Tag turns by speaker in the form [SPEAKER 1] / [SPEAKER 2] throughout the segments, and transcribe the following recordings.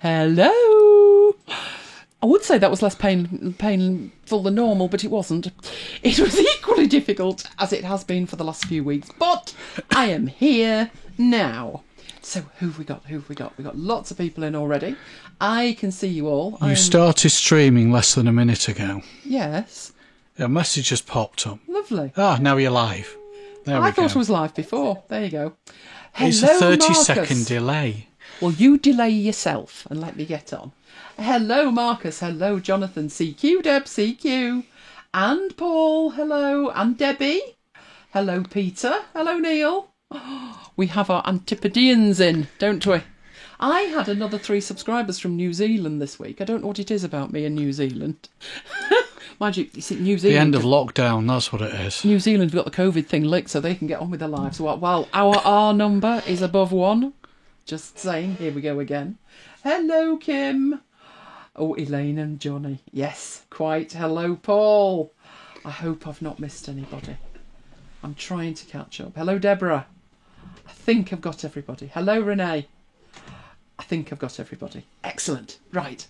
[SPEAKER 1] Hello. I would say that was less painful than normal, but it wasn't. It was equally difficult as it has been for the last few weeks, but I am here now. So who have we got? We've got lots of people in already. I can see you all.
[SPEAKER 2] You started streaming less than a minute ago.
[SPEAKER 1] Yes.
[SPEAKER 2] A message just popped up.
[SPEAKER 1] Lovely.
[SPEAKER 2] Ah, now you're live. There we go.
[SPEAKER 1] I thought it was live before. There you go. Hello,
[SPEAKER 2] it's a 30-second
[SPEAKER 1] Marcus.
[SPEAKER 2] delay.
[SPEAKER 1] Well, you delay yourself and let me get on. Hello, Marcus. Hello, Jonathan. CQ, Deb, CQ. And Paul. Hello. And Debbie. Hello, Peter. Hello, Neil. We have our Antipodeans in, don't we? I had another 3 subscribers from New Zealand this week. I don't know what it is about me in New Zealand. Mind you, see, New Zealand...
[SPEAKER 2] The end of lockdown, that's what it is.
[SPEAKER 1] New Zealand's got the COVID thing licked so they can get on with their lives. While our R number is above 1. Just saying, here we go again. Hello, Kim. Oh, Elaine and Johnny. Yes, quite. Hello, Paul. I hope I've not missed anybody. I'm trying to catch up. Hello, Deborah. I think I've got everybody. Hello, Renee. I think I've got everybody. Excellent. Right.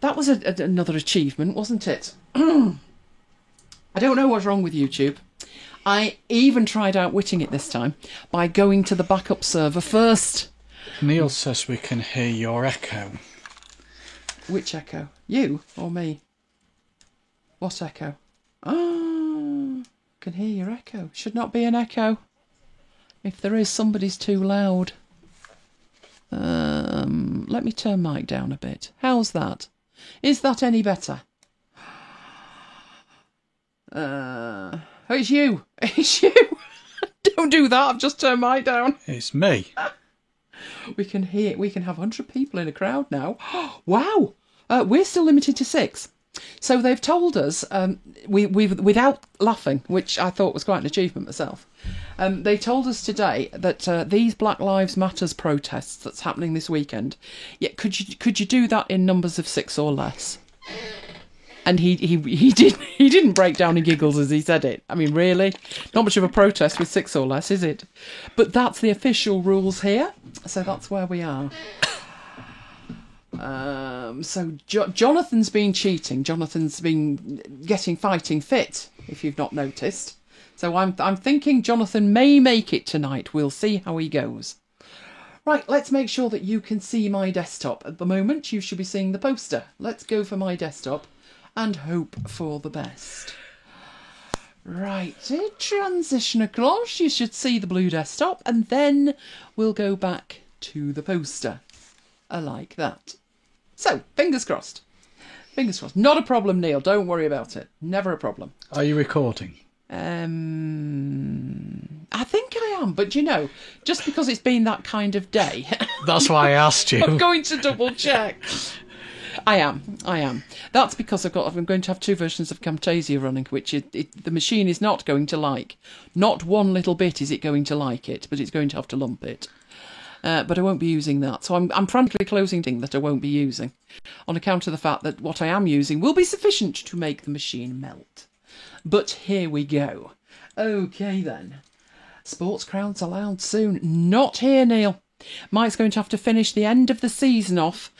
[SPEAKER 1] That was another achievement, wasn't it? I don't know what's wrong with YouTube. I even tried outwitting it this time by going to the backup server first.
[SPEAKER 2] Neil says we can hear your echo.
[SPEAKER 1] Which echo? You or me? What echo? Oh, can hear your echo. Should not be an echo. If there is, somebody's too loud. Let me turn mic down a bit. How's that? Is that any better? It's you. It's you. Don't do that. I've just turned mic down.
[SPEAKER 2] It's me.
[SPEAKER 1] We can hear. We can have 100 people in a crowd now. Wow. We're still limited to 6. So they've told us, we've without laughing, which I thought was quite an achievement myself. They told us today that these Black Lives Matters protests that's happening this weekend, yeah, could you do that in numbers of 6 or less? And he didn't break down in giggles as he said it. I mean, really, not much of a protest with 6 or less, is it? But that's the official rules here, so that's where we are. So Jonathan's been cheating. Jonathan's been getting fighting fit, if you've not noticed. So I'm thinking Jonathan may make it tonight. We'll see how he goes. Right, let's make sure that you can see my desktop. At the moment, you should be seeing the poster. Let's go for my desktop and hope for the best. Right, transition across. You should see the blue desktop, and then we'll go back to the poster. Like that. So, fingers crossed. Fingers crossed. Not a problem, Neil. Don't worry about it. Never a problem.
[SPEAKER 2] Are you recording?
[SPEAKER 1] I think I am, but you know, just because it's been that kind of day...
[SPEAKER 2] That's why I asked you.
[SPEAKER 1] I'm going to double check. I am. That's because I'm going to have 2 versions of Camtasia running, which the machine is not going to like. Not one little bit is it going to like it, but it's going to have to lump it. But I won't be using that. So I'm frantically closing things that I won't be using on account of the fact that what I am using will be sufficient to make the machine melt. But here we go. Okay then. Sports crowds allowed soon. Not here, Neil. Mike's going to have to finish the end of the season off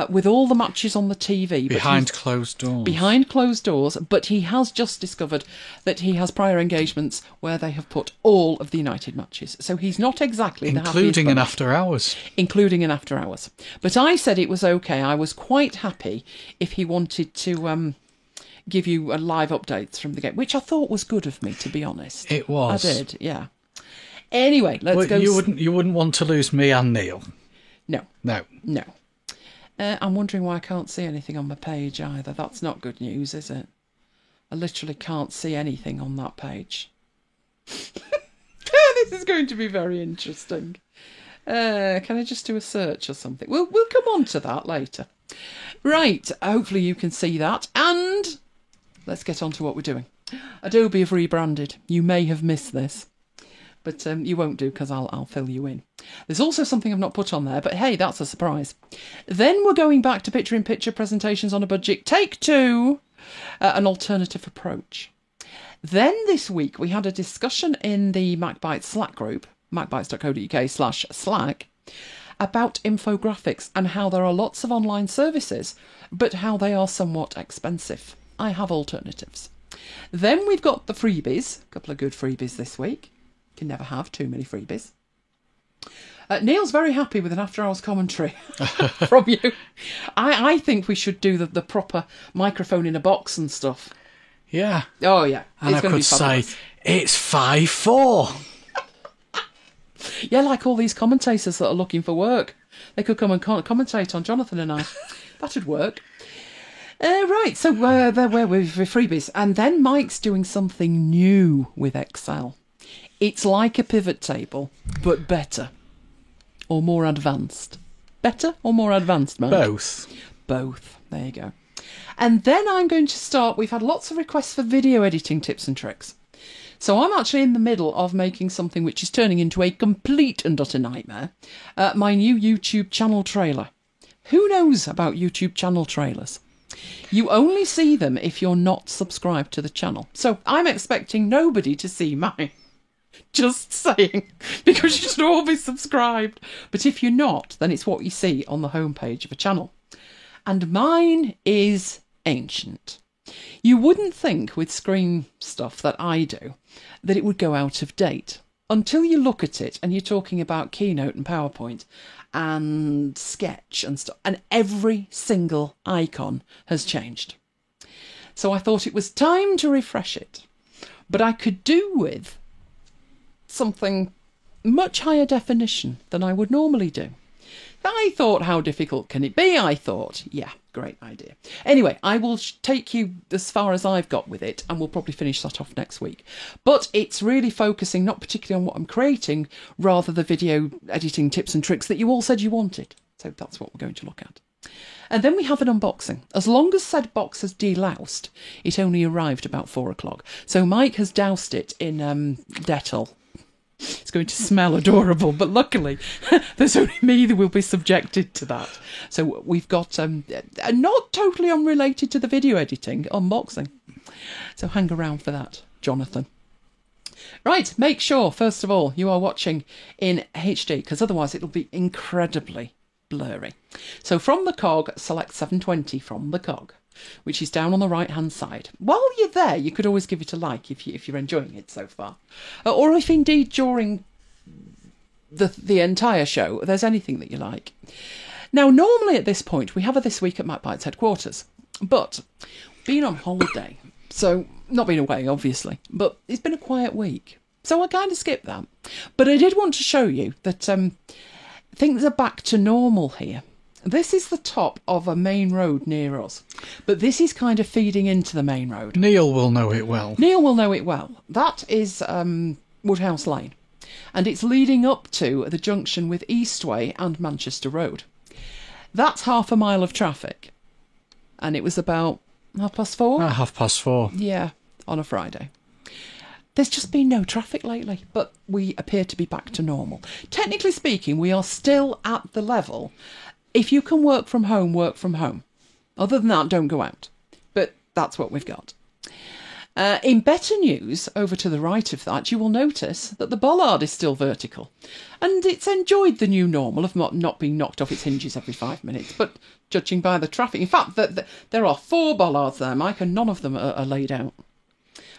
[SPEAKER 1] with all the matches on the TV.
[SPEAKER 2] Behind closed doors.
[SPEAKER 1] Behind closed doors, but he has just discovered that he has prior engagements where they have put all of the United matches. So he's not exactly the happiest
[SPEAKER 2] including an
[SPEAKER 1] bunch.
[SPEAKER 2] after hours.
[SPEAKER 1] Including an after hours. But I said it was okay. I was quite happy if he wanted to give you live updates from the game, which I thought was good of me, to be honest.
[SPEAKER 2] It was.
[SPEAKER 1] I did, yeah. Anyway, let's go.
[SPEAKER 2] You wouldn't want to lose me and Neil.
[SPEAKER 1] No.
[SPEAKER 2] No.
[SPEAKER 1] No. I'm wondering why I can't see anything on my page either. That's not good news, is it? I literally can't see anything on that page. This is going to be very interesting. Can I just do a search or something? We'll come on to that later. Right, hopefully you can see that. And let's get on to what we're doing. Adobe have rebranded. You may have missed this. But you won't do because I'll fill you in. There's also something I've not put on there, but hey, that's a surprise. Then we're going back to picture-in-picture presentations on a budget. Take 2, an alternative approach. Then this week we had a discussion in the MacBites Slack group, macbites.co.uk/Slack, about infographics and how there are lots of online services, but how they are somewhat expensive. I have alternatives. Then we've got the freebies, a couple of good freebies this week. Can never have too many freebies. Neil's very happy with an after-hours commentary from you. I think we should do the proper microphone in a box and stuff.
[SPEAKER 2] Yeah.
[SPEAKER 1] Oh, yeah.
[SPEAKER 2] And I could say, it's 5-4.
[SPEAKER 1] Yeah, like all these commentators that are looking for work. They could come and commentate on Jonathan and I. That'd work. Right, so there we're with freebies. And then Mike's doing something new with Excel. It's like a pivot table, but better. Or more advanced. Better or more advanced, Mike?
[SPEAKER 2] Both.
[SPEAKER 1] Both. There you go. And then I'm going to start. We've had lots of requests for video editing tips and tricks. So I'm actually in the middle of making something which is turning into a complete and utter nightmare. My new YouTube channel trailer. Who knows about YouTube channel trailers? You only see them if you're not subscribed to the channel. So I'm expecting nobody to see mine. Just saying, because you should all be subscribed. But if you're not, then it's what you see on the homepage of a channel. And mine is ancient. You wouldn't think with screen stuff that I do that it would go out of date until you look at it and you're talking about Keynote and PowerPoint and Sketch and stuff, and every single icon has changed. So I thought it was time to refresh it. But I could do with something much higher definition than I would normally do. I thought, how difficult can it be? I thought, yeah, great idea. Anyway, I will take you as far as I've got with it, and we'll probably finish that off next week. But it's really focusing not particularly on what I'm creating, rather the video editing tips and tricks that you all said you wanted. So that's what we're going to look at. And then we have an unboxing. As long as said box has deloused, it only arrived about 4 o'clock. So Mike has doused it in Dettol. It's going to smell adorable, but luckily there's only me that will be subjected to that. So we've got not totally unrelated to the video editing unboxing. So hang around for that, Jonathan. Right, make sure, first of all, you are watching in HD, because otherwise it'll be incredibly blurry. So from the cog, select 720 from the cog, which is down on the right hand side. While you're there, you could always give it a like if you're enjoying it so far, or if indeed during the entire show there's anything that you like. Now normally at this point we have a This Week at MacBites headquarters, but been on holiday, so not been away obviously, but it's been a quiet week, so I kind of skipped that. But I did want to show you that things are back to normal here. This is the top of a main road near us, but this is kind of feeding into the main road.
[SPEAKER 2] Neil will know it well.
[SPEAKER 1] Neil will know it well. That is Woodhouse Lane, and it's leading up to the junction with Eastway and Manchester Road. That's half a mile of traffic, and it was about 4:30?
[SPEAKER 2] 4:30.
[SPEAKER 1] Yeah, on a Friday. There's just been no traffic lately, but we appear to be back to normal. Technically speaking, we are still at the level. If you can work from home, work from home. Other than that, don't go out. But that's what we've got. In better news, over to the right of that, you will notice that the bollard is still vertical. And it's enjoyed the new normal of not being knocked off its hinges every 5 minutes. But judging by the traffic, in fact, there are 4 bollards there, Mike, and none of them are laid out.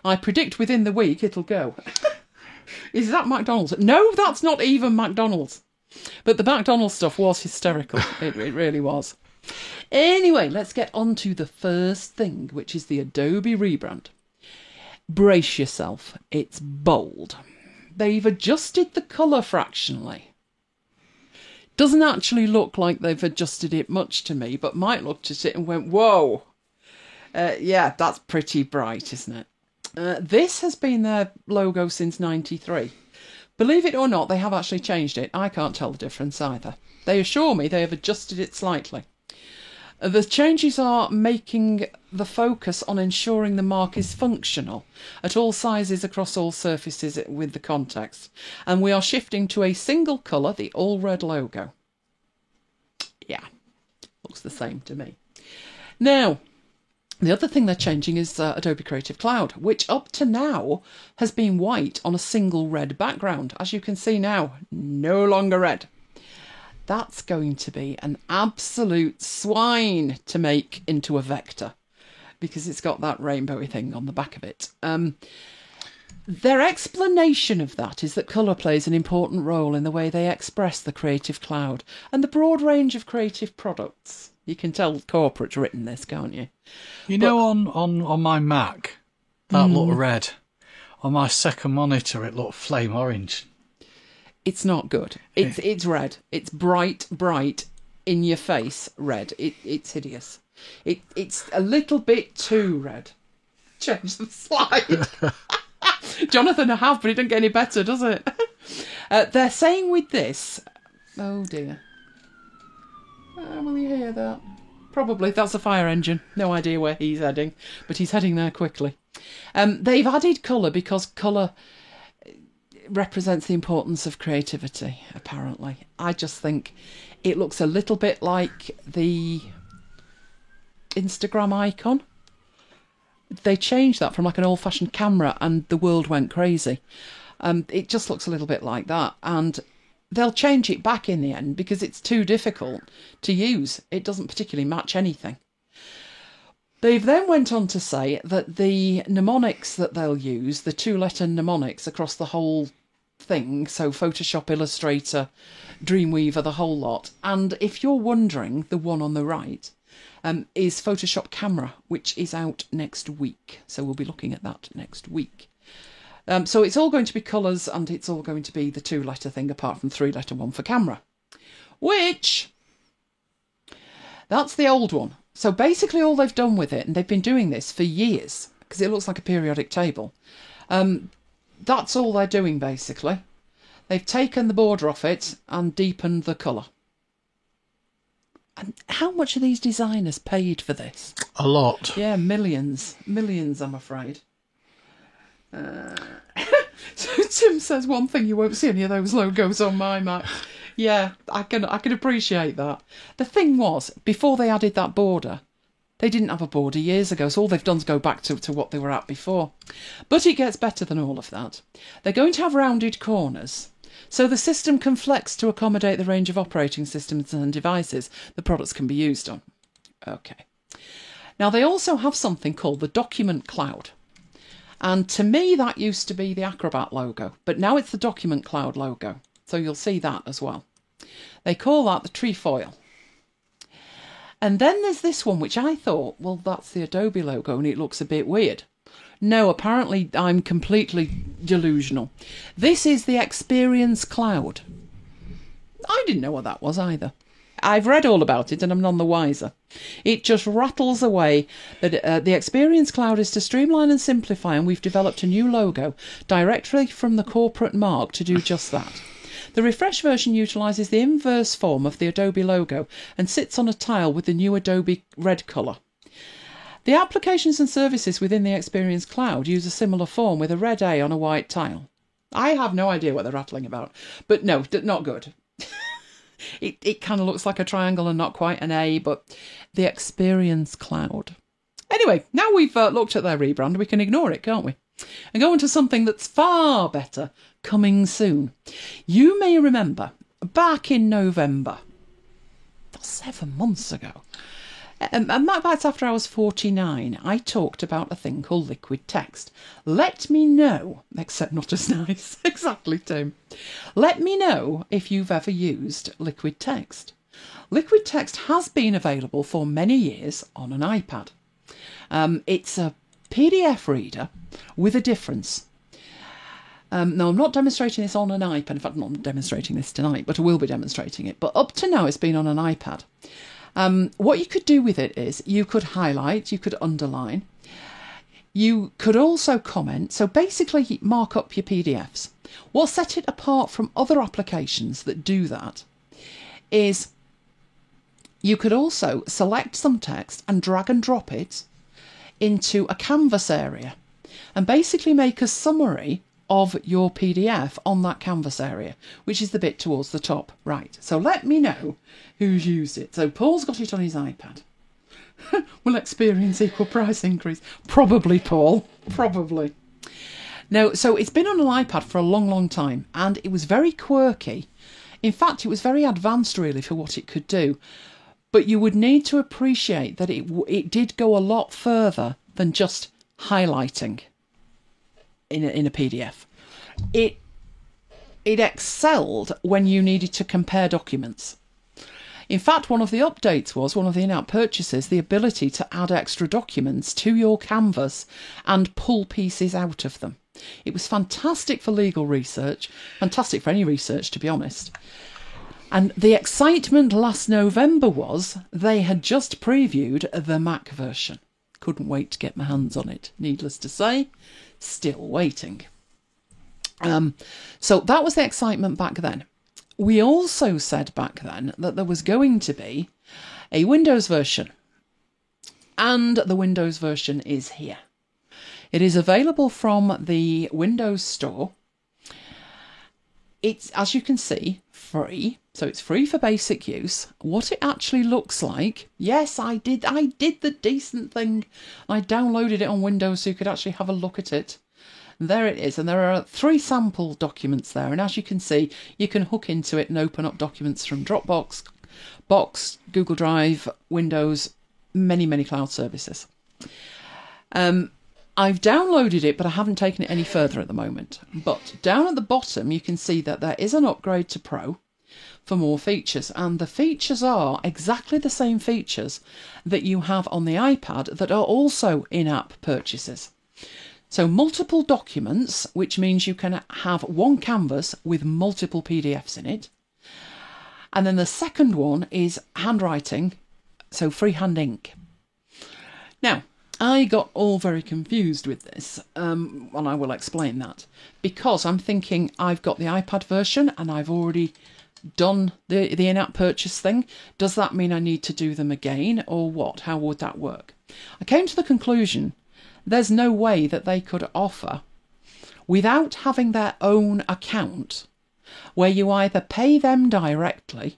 [SPEAKER 1] I predict within the week it'll go. Is that McDonald's? No, that's not even McDonald's. But the McDonald's stuff was hysterical. It really was. Anyway, let's get on to the first thing, which is the Adobe Rebrand. Brace yourself. It's bold. They've adjusted the colour fractionally. Doesn't actually look like they've adjusted it much to me, but Mike looked at it and went, whoa. Yeah, that's pretty bright, isn't it? This has been their logo since '93. Believe it or not, they have actually changed it. I can't tell the difference either. They assure me they have adjusted it slightly. The changes are making the focus on ensuring the mark is functional at all sizes across all surfaces with the context. And we are shifting to a single colour, the all-red logo. Yeah, looks the same to me. Now, the other thing they're changing is Adobe Creative Cloud, which up to now has been white on a single red background. As you can see now, no longer red. that's going to be an absolute swine to make into a vector because it's got that rainbowy thing on the back of it. Their explanation of that is that colour plays an important role in the way they express the Creative Cloud and the broad range of creative products. You can tell corporate's written this, can't you?
[SPEAKER 2] You know, on my Mac, that looked red. On my second monitor, it looked flame orange.
[SPEAKER 1] It's not good. It's red. It's bright, in your face red. It's hideous. It's a little bit too red. Change the slide. Jonathan, I have, but it doesn't get any better, does it? They're saying with this... Oh, dear. Will you hear that? Probably. That's a fire engine. No idea where he's heading, but he's heading there quickly. They've added colour because colour represents the importance of creativity, apparently. I just think it looks a little bit like the Instagram icon. They changed that from like an old-fashioned camera and the world went crazy. It just looks a little bit like that. And they'll change it back in the end because it's too difficult to use. It doesn't particularly match anything. They've then went on to say that the mnemonics that they'll use, the 2-letter mnemonics across the whole thing, so Photoshop, Illustrator, Dreamweaver, the whole lot. And if you're wondering, the one on the right is Photoshop Camera, which is out next week. So we'll be looking at that next week. So it's all going to be colours and it's all going to be the 2-letter thing apart from 3-letter one for camera. Which, that's the old one. So basically all they've done with it, and they've been doing this for years, because it looks like a periodic table. That's all they're doing basically. They've taken the border off it and deepened the colour. And how much are these designers paid for this?
[SPEAKER 2] A lot.
[SPEAKER 1] Yeah, millions. Millions, I'm afraid. So Tim says one thing, you won't see any of those logos on my Mac. Yeah, I can appreciate that. The thing was, before they added that border, they didn't have a border years ago, so all they've done is go back to what they were at before. But it gets better than all of that. They're going to have rounded corners, so the system can flex to accommodate the range of operating systems and devices the products can be used on. Okay. Now, they also have something called the Document Cloud. And to me, that used to be the Acrobat logo, but now it's the Document Cloud logo. So you'll see that as well. They call that the trefoil. And then there's this one, which I thought, well, that's the Adobe logo and it looks a bit weird. No, apparently I'm completely delusional. This is the Experience Cloud. I didn't know what that was either. I've read all about it and I'm none the wiser. It just rattles away that the Experience Cloud is to streamline and simplify, and we've developed a new logo directly from the corporate mark to do just that. The refreshed version utilises the inverse form of the Adobe logo and sits on a tile with the new Adobe red colour. The applications and services within the Experience Cloud use a similar form with a red A on a white tile. I have no idea what they're rattling about, but no, not good. It kind of looks like a triangle and not quite an A, but the Experience Cloud. Anyway, now we've looked at their rebrand, we can ignore it, can't we? And go on to something that's far better, coming soon. You may remember, back in November, that's 7 months ago, at MacBites After Hours 49, I talked about a thing called liquid text. Let me know, except not as nice. Exactly, Tim. Let me know if you've ever used liquid text. Liquid text has been available for many years on an iPad. It's a PDF reader with a difference. Now, I'm not demonstrating this on an iPad. In fact, I'm not demonstrating this tonight, but I will be demonstrating it. But up to now, it's been on an iPad. What you could do with it is you could highlight, you could underline, you could also comment. So basically mark up your PDFs. What set it apart from other applications that do that is you could also select some text and drag and drop it into a canvas area and basically make a summary of your PDF on that canvas area, which is the bit towards the top right. So let me know who's used it. So Paul's got it on his iPad. Will experience equal price increase. Probably, Paul. Probably. No, so it's been on an iPad for a long, long time, and it was very quirky In fact, it was very advanced really for what it could do. But you would need to appreciate that it did go a lot further than just highlighting in a PDF. It excelled when you needed to compare documents. In fact, one of the updates was, one of the in-app purchases, the ability to add extra documents to your canvas and pull pieces out of them. It was fantastic for legal research, fantastic for any research, to be honest. And the excitement last November was they had just previewed the Mac version. Couldn't wait to get my hands on it. Needless to say, still waiting. So that was the excitement back then. We also said back then that there was going to be a Windows version. And the Windows version is here. It is available from the Windows Store. It's, as you can see, free. So it's free for basic use. What it actually looks like, yes, I did the decent thing. I downloaded it on Windows so you could actually have a look at it. There it is, and there are 3 sample documents there, and as you can see, you can hook into it and open up documents from Dropbox, Box, Google Drive, Windows, many cloud services. I've downloaded it, but I haven't taken it any further at the moment. But down at the bottom, you can see that there is an upgrade to Pro for more features, and the features are exactly the same features that you have on the iPad that are also in-app purchases. So multiple documents, which means you can have one canvas with multiple PDFs in it. And then the second one is handwriting, so freehand ink. Now, I got all very confused with this, and I will explain that. Because I'm thinking I've got the iPad version and I've already done the in-app purchase thing. Does that mean I need to do them again or what? How would that work? I came to the conclusion there's no way that they could offer, without having their own account, where you either pay them directly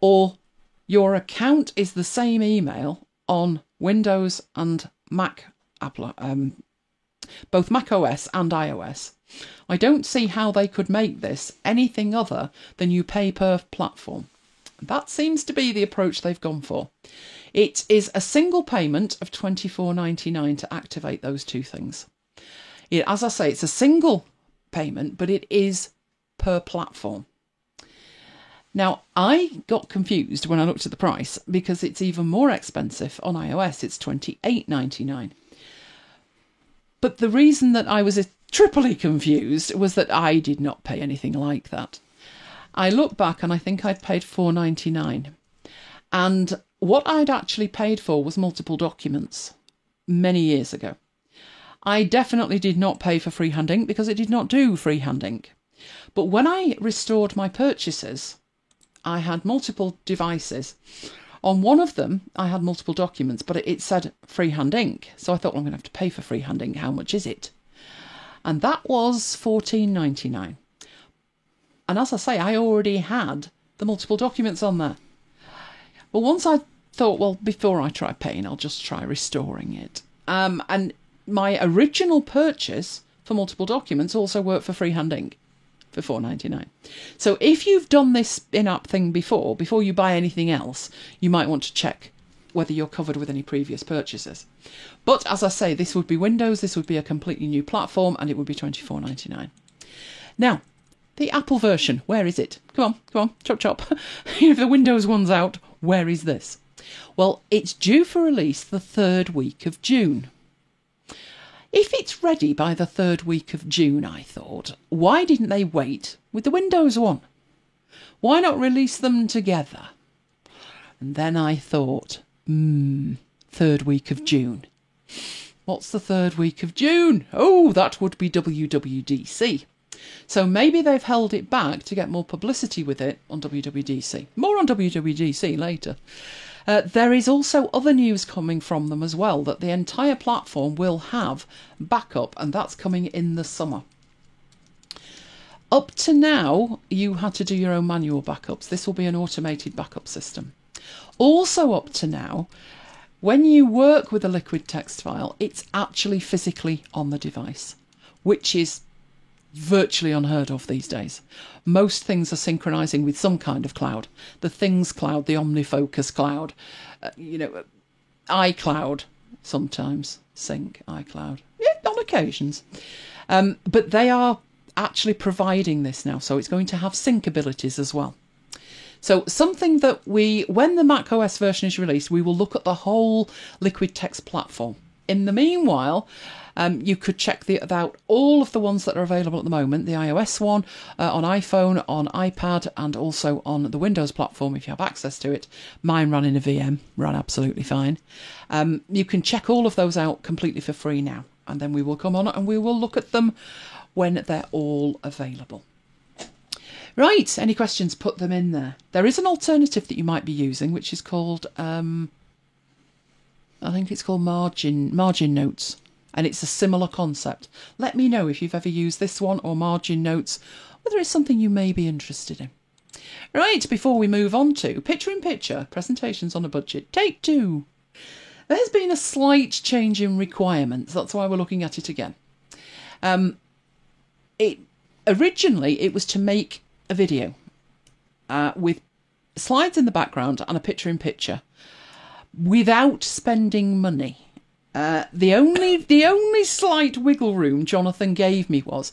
[SPEAKER 1] or your account is the same email on Windows and Mac, both Mac OS and iOS. I don't see how they could make this anything other than you pay per platform. That seems to be the approach they've gone for. It is a single payment of $24.99 to activate those 2 things. As I say, it's a single payment, but it is per platform. Now, I got confused when I looked at the price because it's even more expensive on iOS. It's $28.99. But the reason that I was triply confused was that I did not pay anything like that. I look back and I think I'd paid $4.99. And what I'd actually paid for was multiple documents many years ago. I definitely did not pay for freehand ink because it did not do freehand ink. But when I restored my purchases, I had multiple devices. On one of them, I had multiple documents, but it said freehand ink. So I thought, well, I'm going to have to pay for freehand ink. How much is it? And that was $14.99. And as I say, I already had the multiple documents on there. But once I thought, well, before I try paying, I'll just try restoring it. And my original purchase for multiple documents also worked for freehand ink for $4.99. So if you've done this in-app thing before you buy anything else, you might want to check whether you're covered with any previous purchases. But as I say, this would be Windows, this would be a completely new platform, and it would be $24.99. Now, the Apple version, where is it? Come on, chop. If the Windows one's out, where is this? Well, it's due for release the 3rd week of June. If it's ready by the 3rd week of June, I thought, why didn't they wait with the Windows one? Why not release them together? And then I thought, 3rd week of June. What's the 3rd week of June? Oh, that would be WWDC. So maybe they've held it back to get more publicity with it on WWDC. More on WWDC later. There is also other news coming from them as well, that the entire platform will have backup, and that's coming in the summer. Up to now, you had to do your own manual backups. This will be an automated backup system. Also up to now, when you work with a liquid text file, it's actually physically on the device, which is virtually unheard of these days. Most things are synchronizing with some kind of cloud. The Things cloud, the OmniFocus cloud, iCloud sometimes, sync, iCloud, on occasions. But they are actually providing this now, so it's going to have sync abilities as well. So something that when the Mac OS version is released, we will look at the whole Liquid Text platform. In the meanwhile, you could check out all of the ones that are available at the moment, the iOS one, on iPhone, on iPad, and also on the Windows platform if you have access to it. Mine ran in a VM, ran absolutely fine. You can check all of those out completely for free now, and then we will come on and we will look at them when they're all available. Right, any questions, put them in there. There is an alternative that you might be using, which is called, I think it's called Margin Notes, and it's a similar concept. Let me know if you've ever used this one or Margin Notes, whether it's something you may be interested in. Right, before we move on to Picture-in-Picture, Presentations on a Budget, Take 2. There's been a slight change in requirements, that's why we're looking at it again. Originally, it was to make a video with slides in the background and a picture-in-picture without spending money. The only slight wiggle room Jonathan gave me was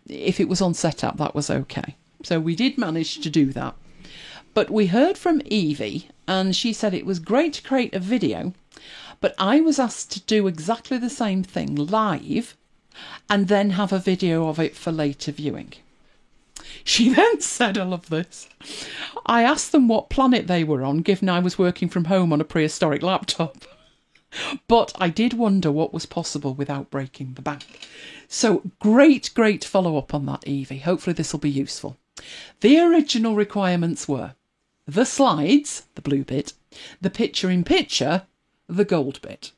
[SPEAKER 1] if it was on setup, that was okay. So we did manage to do that. But we heard from Evie, and she said it was great to create a video, but I was asked to do exactly the same thing live and then have a video of it for later viewing. She then said, I love this, I asked them what planet they were on, given I was working from home on a prehistoric laptop. But I did wonder what was possible without breaking the bank. So great follow-up on that, Evie. Hopefully this will be useful. The original requirements were the slides, the blue bit, the picture-in-picture, the gold bit.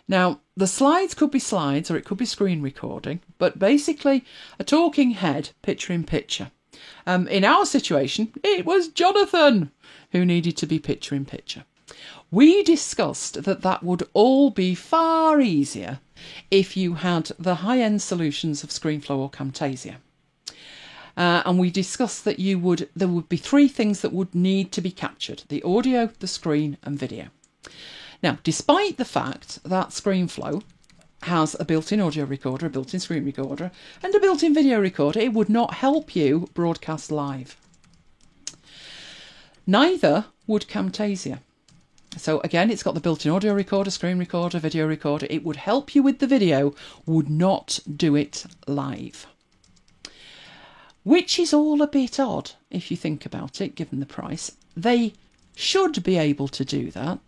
[SPEAKER 1] Now, the slides could be slides or it could be screen recording, but basically a talking head, picture-in-picture. In our situation, it was Jonathan who needed to be picture-in-picture. We discussed that would all be far easier if you had the high-end solutions of ScreenFlow or Camtasia. And we discussed that there would be three things that would need to be captured: the audio, the screen and video. Now, despite the fact that ScreenFlow has a built-in audio recorder, a built-in screen recorder and a built-in video recorder, it would not help you broadcast live. Neither would Camtasia. So again, it's got the built-in audio recorder, screen recorder, video recorder. It would help you with the video, would not do it live. Which is all a bit odd if you think about it, given the price. They should be able to do that,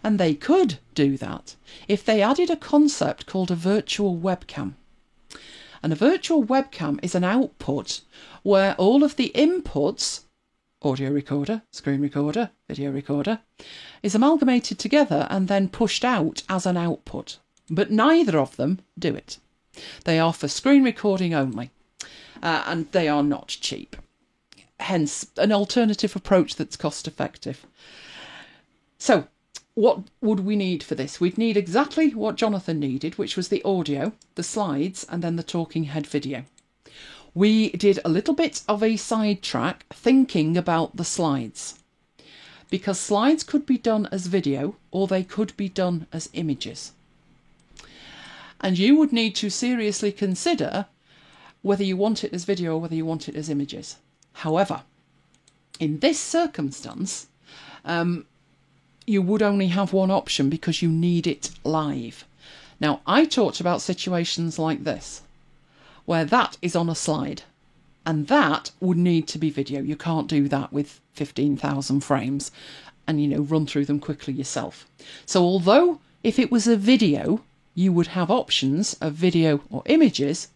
[SPEAKER 1] and they could do that if they added a concept called a virtual webcam. And a virtual webcam is an output where all of the inputs, audio recorder, screen recorder, video recorder, is amalgamated together and then pushed out as an output. But neither of them do it. They are for screen recording only, and they are not cheap. Hence, an alternative approach that's cost effective. So, what would we need for this? We'd need exactly what Jonathan needed, which was the audio, the slides, and then the talking head video. We did a little bit of a sidetrack thinking about the slides, because slides could be done as video or they could be done as images. And you would need to seriously consider whether you want it as video or whether you want it as images. However, in this circumstance, you would only have one option because you need it live. Now, I talked about situations like this, where that is on a slide, and that would need to be video. You can't do that with 15,000 frames and, run through them quickly yourself. So although if it was a video, you would have options of video or images,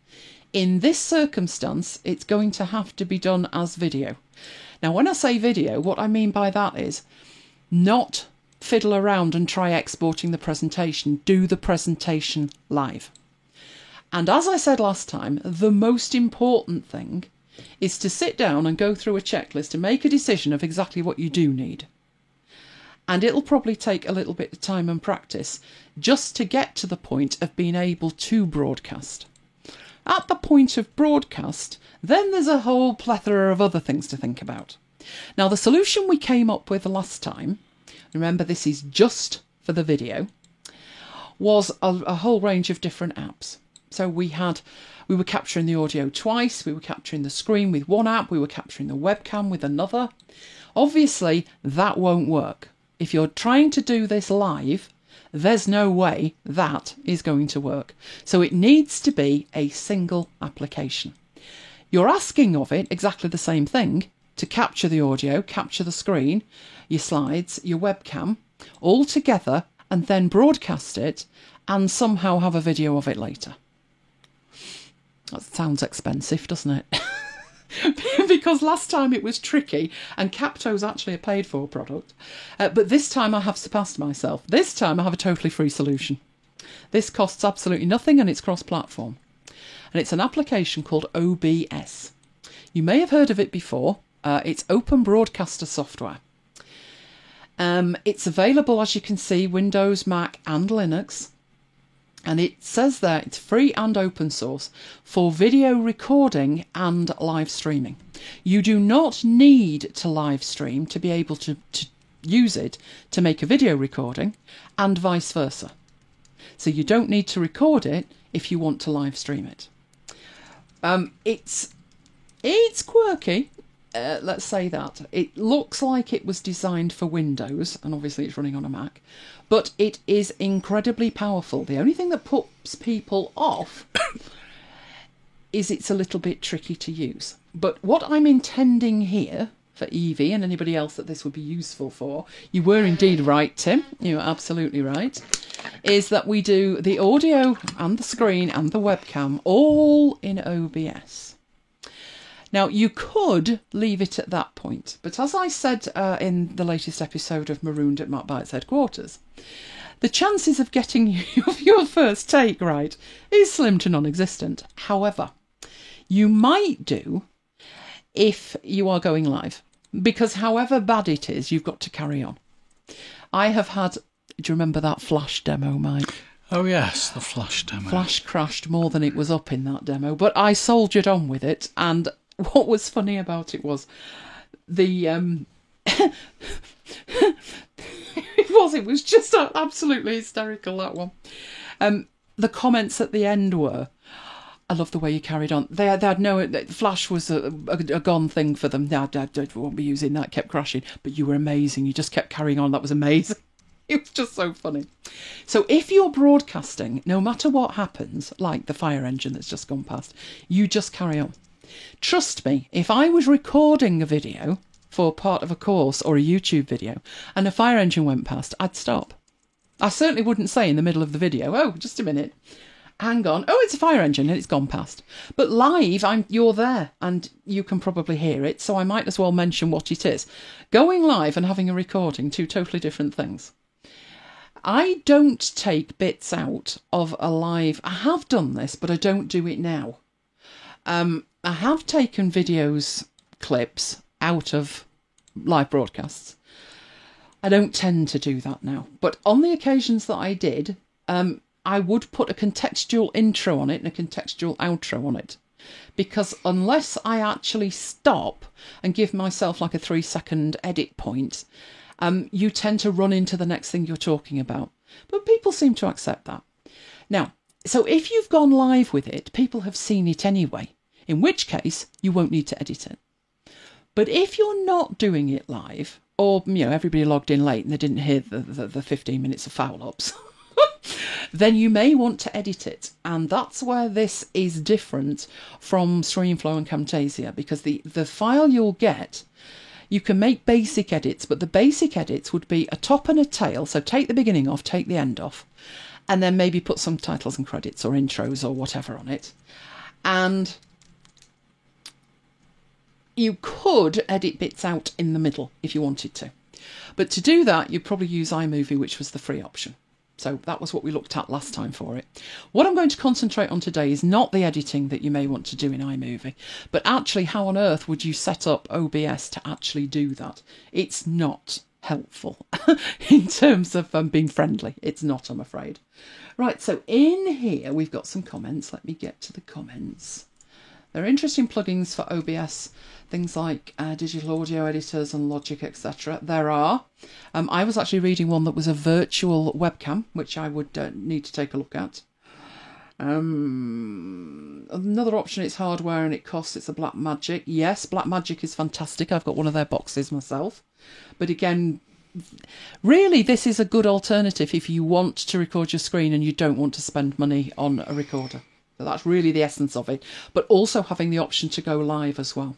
[SPEAKER 1] in this circumstance, it's going to have to be done as video. Now, when I say video, what I mean by that is not fiddle around and try exporting the presentation. Do the presentation live. And as I said last time, the most important thing is to sit down and go through a checklist and make a decision of exactly what you do need. And it'll probably take a little bit of time and practice just to get to the point of being able to broadcast. At the point of broadcast, then there's a whole plethora of other things to think about. Now, the solution we came up with last time, remember this is just for the video, was a whole range of different apps. So we were capturing the audio twice, we were capturing the screen with one app, we were capturing the webcam with another. Obviously, that won't work. If you're trying to do this live, there's no way that is going to work. So it needs to be a single application. You're asking of it exactly the same thing, to capture the audio, capture the screen, your slides, your webcam, all together, and then broadcast it and somehow have a video of it later. That sounds expensive, doesn't it? Because last time it was tricky, and Capto's actually a paid-for product. But this time I have surpassed myself. This time I have a totally free solution. This costs absolutely nothing, and it's cross-platform. And it's an application called OBS. You may have heard of it before. It's Open Broadcaster software. It's available, as you can see, Windows, Mac and Linux. And it says there it's free and open source for video recording and live streaming. You do not need to live stream to be able to use it to make a video recording, and vice versa. So you don't need to record it if you want to live stream it. It's quirky. Let's say that. It looks like it was designed for Windows, and obviously it's running on a Mac, but it is incredibly powerful. The only thing that puts people off is it's a little bit tricky to use. But what I'm intending here for Evie and anybody else that this would be useful for, you were indeed right, Tim, you were absolutely right, is that we do the audio and the screen and the webcam all in OBS. Now, you could leave it at that point, but as I said in the latest episode of Marooned at MacBites headquarters, the chances of getting your first take right is slim to non-existent. However, you might do if you are going live, because however bad it is, you've got to carry on. I have had, do you remember that Flash demo, Mike?
[SPEAKER 2] Oh yes, the Flash demo. Flash
[SPEAKER 1] crashed more than it was up in that demo, but I soldiered on with it, and what was funny about it was it was just absolutely hysterical, that one. The comments at the end were, I love the way you carried on. They had no, Flash was a gone thing for them. I won't be using that, kept crashing, but you were amazing. You just kept carrying on. That was amazing. It was just so funny. So if you're broadcasting, no matter what happens, like the fire engine that's just gone past, you just carry on. Trust me, if I was recording a video for part of a course or a YouTube video and a fire engine went past, I'd stop. I certainly wouldn't say in the middle of the video, oh, just a minute, hang on, oh, it's a fire engine and it's gone past. But live, you're there and you can probably hear it, so I might as well mention what it is. Going live and having a recording, two totally different things. I don't take bits out of a live. I have done this, but I don't do it now. I have taken videos, clips out of live broadcasts. I don't tend to do that now. But on the occasions that I did, I would put a contextual intro on it and a contextual outro on it. Because unless I actually stop and give myself like a 3-second edit point, you tend to run into the next thing you're talking about. But people seem to accept that. Now, so if you've gone live with it, people have seen it anyway, in which case you won't need to edit it. But if you're not doing it live, or everybody logged in late and they didn't hear the 15 minutes of foul-ups, then you may want to edit it. And that's where this is different from StreamFlow and Camtasia, because the file you'll get, you can make basic edits, but the basic edits would be a top and a tail. So take the beginning off, take the end off, and then maybe put some titles and credits or intros or whatever on it. And you could edit bits out in the middle if you wanted to. But to do that, you'd probably use iMovie, which was the free option. So that was what we looked at last time for it. What I'm going to concentrate on today is not the editing that you may want to do in iMovie, but actually how on earth would you set up OBS to actually do that? It's not helpful in terms of being friendly. It's not, I'm afraid. Right, so in here we've got some comments. Let me get to the comments. There are interesting plugins for OBS, things like digital audio editors and Logic, etc. There are. I was actually reading one that was a virtual webcam, which I would need to take a look at. Another option, it's hardware and it costs, it's a Blackmagic. Yes, Blackmagic is fantastic. I've got one of their boxes myself. But again, really this is a good alternative if you want to record your screen and you don't want to spend money on a recorder. So that's really the essence of it. But also having the option to go live as well.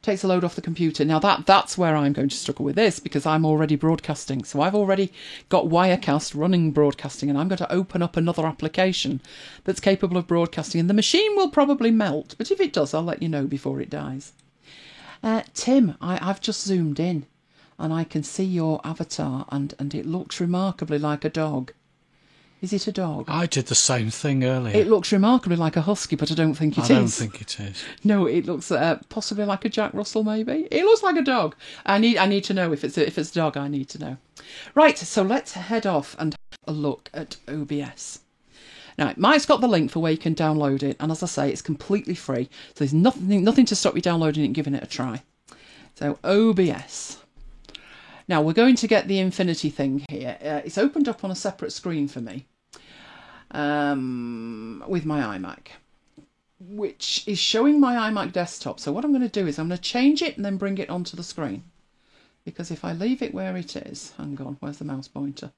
[SPEAKER 1] Takes a load off the computer. Now that's where I'm going to struggle with this, because I'm already broadcasting. So I've already got Wirecast running broadcasting, and I'm going to open up another application that's capable of broadcasting, and the machine will probably melt. But if it does, I'll let you know before it dies. Tim, I've just zoomed in and I can see your avatar, and it looks remarkably like a dog. Is it a dog?
[SPEAKER 2] I did the same thing earlier.
[SPEAKER 1] It looks remarkably like a husky, but I don't think it is.
[SPEAKER 2] I don't think it is.
[SPEAKER 1] No, it looks possibly like a Jack Russell, maybe. It looks like a dog. I need to know if it's a dog. I need to know. Right, so let's head off and have a look at OBS. Now, Mike's got the link for where you can download it, and as I say, it's completely free. So there's nothing to stop you downloading it and giving it a try. So OBS. Now, we're going to get the infinity thing here. It's opened up on a separate screen for me with my iMac, which is showing my iMac desktop. So what I'm going to do is I'm going to change it and then bring it onto the screen. Because if I leave it where it is, hang on, where's the mouse pointer?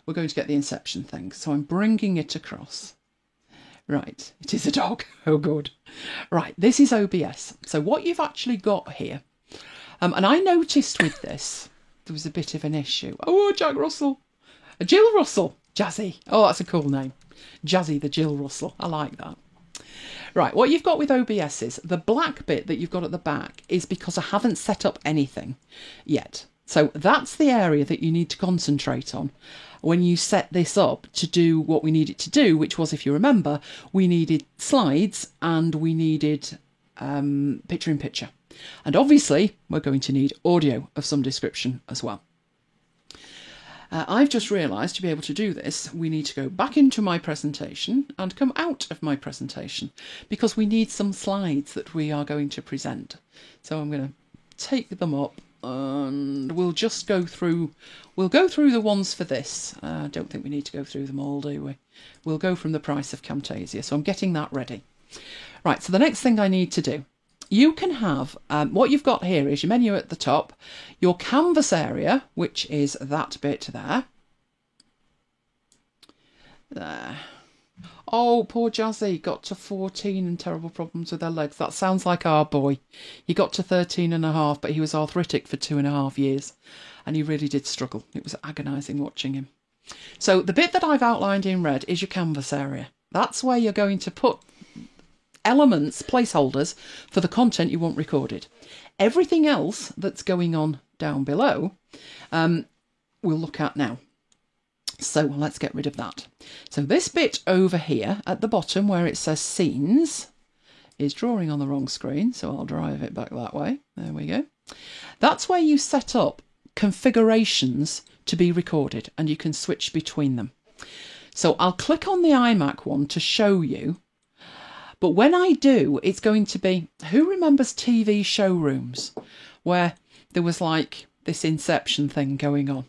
[SPEAKER 1] We're going to get the inception thing. So I'm bringing it across. Right, it is a dog. Oh, good. Right, this is OBS. So what you've actually got here, and I noticed with this, there was a bit of an issue. Oh, Jack Russell. Jill Russell. Jazzy. Oh, that's a cool name. Jazzy the Jill Russell. I like that. Right, what you've got with OBS is the black bit that you've got at the back is because I haven't set up anything yet. So that's the area that you need to concentrate on when you set this up to do what we need it to do, which was, if you remember, we needed slides and we needed picture-in-picture. And obviously, we're going to need audio of some description as well. I've just realised to be able to do this, we need to go back into my presentation and come out of my presentation, because we need some slides that we are going to present. So I'm going to take them up and we'll just go through, the ones for this. I don't think we need to go through them all, do we? We'll go from the price of Camtasia. So I'm getting that ready. Right, so the next thing I need to do, you can have, what you've got here is your menu at the top, your canvas area, which is that bit there. There. Oh, poor Jazzy got to 14 and terrible problems with her legs. That sounds like our boy. He got to 13 and a half, but he was arthritic for 2.5 years. And he really did struggle. It was agonising watching him. So the bit that I've outlined in red is your canvas area. That's where you're going to put elements, placeholders, for the content you want recorded. Everything else that's going on down below, we'll look at now. So let's get rid of that. So this bit over here at the bottom where it says scenes is drawing on the wrong screen, so I'll drive it back that way. There we go. That's where you set up configurations to be recorded, and you can switch between them. So I'll click on the iMac one to show you. But when I do, it's going to be, who remembers TV showrooms where there was like this Inception thing going on?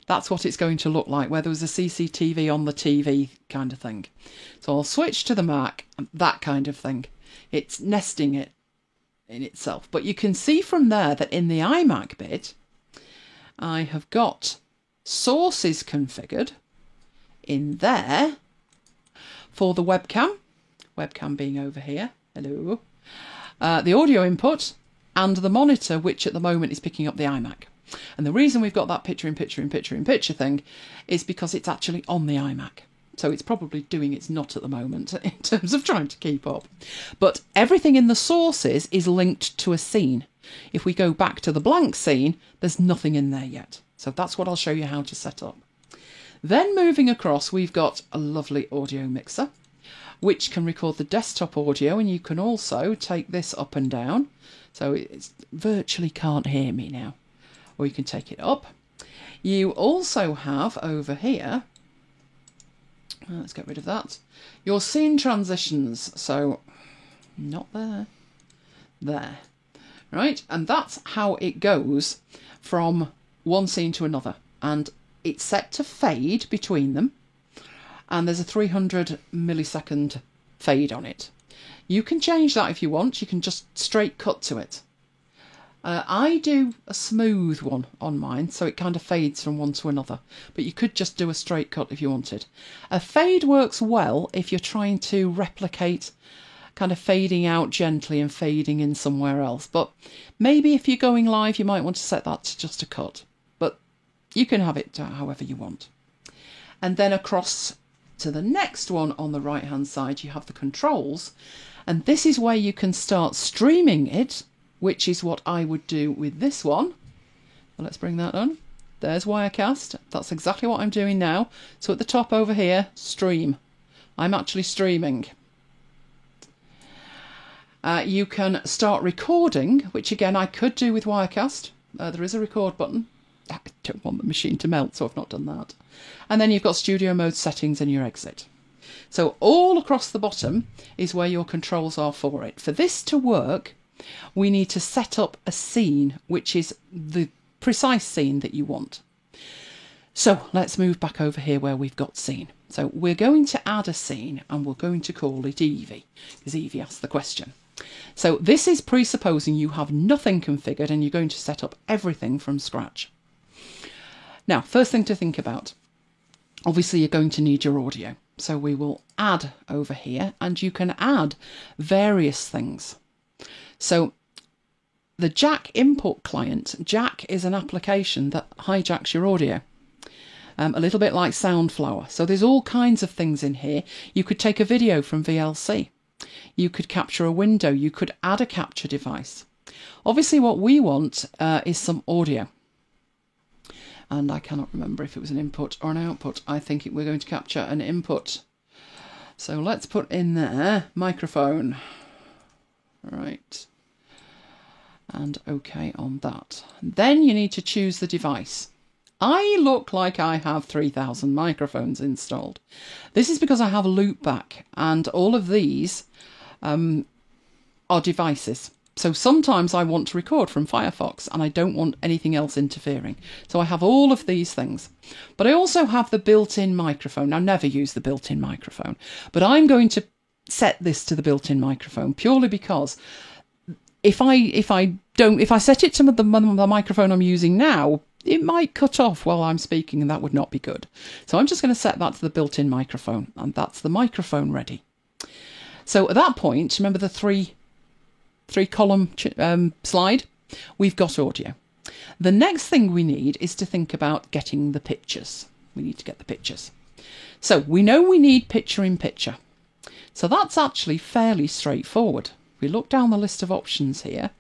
[SPEAKER 1] That's what it's going to look like, where there was a CCTV on the TV kind of thing. So I'll switch to the Mac, that kind of thing. It's nesting it in itself. But you can see from there that in the iMac bit, I have got sources configured in there for the webcam being over here, hello, the audio input and the monitor, which at the moment is picking up the iMac. And the reason we've got that picture-in-picture thing is because it's actually on the iMac. So it's probably doing its not at the moment in terms of trying to keep up. But everything in the sources is linked to a scene. If we go back to the blank scene, there's nothing in there yet. So that's what I'll show you how to set up. Then moving across, we've got a lovely audio mixer, which can record the desktop audio, and you can also take this up and down. So it virtually can't hear me now. or you can take it up. You also have over here, let's get rid of that, your scene transitions. So not there, there, right? And that's how it goes from one scene to another. And it's set to fade between them. And there's a 300 millisecond fade on it. You can change that if you want. You can just straight cut to it. I do a smooth one on mine, so it kind of fades from one to another. But you could just do a straight cut if you wanted. A fade works well if you're trying to replicate kind of fading out gently and fading in somewhere else. But maybe if you're going live, you might want to set that to just a cut. But you can have it however you want. And then across to the next one on the right hand side, you have the controls. And this is where you can start streaming it, which is what I would do with this one. Let's bring that on. There's Wirecast. That's exactly what I'm doing now. So at the top over here, stream. I'm actually streaming. You can start recording, which again I could do with Wirecast. There is a record button. I don't want the machine to melt, so I've not done that. And then you've got studio mode settings and your exit. So all across the bottom is where your controls are for it. For this to work, we need to set up a scene, which is the precise scene that you want. So let's move back over here where we've got scene. So we're going to add a scene and we're going to call it Evie, because Evie asked the question. So this is presupposing you have nothing configured and you're going to set up everything from scratch. Now, first thing to think about, obviously you're going to need your audio. So we will add over here and you can add various things. So the Jack input client, Jack is an application that hijacks your audio. A little bit like Soundflower. So there's all kinds of things in here. You could take a video from VLC. You could capture a window. You could add a capture device. Obviously what we want is some audio. And I cannot remember if it was an input or an output. I think we're going to capture an input. So let's put in there microphone. Right. And OK on that. Then you need to choose the device. I look like I have 3,000 microphones installed. This is because I have a loopback and all of these are devices. So sometimes I want to record from Firefox and I don't want anything else interfering. So I have all of these things. But I also have the built-in microphone. Now, never use the built-in microphone. But I'm going to set this to the built-in microphone purely because if I set it to the microphone I'm using now, it might cut off while I'm speaking and that would not be good. So I'm just going to set that to the built-in microphone and that's the microphone ready. So at that point, remember the three column slide? We've got audio. The next thing we need is to think about getting the pictures. We need to get the pictures. So we know we need picture in picture. So that's actually fairly straightforward. If we look down the list of options here,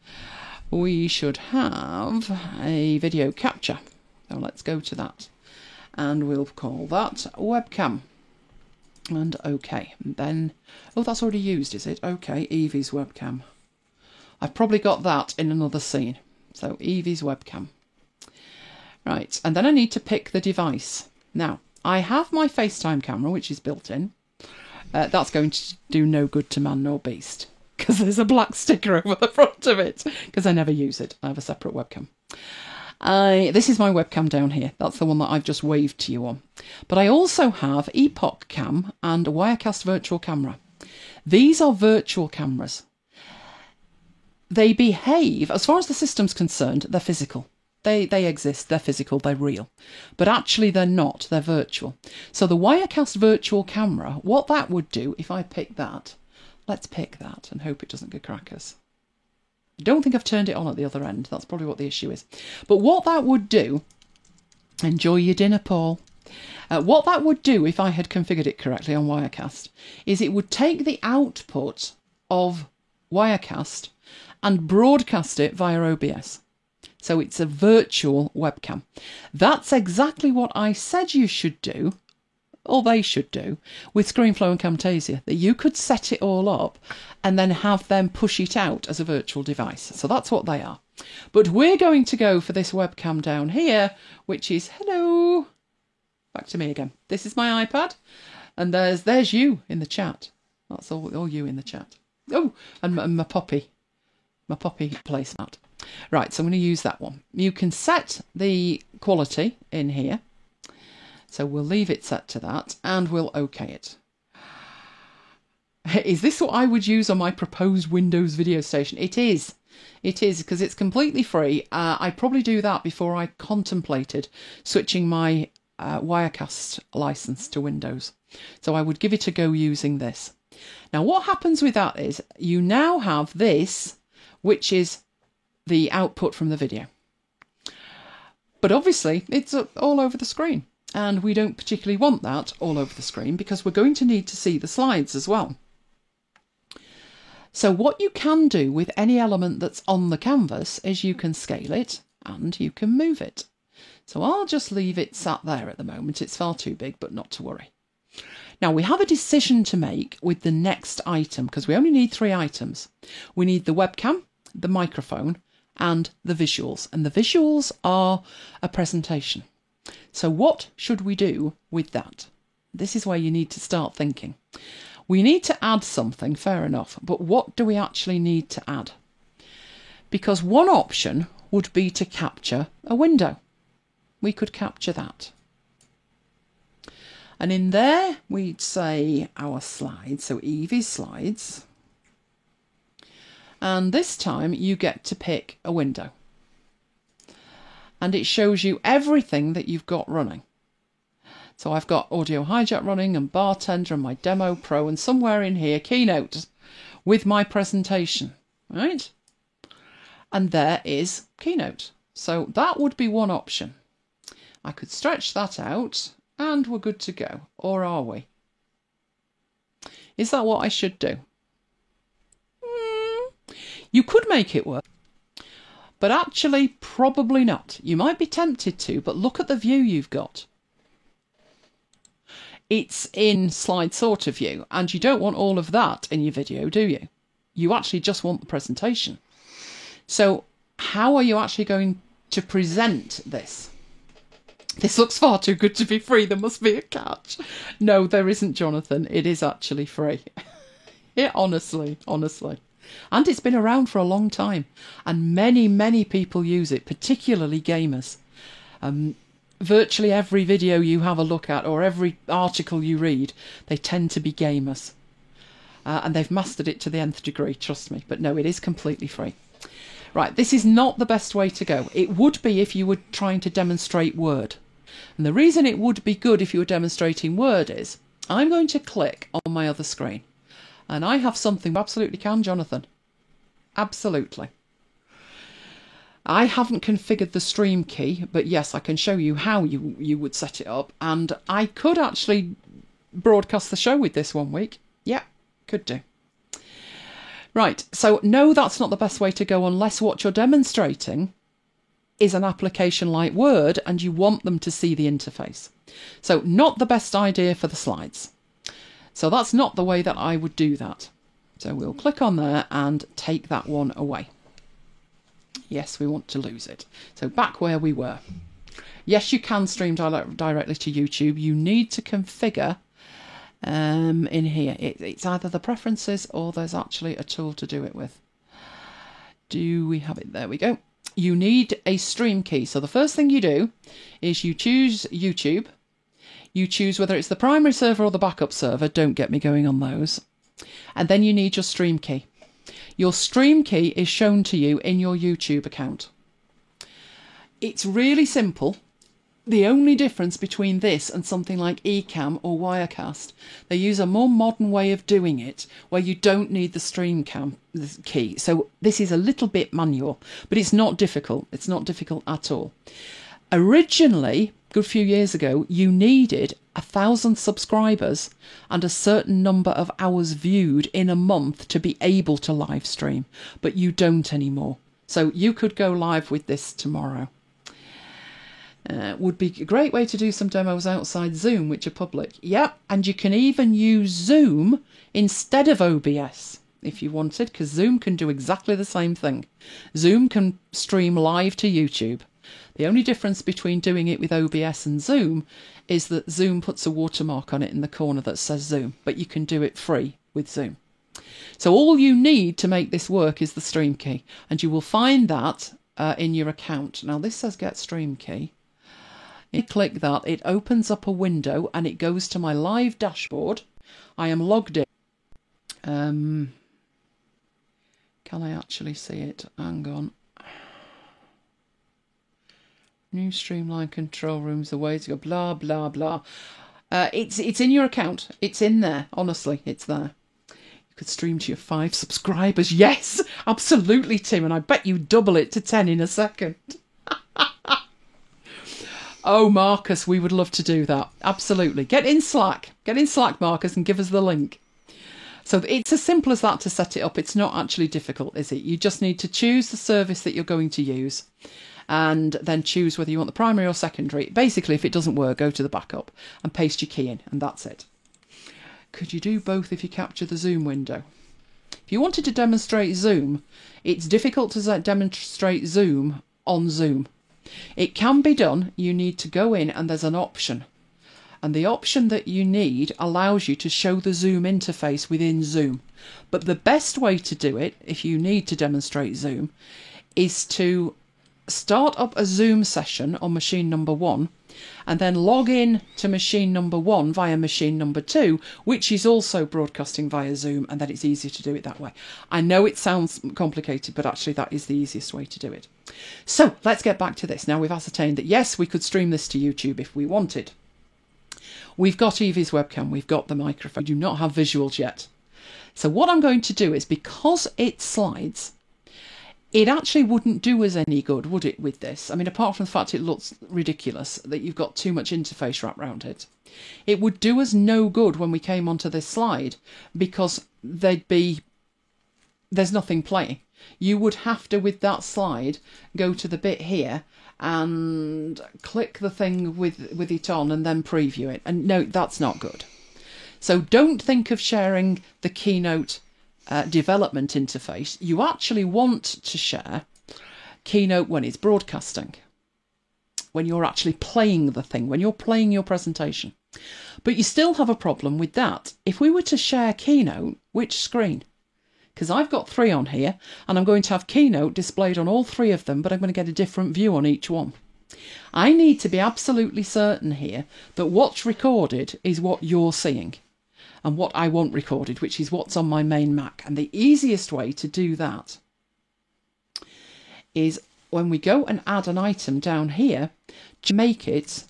[SPEAKER 1] we should have a video capture. So let's go to that. And we'll call that webcam. And OK. And then, oh, that's already used, is it? OK, Evie's webcam. I've probably got that in another scene. So Evie's webcam. Right, and then I need to pick the device. Now, I have my FaceTime camera, which is built in. That's going to do no good to man nor beast, because there's a black sticker over the front of it, because I never use it. I have a separate webcam. This is my webcam down here. That's the one that I've just waved to you on. But I also have Epoch Cam and Wirecast Virtual Camera. These are virtual cameras. They behave, as far as the system's concerned, they're physical. They exist, they're physical, they're real. But actually they're not, they're virtual. So the Wirecast Virtual Camera, what that would do, if I pick that, let's pick that and hope it doesn't go crackers. I don't think I've turned it on at the other end. That's probably what the issue is. But what that would do, enjoy your dinner, Paul. What that would do, if I had configured it correctly on Wirecast, is it would take the output of Wirecast and broadcast it via OBS. So it's a virtual webcam. That's exactly what I said you should do or they should do, with ScreenFlow and Camtasia, that you could set it all up and then have them push it out as a virtual device. So that's what they are. But we're going to go for this webcam down here, which is, hello, back to me again. This is my iPad, and there's you in the chat. That's all you in the chat. Oh, and my poppy placemat. Right, so I'm going to use that one. You can set the quality in here. So we'll leave it set to that, and we'll OK it. Is this what I would use on my proposed Windows video station? It is. It is, because it's completely free. I'd probably do that before I contemplated switching my Wirecast license to Windows. So I would give it a go using this. Now what happens with that is you now have this, which is the output from the video. But obviously it's all over the screen, and we don't particularly want that all over the screen because we're going to need to see the slides as well. So what you can do with any element that's on the canvas is you can scale it and you can move it. So I'll just leave it sat there at the moment. It's far too big, but not to worry. Now we have a decision to make with the next item, because we only need 3 items. We need the webcam, the microphone, and the visuals. And the visuals are a presentation. So what should we do with that? This is where you need to start thinking. We need to add something, fair enough, but what do we actually need to add? Because one option would be to capture a window. We could capture that. And in there, we'd say our slides, so Evie's slides. And this time you get to pick a window. And it shows you everything that you've got running. So I've got Audio Hijack running and Bartender and my Demo Pro, and somewhere in here Keynote with my presentation, right? And there is Keynote. So that would be one option. I could stretch that out and we're good to go. Or are we? Is that what I should do? You could make it work, but actually probably not. You might be tempted to, but look at the view you've got. It's in slide sorter view, and you don't want all of that in your video, do you? You actually just want the presentation. So how are you actually going to present this? This looks far too good to be free. There must be a catch. No, there isn't, Jonathan. It is actually free. Yeah, honestly. And it's been around for a long time. And many people use it, particularly gamers. Virtually every video you have a look at or every article you read, they tend to be gamers. And they've mastered it to the nth degree, trust me. But no, it is completely free. Right, this is not the best way to go. It would be if you were trying to demonstrate Word. And the reason it would be good if you were demonstrating Word is, I'm going to click on my other screen. And I have something you absolutely can, Jonathan. Absolutely. I haven't configured the stream key, but yes, I can show you how you would set it up. And I could actually broadcast the show with this one week. Yeah, could do. Right, so no, that's not the best way to go unless what you're demonstrating is an application like Word and you want them to see the interface. So not the best idea for the slides. So that's not the way that I would do that. So we'll click on there and take that one away. Yes, we want to lose it. So back where we were. Yes, you can stream directly to YouTube. You need to configure in here. It's either the preferences or there's actually a tool to do it with. Do we have it? There we go. You need a stream key. So the first thing you do is you choose YouTube. You choose whether it's the primary server or the backup server. Don't get me going on those. And then you need your stream key. Your stream key is shown to you in your YouTube account. It's really simple. The only difference between this and something like Ecamm or Wirecast, they use a more modern way of doing it where you don't need the stream key. So this is a little bit manual, but it's not difficult. It's not difficult at all. Originally, a good few years ago, you needed 1,000 subscribers and a certain number of hours viewed in a month to be able to live stream, but you don't anymore. So you could go live with this tomorrow. would be a great way to do some demos outside Zoom, which are public. Yep, and you can even use Zoom instead of OBS if you wanted, because Zoom can do exactly the same thing. Zoom can stream live to YouTube. The only difference between doing it with OBS and Zoom is that Zoom puts a watermark on it in the corner that says Zoom, but you can do it free with Zoom. So all you need to make this work is the stream key, and you will find that in your account. Now this says get stream key. You click that, it opens up a window and it goes to my live dashboard. I am logged in. Can I actually see it? Hang on. New streamline control rooms, the way to go, blah, blah, blah. It's in your account. It's in there. Honestly, it's there. You could stream to your 5 subscribers. Yes, absolutely, Tim. And I bet you double it to 10 in a second. Oh, Marcus, we would love to do that. Absolutely. Get in Slack. Get in Slack, Marcus, and give us the link. So it's as simple as that to set it up. It's not actually difficult, is it? You just need to choose the service that you're going to use and then choose whether you want the primary or secondary. Basically, if it doesn't work, go to the backup and paste your key in, and that's it. Could you do both if you capture the Zoom window? If you wanted to demonstrate Zoom, it's difficult to demonstrate Zoom on Zoom. It can be done. You need to go in and there's an option. And the option that you need allows you to show the Zoom interface within Zoom. But the best way to do it, if you need to demonstrate Zoom, is to start up a Zoom session on machine number 1 and then log in to machine number 1 via machine number 2, which is also broadcasting via Zoom, and then it's easier to do it that way. I know it sounds complicated, but actually that is the easiest way to do it. So let's get back to this. Now we've ascertained that yes, we could stream this to YouTube if we wanted. We've got Evie's webcam, we've got the microphone, we do not have visuals yet. So what I'm going to do is, because it slides, it actually wouldn't do us any good, would it, with this? I mean, apart from the fact it looks ridiculous, that you've got too much interface wrapped around it. It would do us no good when we came onto this slide, because there's nothing playing. You would have to, with that slide, go to the bit here and click the thing with it on and then preview it. And no, that's not good. So don't think of sharing the Keynote development interface. You actually want to share Keynote when it's broadcasting, when you're actually playing the thing, when you're playing your presentation. But you still have a problem with that. If we were to share Keynote, which screen? Because I've got 3 on here and I'm going to have Keynote displayed on all 3 of them, but I'm going to get a different view on each one. I need to be absolutely certain here that what's recorded is what you're seeing and what I want recorded, which is what's on my main Mac. And the easiest way to do that is when we go and add an item down here, to make it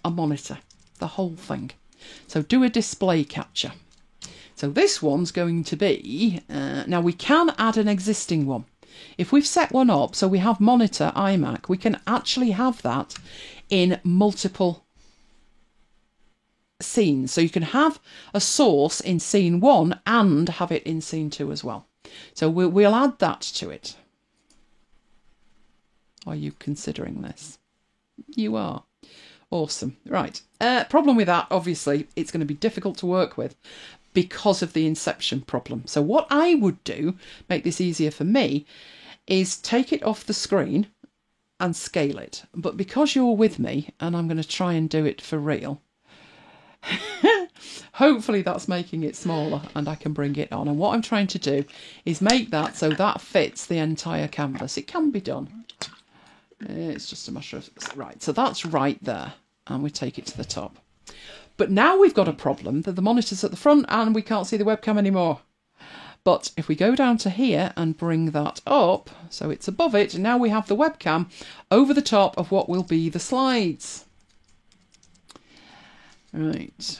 [SPEAKER 1] a monitor, the whole thing. So do a display capture. So this one's going to be, now we can add an existing one. If we've set one up, so we have monitor iMac, we can actually have that in multiple scenes. So you can have a source in scene 1 and have it in scene 2 as well. So we'll add that to it. Are you considering this? You are. Awesome. Right. Problem with that, obviously, it's going to be difficult to work with because of the inception problem. So what I would do, make this easier for me, is take it off the screen and scale it. But because you're with me, and I'm going to try and do it for real, hopefully that's making it smaller and I can bring it on. And what I'm trying to do is make that so that fits the entire canvas. It can be done. It's just a matter of... Right, so that's right there. And we take it to the top. But now we've got a problem that the monitor's at the front and we can't see the webcam anymore. But if we go down to here and bring that up, so it's above it, now we have the webcam over the top of what will be the slides. Right.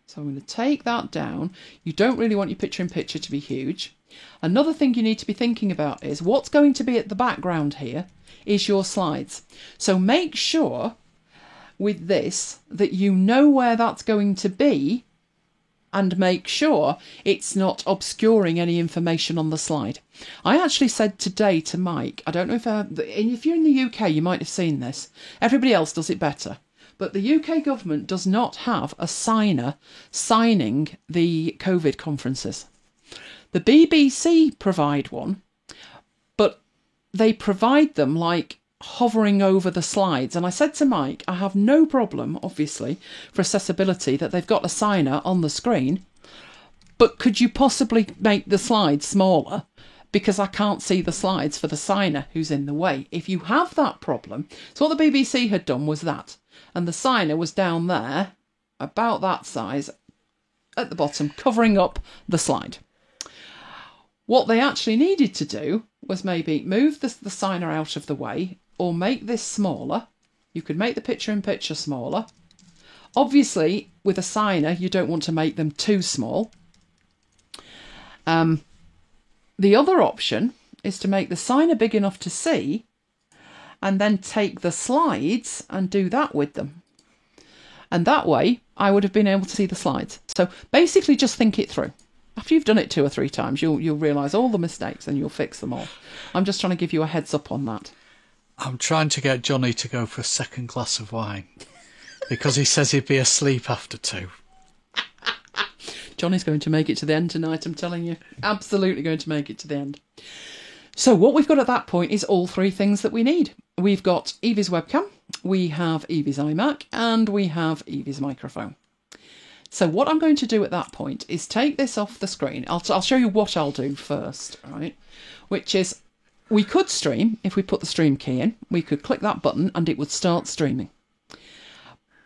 [SPEAKER 1] So I'm going to take that down. You don't really want your picture-in-picture to be huge. Another thing you need to be thinking about is what's going to be at the background here is your slides. So make sure with this that you know where that's going to be and make sure it's not obscuring any information on the slide. I actually said today to Mike, I don't know if you're in the UK, you might have seen this. Everybody else does it better. But the UK government does not have a signer signing the COVID conferences. The BBC provide one, but they provide them like hovering over the slides. And I said to Mike, I have no problem, obviously, for accessibility that they've got a signer on the screen, but could you possibly make the slides smaller? Because I can't see the slides for the signer who's in the way. If you have that problem, so what the BBC had done was that, and the signer was down there, about that size, at the bottom, covering up the slide. What they actually needed to do was maybe move the signer out of the way, or make this smaller. You could make the picture-in-picture smaller. Obviously, with a signer, you don't want to make them too small. The other option is to make the signer big enough to see, and then take the slides and do that with them. And that way, I would have been able to see the slides. So basically, just think it through. After you've done it 2 or 3 times, you'll realise all the mistakes and you'll fix them all. I'm just trying to give you a heads up on that.
[SPEAKER 2] I'm trying to get Johnny to go for a second glass of wine because he says he'd be asleep after 2.
[SPEAKER 1] Johnny's going to make it to the end tonight, I'm telling you. Absolutely going to make it to the end. So what we've got at that point is all 3 things that we need. We've got Evie's webcam, we have Evie's iMac, and we have Evie's microphone. So what I'm going to do at that point is take this off the screen. I'll show you what I'll do first, right? Which is, we could stream if we put the stream key in. We could click that button and it would start streaming.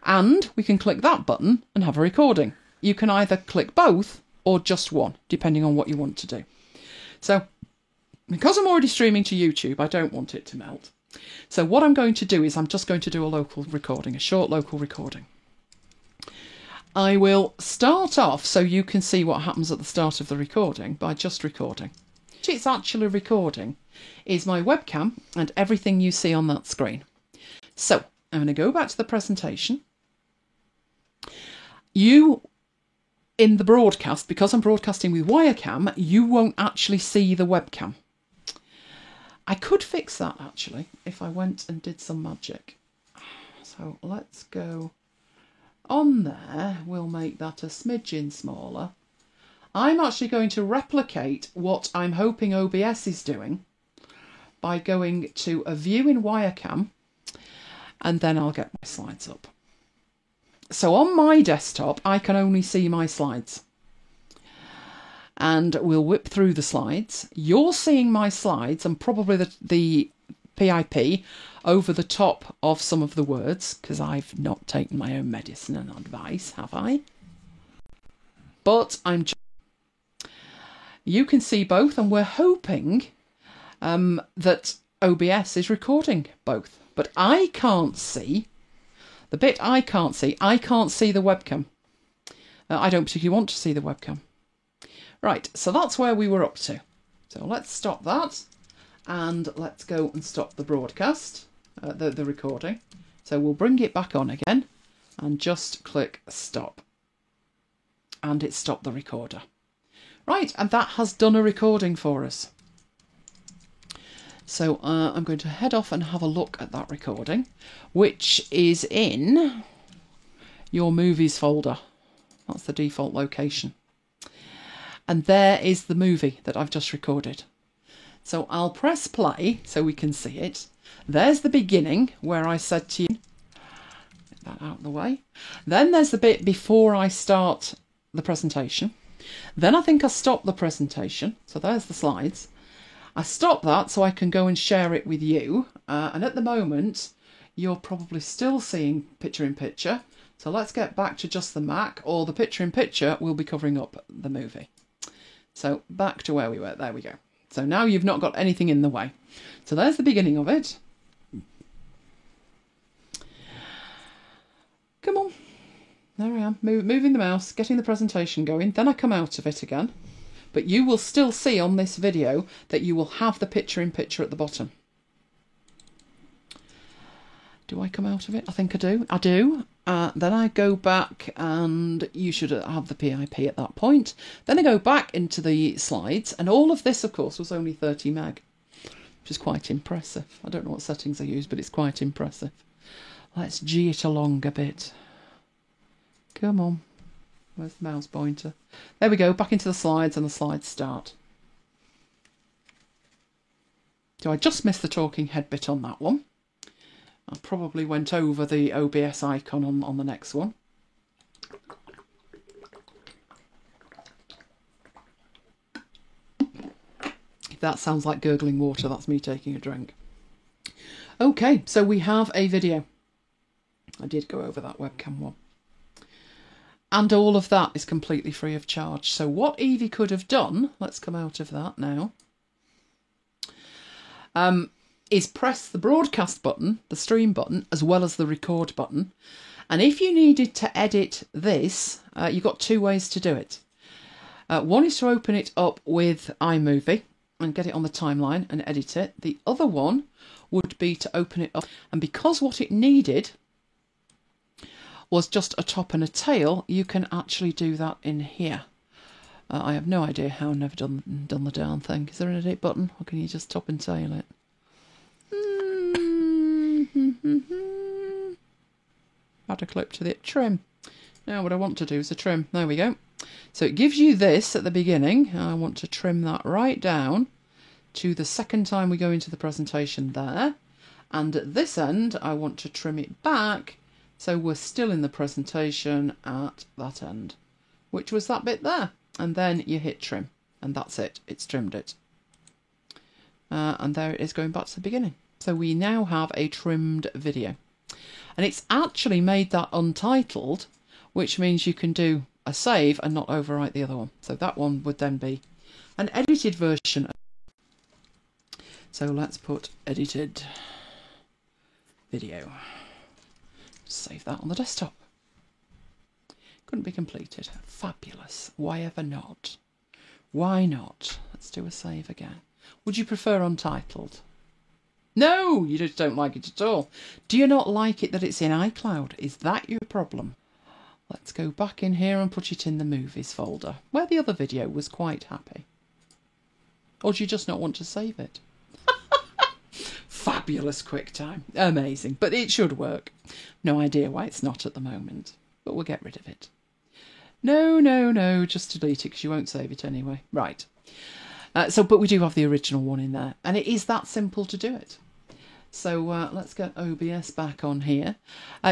[SPEAKER 1] And we can click that button and have a recording. You can either click both or just one, depending on what you want to do. So, because I'm already streaming to YouTube, I don't want it to melt. So what I'm going to do is I'm just going to do a local recording, a short local recording. I will start off so you can see what happens at the start of the recording by just recording. What it's actually recording is my webcam and everything you see on that screen. So I'm going to go back to the presentation. You, in the broadcast, because I'm broadcasting with Wirecam, you won't actually see the webcam. I could fix that actually if I went and did some magic. So let's go on there. We'll make that a smidgen smaller. I'm actually going to replicate what I'm hoping OBS is doing by going to a view in Wirecam, and then I'll get my slides up. So on my desktop, I can only see my slides. And we'll whip through the slides. You're seeing my slides and probably the PIP over the top of some of the words, because I've not taken my own medicine and advice, have I? But you can see both, and we're hoping that OBS is recording both. But I can't see, the bit I can't see the webcam. I don't particularly want to see the webcam. Right, so that's where we were up to. So let's stop that, and let's go and stop the broadcast, the recording. So we'll bring it back on again, and just click stop. And it stopped the recorder. Right, and that has done a recording for us. So I'm going to head off and have a look at that recording, which is in your movies folder. That's the default location. And there is the movie that I've just recorded. So I'll press play so we can see it. There's the beginning where I said to you, get that out of the way. Then there's the bit before I start the presentation. Then I think I stopped the presentation. So there's the slides. I stopped that so I can go and share it with you. And at the moment, you're probably still seeing picture in picture. So let's get back to just the Mac, or the picture in picture will be covering up the movie. So back to where we were. There we go. So now you've not got anything in the way. So there's the beginning of it. Come on. There I am. Moving the mouse, getting the presentation going. Then I come out of it again. But you will still see on this video that you will have the picture in picture at the bottom. Do I come out of it? I think I do. I do. Then I go back, and you should have the PIP at that point. Then I go back into the slides, and all of this, of course, was only 30 meg, which is quite impressive. I don't know what settings I use, but it's quite impressive. Let's G it along a bit. Come on. Where's the mouse pointer? There we go, back into the slides, and the slides start. So I just missed the talking head bit on that one. I probably went over the OBS icon on the next one. If that sounds like gurgling water, that's me taking a drink. Okay, so we have a video. I did go over that webcam one. And all of that is completely free of charge. So what Evie could have done, let's come out of that now, is press the broadcast button, the stream button, as well as the record button. And if you needed to edit this, you've got two ways to do it. One is to open it up with iMovie and get it on the timeline and edit it. The other one would be to open it up. And because what it needed was just a top and a tail, you can actually do that in here. I have no idea how. I've never done the darn thing. Is there an edit button, or can you just top and tail it? Add a clip to the trim. Now what I want to do is a trim. There we go. So it gives you this at the beginning. I want to trim that right down to the second time we go into the presentation there. And at this end, I want to trim it back so we're still in the presentation at that end, which was that bit there. And then you hit trim, and that's it. It's trimmed it. And there it is going back to the beginning. So we now have a trimmed video. And it's actually made that untitled, which means you can do a save and not overwrite the other one. So that one would then be an edited version. So let's put edited video. Save that on the desktop. Couldn't be completed. Fabulous. Why ever not? Why not? Let's do a save again. Would you prefer untitled? No, you just don't like it at all. Do you not like it that it's in iCloud? Is that your problem? Let's go back in here and put it in the movies folder, where the other video was quite happy. Or do you just not want to save it? Fabulous QuickTime. Amazing. But it should work. No idea why it's not at the moment. But we'll get rid of it. No, just delete it because you won't save it anyway. Right. But we do have the original one in there. And it is that simple to do it. So let's get OBS back on here.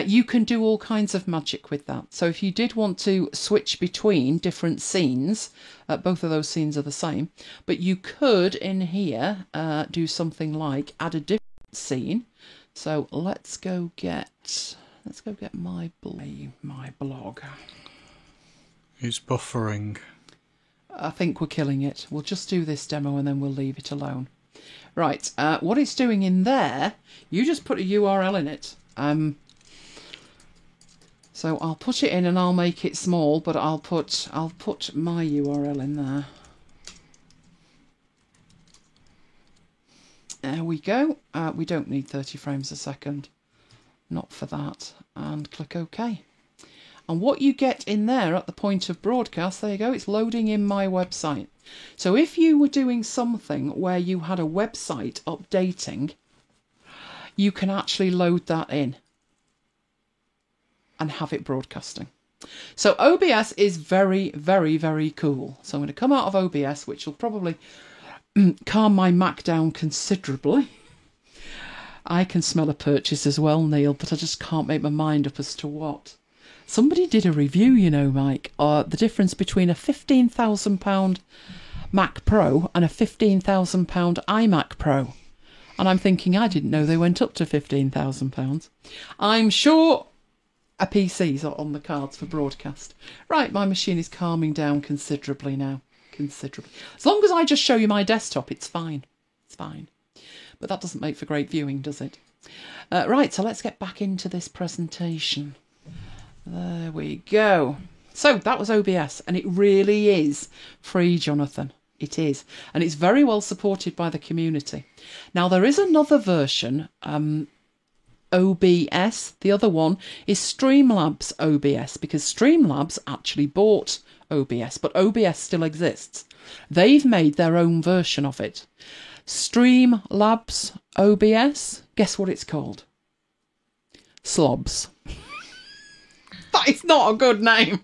[SPEAKER 1] You can do all kinds of magic with that. So if you did want to switch between different scenes, both of those scenes are the same, but you could in here do something like add a different scene. So let's go get my blog.
[SPEAKER 2] It's buffering.
[SPEAKER 1] I think we're killing it. We'll just do this demo and then we'll leave it alone. Right, what it's doing in there, you just put a URL in it. So I'll put it in and I'll make it small, but I'll put my URL in there. There we go. We don't need 30 frames a second. Not for that. And click OK. And what you get in there at the point of broadcast, there you go, it's loading in my website. So if you were doing something where you had a website updating, you can actually load that in and have it broadcasting. So OBS is very, very, very cool. So I'm going to come out of OBS, which will probably calm my Mac down considerably. I can smell a purchase as well, Neil, but I just can't make my mind up as to what. Somebody did a review, you know, Mike, the difference between a £15,000 Mac Pro and a £15,000 iMac Pro. And I'm thinking, I didn't know they went up to £15,000. I'm sure a PC's on the cards for broadcast. Right, my machine is calming down considerably now. Considerably. As long as I just show you my desktop, it's fine. It's fine. But that doesn't make for great viewing, does it? Right, so let's get back into this presentation. There we go. So that was OBS, and it really is free, Jonathan. It is. And it's very well supported by the community. Now, there is another version OBS. The other one is Streamlabs OBS, because Streamlabs actually bought OBS, but OBS still exists. They've made their own version of it. Streamlabs OBS, guess what it's called? Slobs. That is not a good name.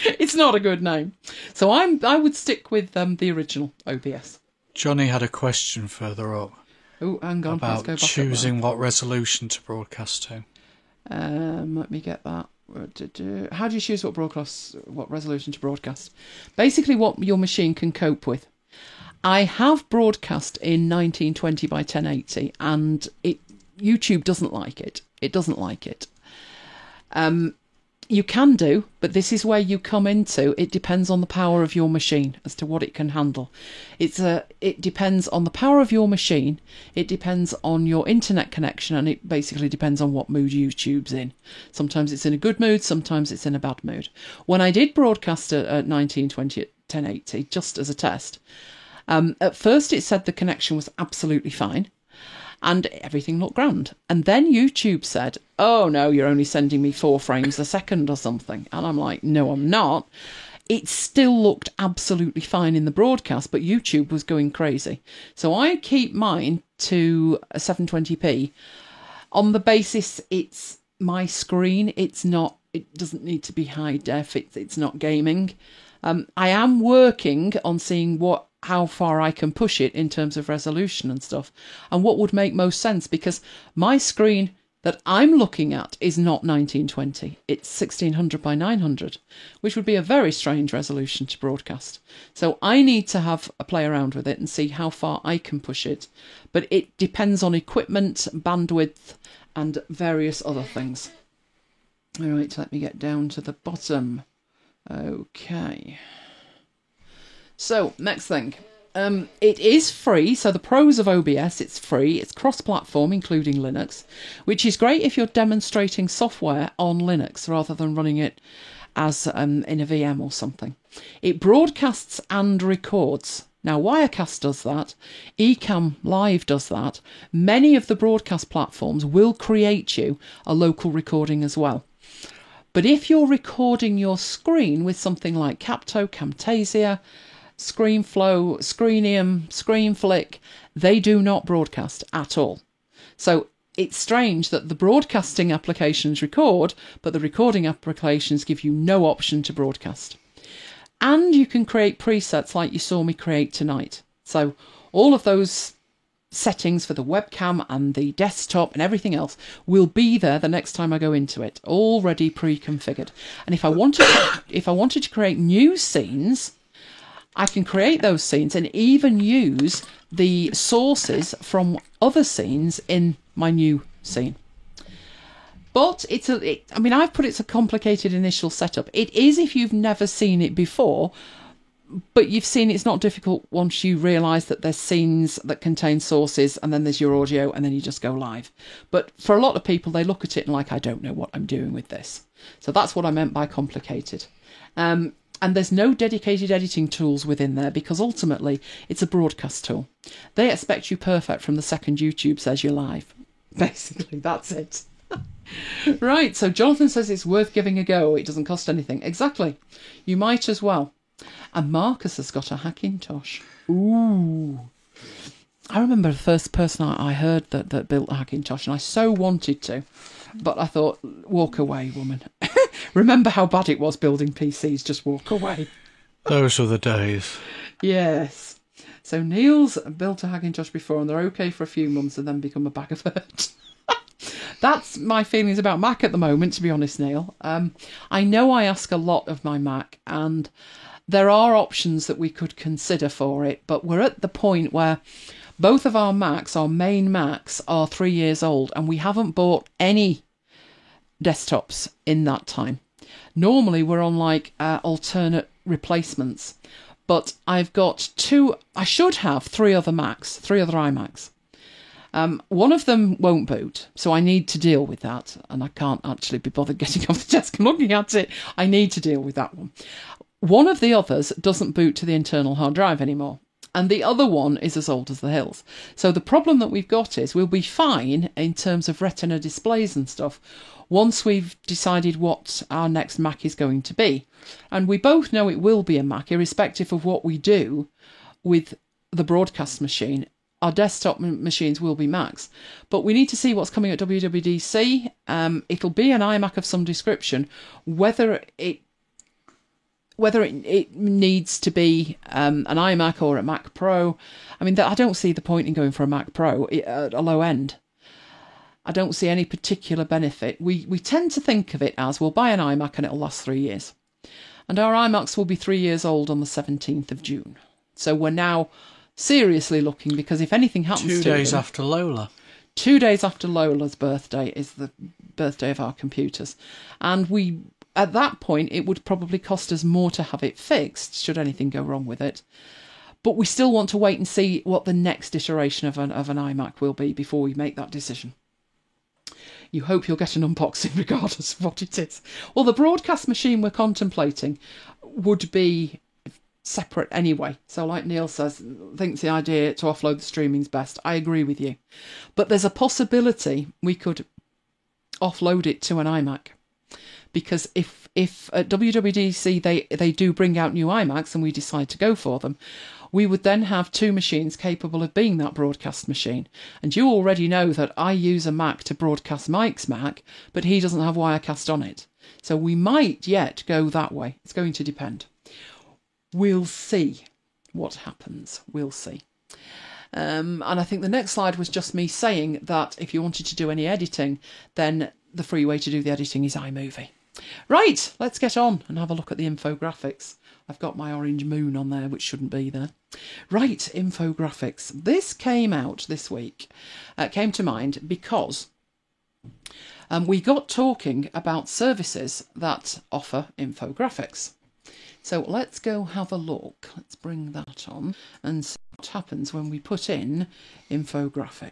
[SPEAKER 1] It's not a good name. So I would stick with the original OBS.
[SPEAKER 2] Johnny had a question further up.
[SPEAKER 1] Oh, hang on.
[SPEAKER 2] About
[SPEAKER 1] let's go back
[SPEAKER 2] choosing what resolution to broadcast to.
[SPEAKER 1] Let me get that. How do you choose what resolution to broadcast? Basically, what your machine can cope with. I have broadcast in 1920 by 1080, and YouTube doesn't like it. It doesn't like it. You can do, but this is where you come into. It depends on the power of your machine as to what it can handle. It depends on the power of your machine. It depends on your internet connection, and it basically depends on what mood YouTube's in. Sometimes it's in a good mood, sometimes it's in a bad mood. When I did broadcast at 1920 at 1080, just as a test, at first it said the connection was absolutely fine and everything looked grand. And then YouTube said, oh no, you're only sending me 4 frames a second or something. And I'm like, no, I'm not. It still looked absolutely fine in the broadcast, but YouTube was going crazy. So I keep mine to a 720p on the basis it's my screen. It doesn't need to be high def. It's not gaming. I am working on seeing how far I can push it in terms of resolution and stuff, and what would make most sense, because my screen that I'm looking at is not 1920. It's 1600 by 900, which would be a very strange resolution to broadcast. So I need to have a play around with it and see how far I can push it. But it depends on equipment, bandwidth, and various other things. All right, let me get down to the bottom. Okay. So, next thing. It is free, so the pros of OBS, it's free, it's cross-platform, including Linux, which is great if you're demonstrating software on Linux rather than running it as in a VM or something. It broadcasts and records. Now, Wirecast does that, Ecamm Live does that. Many of the broadcast platforms will create you a local recording as well. But if you're recording your screen with something like Capto, Camtasia, ScreenFlow, Screenium, ScreenFlick, they do not broadcast at all. So it's strange that the broadcasting applications record, but the recording applications give you no option to broadcast. And you can create presets like you saw me create tonight. So all of those settings for the webcam and the desktop and everything else will be there the next time I go into it, already pre-configured. And if I wanted to create new scenes, I can create those scenes and even use the sources from other scenes in my new scene. But I've put it's a complicated initial setup. It is if you've never seen it before, but you've seen it's not difficult once you realise that there's scenes that contain sources and then there's your audio and then you just go live. But for a lot of people, they look at it and like, I don't know what I'm doing with this. So that's what I meant by complicated. And there's no dedicated editing tools within there because ultimately it's a broadcast tool. They expect you perfect from the second YouTube says you're live. Basically, that's it. Right, so Jonathan says it's worth giving a go. It doesn't cost anything. Exactly. You might as well. And Marcus has got a Hackintosh. Ooh. I remember the first person I heard that built a Hackintosh, and I so wanted to. But I thought, walk away, woman. Remember how bad it was building PCs, just walk away.
[SPEAKER 2] Those were the days.
[SPEAKER 1] Yes. So Neil's built a Hackintosh before, and they're okay for a few months and then become a bag of hurt. That's my feelings about Mac at the moment, to be honest, Neil. I know I ask a lot of my Mac, and there are options that we could consider for it, but we're at the point where both of our Macs, our main Macs, are 3 years old, and we haven't bought any desktops in that time. Normally, we're on like alternate replacements, but I've got I should have 3 other Macs, 3 other iMacs. One of them won't boot, so I need to deal with that, and I can't actually be bothered getting off the desk and looking at it. I need to deal with that one. One of the others doesn't boot to the internal hard drive anymore. and the other one is as old as the hills. So the problem that we've got is we'll be fine in terms of retina displays and stuff once we've decided what our next Mac is going to be. And we both know it will be a Mac, irrespective of what we do with the broadcast machine. Our desktop machines will be Macs, but we need to see what's coming at WWDC. It'll be an iMac of some description. Whether it needs to be an iMac or a Mac Pro, I mean, I don't see the point in going for a Mac Pro at a low end. I don't see any particular benefit. We tend to think of it as, we'll buy an iMac and it'll last 3 years. And our iMacs will be 3 years old on the 17th of June. So we're now seriously looking, because if anything happens to
[SPEAKER 2] 2 days
[SPEAKER 1] them,
[SPEAKER 2] after Lola.
[SPEAKER 1] 2 days after Lola's birthday is the birthday of our computers. And at that point, it would probably cost us more to have it fixed, should anything go wrong with it. But we still want to wait and see what the next iteration of an iMac will be before we make that decision. You hope you'll get an unboxing regardless of what it is. Well, the broadcast machine we're contemplating would be separate anyway. So like Neil says, thinks the idea to offload the streaming's best. I agree with you. But there's a possibility we could offload it to an iMac. Because if at WWDC they do bring out new iMacs and we decide to go for them, we would then have 2 machines capable of being that broadcast machine. And you already know that I use a Mac to broadcast Mike's Mac, but he doesn't have Wirecast on it. So we might yet go that way. It's going to depend. We'll see what happens. We'll see. And I think the next slide was just me saying that if you wanted to do any editing, then the free way to do the editing is iMovie. Right, let's get on and have a look at the infographics. I've got my orange moon on there, which shouldn't be there. Right, infographics. This came out this week. Came to mind because we got talking about services that offer infographics. So let's go have a look. Let's bring that on and see what happens when we put in infographic.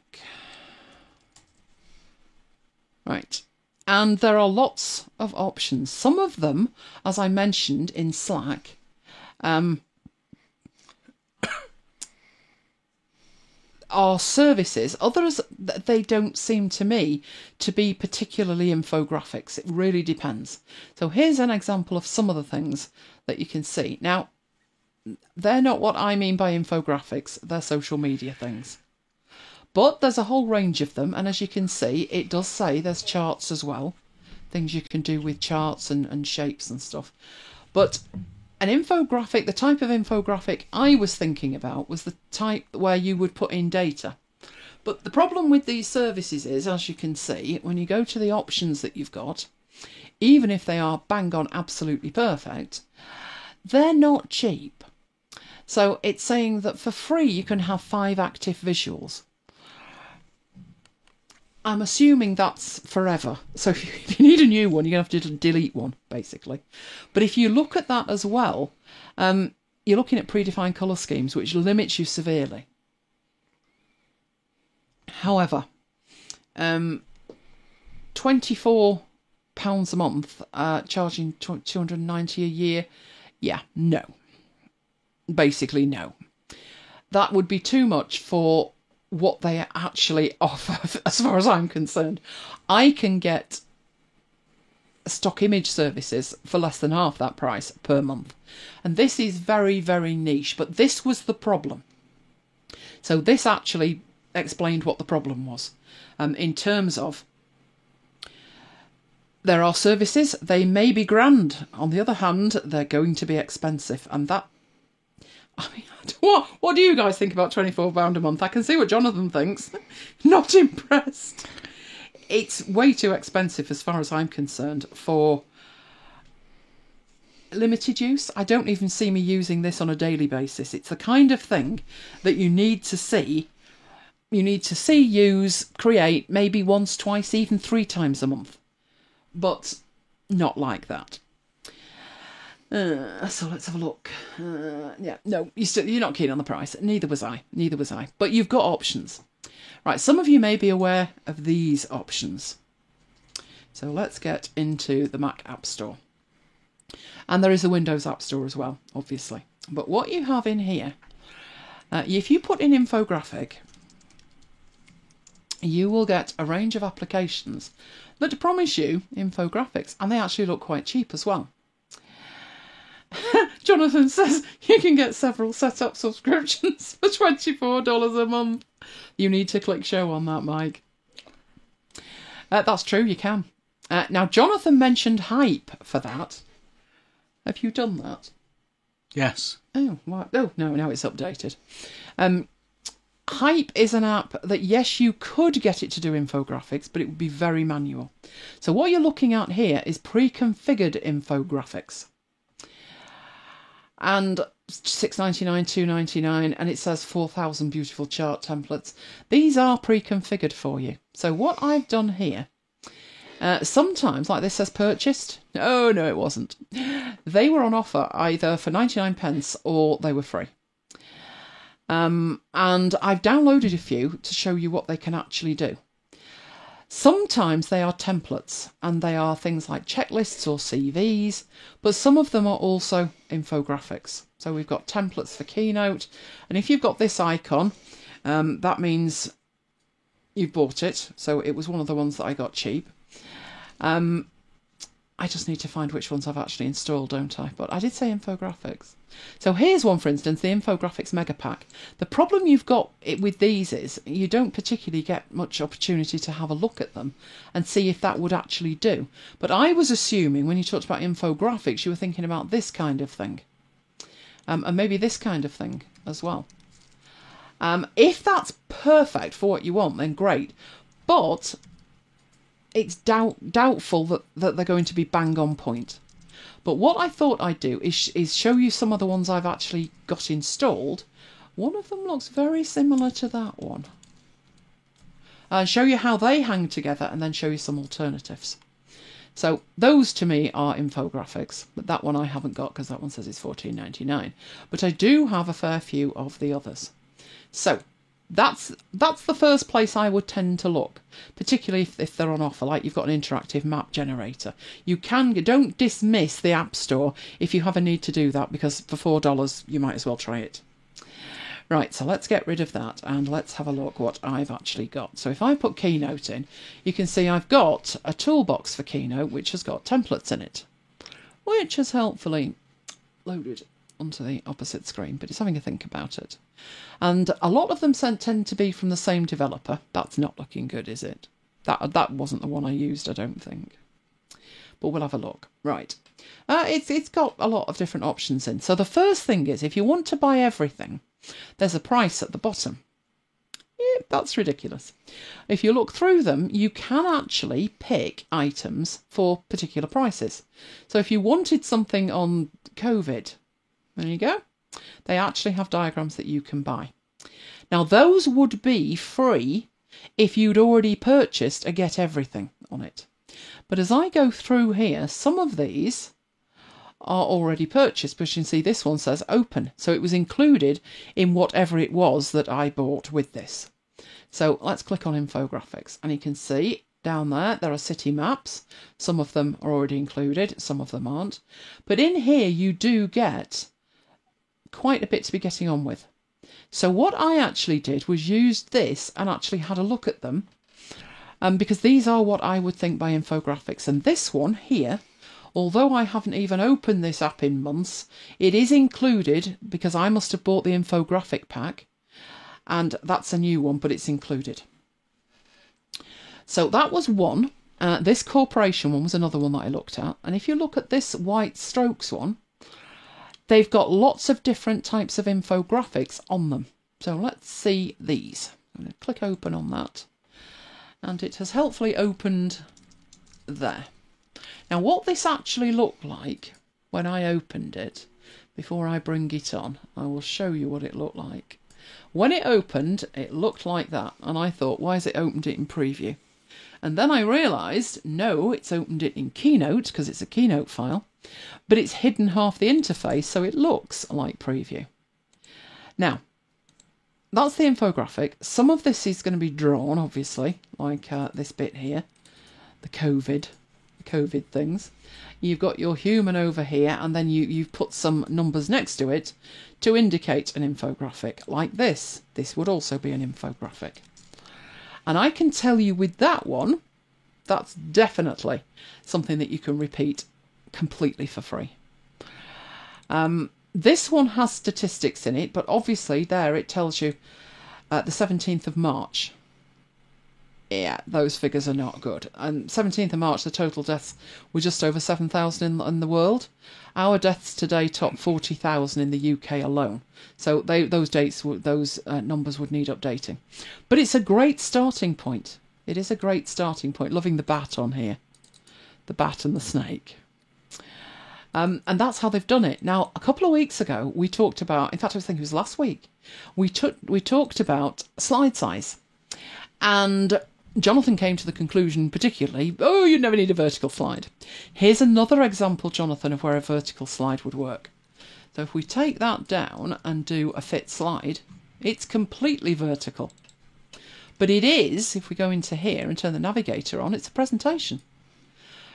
[SPEAKER 1] Right. And there are lots of options. Some of them, as I mentioned in Slack, are services. Others, they don't seem to me to be particularly infographics. It really depends. So here's an example of some of the things that you can see. Now, they're not what I mean by infographics. They're social media things. But there's a whole range of them, and as you can see, it does say there's charts as well. Things you can do with charts and shapes and stuff. But an infographic, the type of infographic I was thinking about was the type where you would put in data. But the problem with these services is, as you can see, when you go to the options that you've got, even if they are bang on absolutely perfect, they're not cheap. So it's saying that for free you can have 5 active visuals. I'm assuming that's forever. So if you need a new one, you're going to have to delete one, basically. But if you look at that as well, you're looking at predefined colour schemes, which limits you severely. However, £24 a month, charging $290 a year, yeah, no. Basically, no. That would be too much for what they actually offer, as far as I'm concerned. I can get stock image services for less than half that price per month. And this is very, very niche, but this was the problem. So this actually explained what the problem was. In terms of, there are services, they may be grand. On the other hand, they're going to be expensive. And that, I mean, what do you guys think about £24 a month? I can see what Jonathan thinks. Not impressed. It's way too expensive as far as I'm concerned for limited use. I don't even see me using this on a daily basis. It's the kind of thing that you need to see. You need to see, use, create, maybe once, twice, even 3 times a month. But not like that. So let's have a look. Yeah, no, you're not keen on the price. Neither was I. Neither was I. But you've got options. Right, some of you may be aware of these options. So let's get into the Mac App Store. And there is a Windows App Store as well, obviously. But what you have in here If you put in infographic, you will get a range of applications that promise you infographics, and they actually look quite cheap as well. Jonathan says you can get several setup subscriptions for $24 a month. You need to click show on that, Mike. That's true, you can. Now, Jonathan mentioned Hype for that. Have you done that?
[SPEAKER 2] Yes.
[SPEAKER 1] Oh, what? Oh, no, now it's updated. Hype is an app that, yes, you could get it to do infographics, but it would be very manual. So what you're looking at here is pre-configured infographics. And $6.99, $2.99, and it says 4,000 beautiful chart templates. These are pre-configured for you. So what I've done here, sometimes, like this says purchased. Oh, no, it wasn't. They were on offer either for 99 pence or they were free. And I've downloaded a few to show you what they can actually do. Sometimes they are templates, and they are things like checklists or CVs, but some of them are also infographics. So we've got templates for Keynote, and if you've got this icon, that means you've bought it. So it was one of the ones that I got cheap. I just need to find which ones I've actually installed, don't I? But I did say infographics. So here's one, for instance, the Infographics Mega Pack. The problem you've got with these is you don't particularly get much opportunity to have a look at them and see if that would actually do. But I was assuming when you talked about infographics, you were thinking about this kind of thing. And maybe this kind of thing as well. If that's perfect for what you want, then great. But it's doubtful that they're going to be bang on point. But what I thought I'd do is show you some of the ones I've actually got installed. One of them looks very similar to that one. Show you how they hang together and then show you some alternatives. So those to me are infographics, but that one I haven't got because that one says it's $14.99. But I do have a fair few of the others. So that's the first place I would tend to look, particularly if they're on offer, like you've got an interactive map generator. Don't dismiss the App Store if you have a need to do that, because for $4 you might as well try it. Right, so let's get rid of that and let's have a look what I've actually got. So if I put Keynote in, you can see I've got a toolbox for Keynote which has got templates in it, which has helpfully loaded onto the opposite screen, but it's having a think about it. And a lot of them tend to be from the same developer. That's not looking good, is it? That wasn't the one I used, I don't think. But we'll have a look. Right. It's got a lot of different options in. So the first thing is, if you want to buy everything, there's a price at the bottom. Yeah, that's ridiculous. If you look through them, you can actually pick items for particular prices. So if you wanted something on COVID, there you go. They actually have diagrams that you can buy. Now, those would be free if you'd already purchased a Get Everything on it. But as I go through here, some of these are already purchased, because you can see this one says open. So it was included in whatever it was that I bought with this. So let's click on infographics, and you can see down there are city maps. Some of them are already included, some of them aren't. But in here you do get quite a bit to be getting on with. So what I actually did was used this and actually had a look at them, because these are what I would think by infographics. And this one here, although I haven't even opened this app in months, it is included because I must have bought the infographic pack, and that's a new one, but it's included. So that was one. This corporation one was another one that I looked at. And if you look at this white strokes one, they've got lots of different types of infographics on them. So let's see these. I'm going to click open on that. And it has helpfully opened there. Now what this actually looked like when I opened it, before I bring it on, I will show you what it looked like. When it opened, it looked like that. And I thought, why has it opened it in preview? And then I realised, no, it's opened it in Keynote because it's a Keynote file. But it's hidden half the interface, so it looks like preview. Now, that's the infographic. Some of this is going to be drawn, obviously, like this bit here, the COVID COVID things. You've got your human over here, and then you've put some numbers next to it to indicate an infographic, like this. This would also be an infographic. And I can tell you with that one, that's definitely something that you can repeat completely for free. This one has statistics in it, but obviously there it tells you the 17th of March. Yeah, those figures are not good. And 17th of March, the total deaths were just over 7,000 in the world. Our deaths today top 40,000 in the UK alone. So those dates, those numbers would need updating. But it's a great starting point. It is a great starting point. Loving the bat on here. The bat and the snake. And that's how they've done it. Now, a couple of weeks ago, we talked about, in fact, I think it was last week, we talked about slide size. And Jonathan came to the conclusion, particularly, oh, you never need a vertical slide. Here's another example, Jonathan, of where a vertical slide would work. So if we take that down and do a fit slide, it's completely vertical. But it is, if we go into here and turn the navigator on, it's a presentation.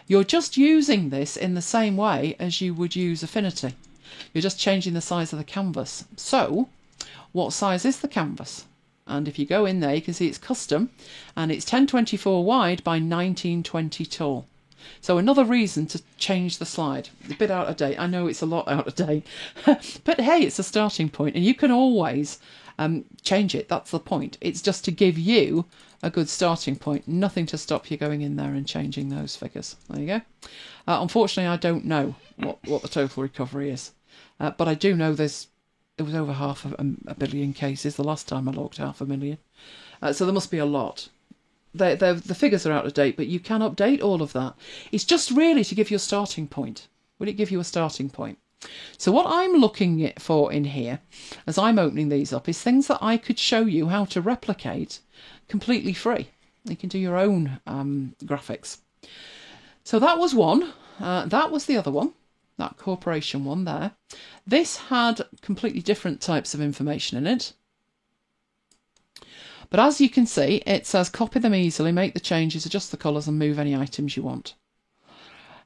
[SPEAKER 1] You're just using this in the same way as you would use Affinity. You're just changing the size of the canvas. So, what size is the canvas? And if you go in there, you can see it's custom, and it's 1024 wide by 1920 tall. So another reason to change the slide. It's a bit out of date. I know it's a lot out of date. But hey, it's a starting point, and you can always change it. That's the point. It's just to give you a good starting point. Nothing to stop you going in there and changing those figures. There you go. Unfortunately, I don't know what the total recovery is. But I do know there was over half a billion cases the last time I looked, 500,000. So there must be a lot. The figures are out of date, but you can update all of that. It's just really to give you a starting point. Would it give you a starting point? So what I'm looking for in here, as I'm opening these up, is things that I could show you how to replicate completely free. You can do your own graphics. So that was one. That was the other one. That corporation one there. This had completely different types of information in it. But as you can see, it says copy them easily, make the changes, adjust the colours and move any items you want.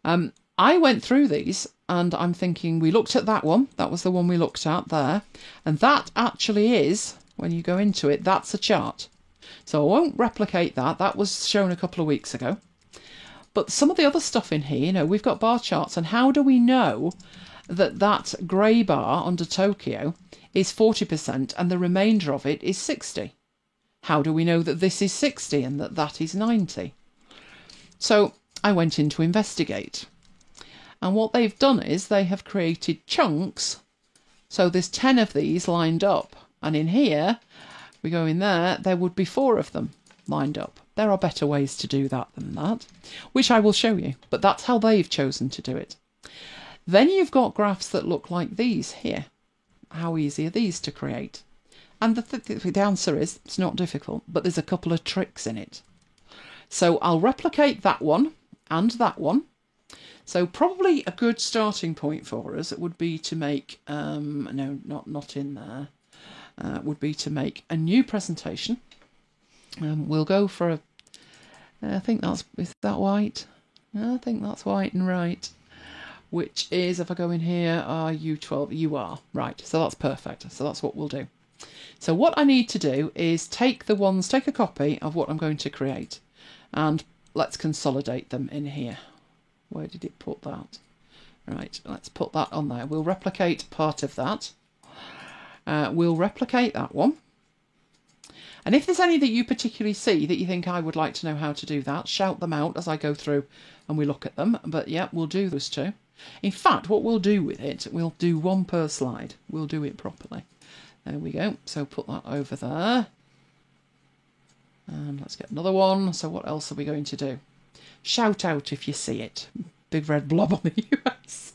[SPEAKER 1] I went through these and I'm thinking, we looked at that one. That was the one we looked at there. And that actually is, when you go into it, that's a chart. So I won't replicate that. That was shown a couple of weeks ago. But some of the other stuff in here, you know, we've got bar charts, and how do we know that that grey bar under Tokyo is 40% and the remainder of it is 60? How do we know that this is 60 and that that is 90? So I went in to investigate. And what they've done is they have created chunks. So there's 10 of these lined up. And in here, we go in there, there would be 4 of them lined up. There are better ways to do that than that, which I will show you, but that's how they've chosen to do it. Then you've got graphs that look like these here. How easy are these to create? And the answer is, it's not difficult, but there's a couple of tricks in it. So I'll replicate that one and that one. So probably a good starting point for us would be to make, no, not in there, would be to make a new presentation. We'll go for a, I think that's, is that white? I think that's white and right. Which is, if I go in here, are you 12? You are, right. So that's perfect. So that's what we'll do. So what I need to do is take a copy of what I'm going to create and let's consolidate them in here. Where did it put that? Right, let's put that on there. We'll replicate part of that. We'll replicate that one. And if there's any that you particularly see that you think I would like to know how to do that, shout them out as I go through and we look at them. But yeah, we'll do those two. In fact, what we'll do with it, we'll do one per slide. We'll do it properly. There we go. So put that over there. And let's get another one. So what else are we going to do? Shout out if you see it. Big red blob on the US.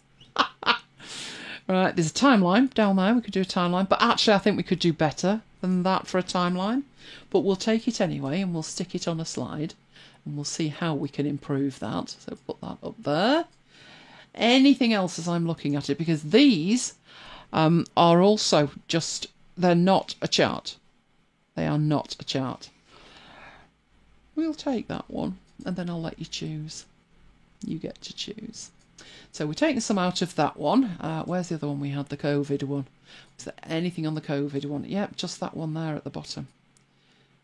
[SPEAKER 1] Right, there's a timeline down there. We could do a timeline. But actually, I think we could do better than that for a timeline. But we'll take it anyway and we'll stick it on a slide. And we'll see how we can improve that. So put that up there. Anything else as I'm looking at it? Because these are also just, they're not a chart. They are not a chart. We'll take that one and then I'll let you choose. You get to choose. So we're taking some out of that one. Where's the other one we had, the COVID one? Was there anything on the COVID one? Yep, just that one there at the bottom,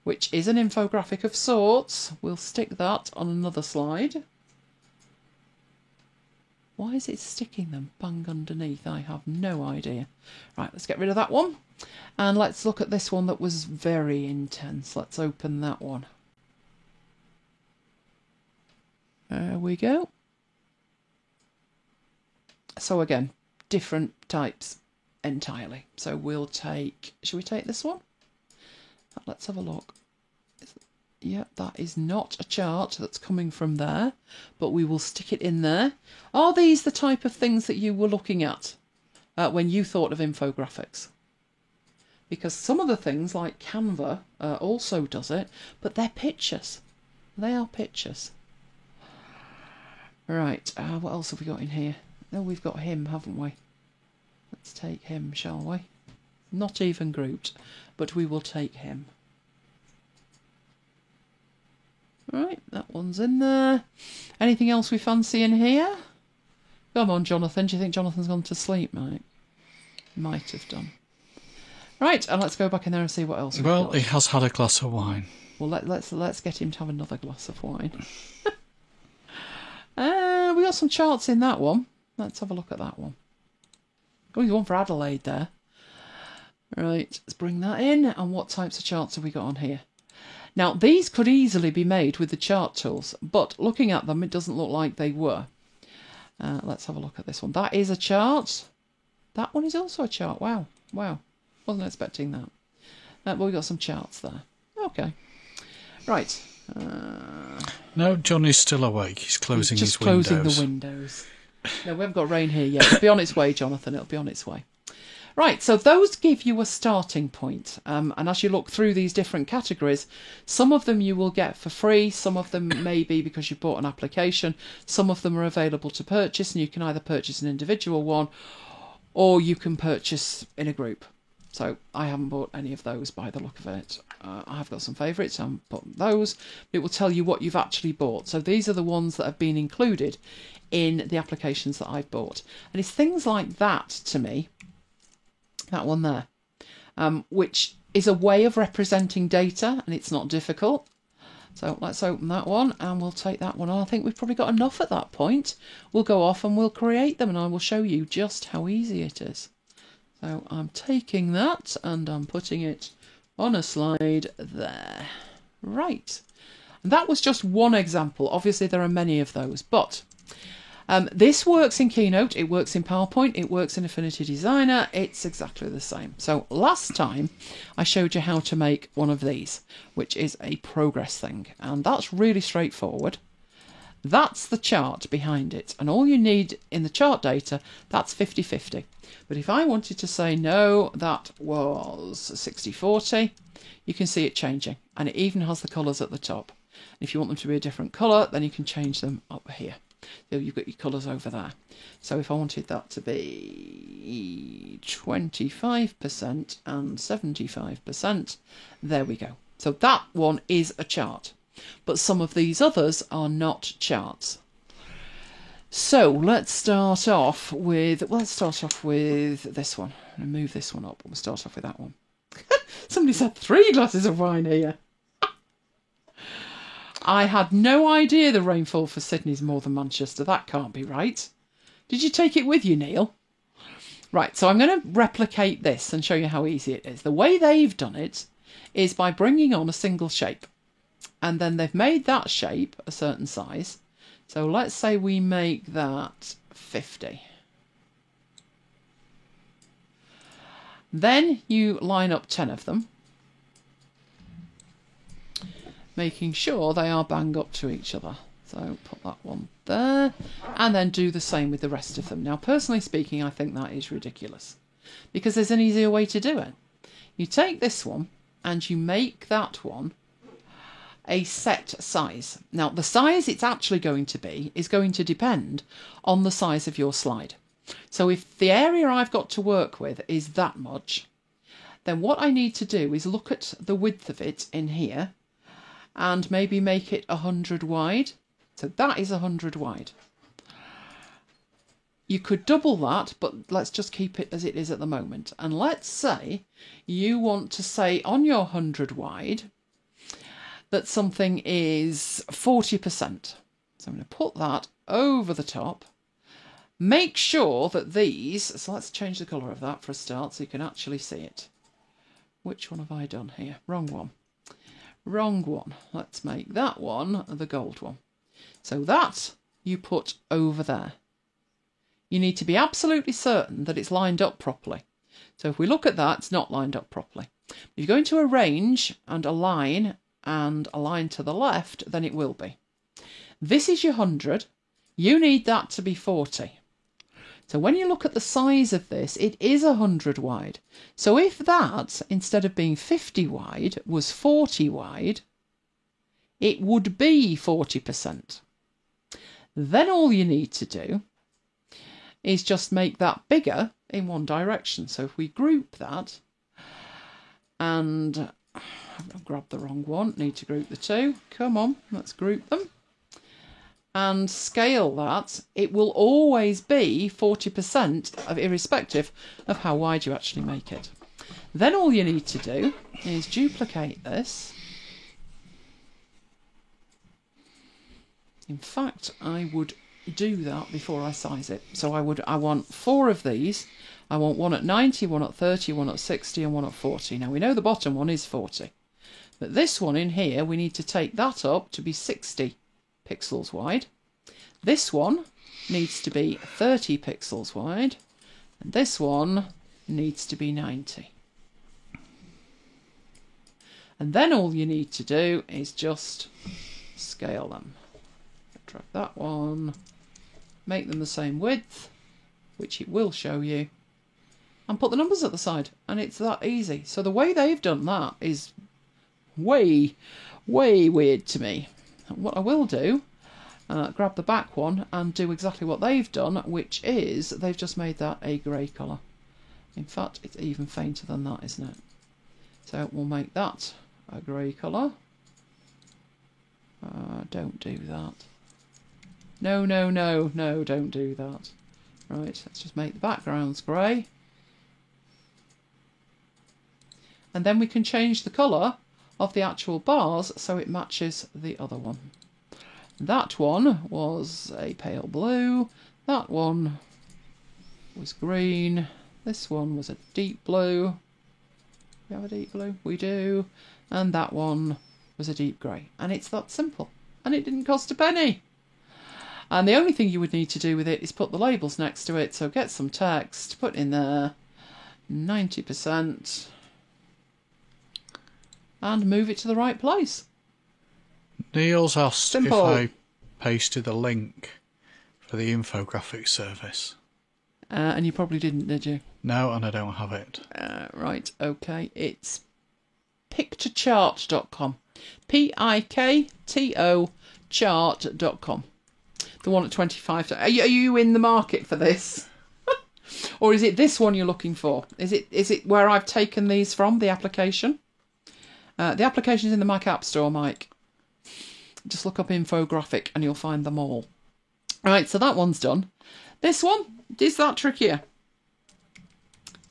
[SPEAKER 1] which is an infographic of sorts. We'll stick that on another slide. Why is it sticking them bang underneath? I have no idea. Right, let's get rid of that one. And let's look at this one that was very intense. Let's open that one. There we go. So again, different types entirely. So we'll take, should we take this one? Let's have a look. Yep, that is not a chart that's coming from there, but we will stick it in there. Are these the type of things that you were looking at when you thought of infographics? Because some of the things like Canva also does it, but they're pictures. They are pictures. Right, what else have we got in here? Oh, we've got him, haven't we? Let's take him, shall we? Not even grouped, but we will take him. Right, that one's in there. Anything else we fancy in here? Come on, Jonathan. Do you think Jonathan's gone to sleep, mate? Might have done. Right, and let's go back in there and see what else we've got.
[SPEAKER 2] He has had a glass of wine.
[SPEAKER 1] Well, let's get him to have another glass of wine. We got some charts in that one. Let's have a look at that one. Oh, there's one for Adelaide there. Right, let's bring that in. And what types of charts have we got on here? Now, these could easily be made with the chart tools, but looking at them, it doesn't look like they were. Let's have a look at this one. That is a chart. That one is also a chart. Wow. Wow. Wasn't expecting that. But we've got some charts there. Okay. Right.
[SPEAKER 2] No, Johnny's still awake. He's closing his windows.
[SPEAKER 1] Just closing the windows. No, we haven't got rain here yet. It'll be on its way, Jonathan. It'll be on its way. Right, so those give you a starting point. And as you look through these different categories, some of them you will get for free. Some of them may be because you bought an application. Some of them are available to purchase, and you can either purchase an individual one or you can purchase in a group. So I haven't bought any of those by the look of it. I have got some favourites, I haven't bought those. But it will tell you what you've actually bought. So these are the ones that have been included in the applications that I've bought. And it's things like that to me, that one there, which is a way of representing data, and it's not difficult. So let's open that one and we'll take that one on. I think we've probably got enough at that point. We'll go off and we'll create them, and I will show you just how easy it is. So I'm taking that and I'm putting it on a slide there. Right. And that was just one example. Obviously there are many of those, but this works in Keynote, it works in PowerPoint, it works in Affinity Designer, it's exactly the same. So last time I showed you how to make one of these, which is a progress thing, and that's really straightforward. That's the chart behind it, and all you need in the chart data, that's 50-50. But if I wanted to say, no, that was 60-40, you can see it changing, and it even has the colours at the top. If you want them to be a different colour, then you can change them up here. So you've got your colours over there. So if I wanted that to be 25% and 75%, there we go. So that one is a chart, but some of these others are not charts. So let's start off with this one. I'm going to move this one up. We'll start off with that one. Somebody's had 3 glasses of wine here. I had no idea the rainfall for Sydney is more than Manchester. That can't be right. Did you take it with you, Neil? Right, so I'm going to replicate this and show you how easy it is. The way they've done it is by bringing on a single shape. And then they've made that shape a certain size. So let's say we make that 50. Then you line up 10 of them, making sure they are bang up to each other. So put that one there, and then do the same with the rest of them. Now, personally speaking, I think that is ridiculous, because there's an easier way to do it. You take this one and you make that one a set size. Now, the size it's actually going to be is going to depend on the size of your slide. So if the area I've got to work with is that much, then what I need to do is look at the width of it in here and maybe make it 100 wide. So that is 100 wide. You could double that, but let's just keep it as it is at the moment. And let's say you want to say on your 100 wide that something is 40%. So I'm going to put that over the top. Make sure that these, so let's change the colour of that for a start so you can actually see it. Which one have I done here? Wrong one. Wrong one. Let's make that one the gold one. So that you put over there. You need to be absolutely certain that it's lined up properly. So if we look at that, it's not lined up properly. If you go into arrange and align to the left, then it will be. This is your 100. You need that to be 40. So when you look at the size of this, it is 100 wide. So if that, instead of being 50 wide, was 40 wide, it would be 40%. Then all you need to do is just make that bigger in one direction. So if we group that, and I've grabbed the wrong one, need to group the two. Come on, let's group them. And scale that, it will always be 40% irrespective of how wide you actually make it. Then all you need to do is duplicate this. In fact, I would do that before I size it. So I want 4 of these. I want one at 90, one at 30, one at 60 and one at 40. Now we know the bottom one is 40. But this one in here, we need to take that up to be 60 pixels wide. This one needs to be 30 pixels wide. And this one needs to be 90. And then all you need to do is just scale them. Drag that one, make them the same width, which it will show you, and put the numbers at the side, and it's that easy. So the way they've done that is way weird to me. What I will do, grab the back one and do exactly what they've done, which is they've just made that a grey colour. In fact, it's even fainter than that, isn't it? So we'll make that a grey colour. Don't do that. No, don't do that. Right, let's just make the backgrounds grey. And then we can change the colour of the actual bars so it matches the other one. That one was a pale blue. That one was green. This one was a deep blue. We have a deep blue? We do. And that one was a deep grey. And it's that simple. And it didn't cost a penny. And the only thing you would need to do with it is put the labels next to it. So get some text, put in there 90%, and move it to the right place.
[SPEAKER 2] Neil's asked
[SPEAKER 1] Simple.
[SPEAKER 2] if I pasted a link for the infographics service.
[SPEAKER 1] And you probably didn't, did you?
[SPEAKER 2] No, and I don't have it.
[SPEAKER 1] Right, okay. It's pictochart.com. P-I-K-T-O chart.com. The one at 25. Are you in the market for this? Or is it this one you're looking for? Is it where I've taken these from, the application? The application's in the Mac App Store, Mike. Just look up Infographic and you'll find them all. Right, so that one's done. This one, is that trickier?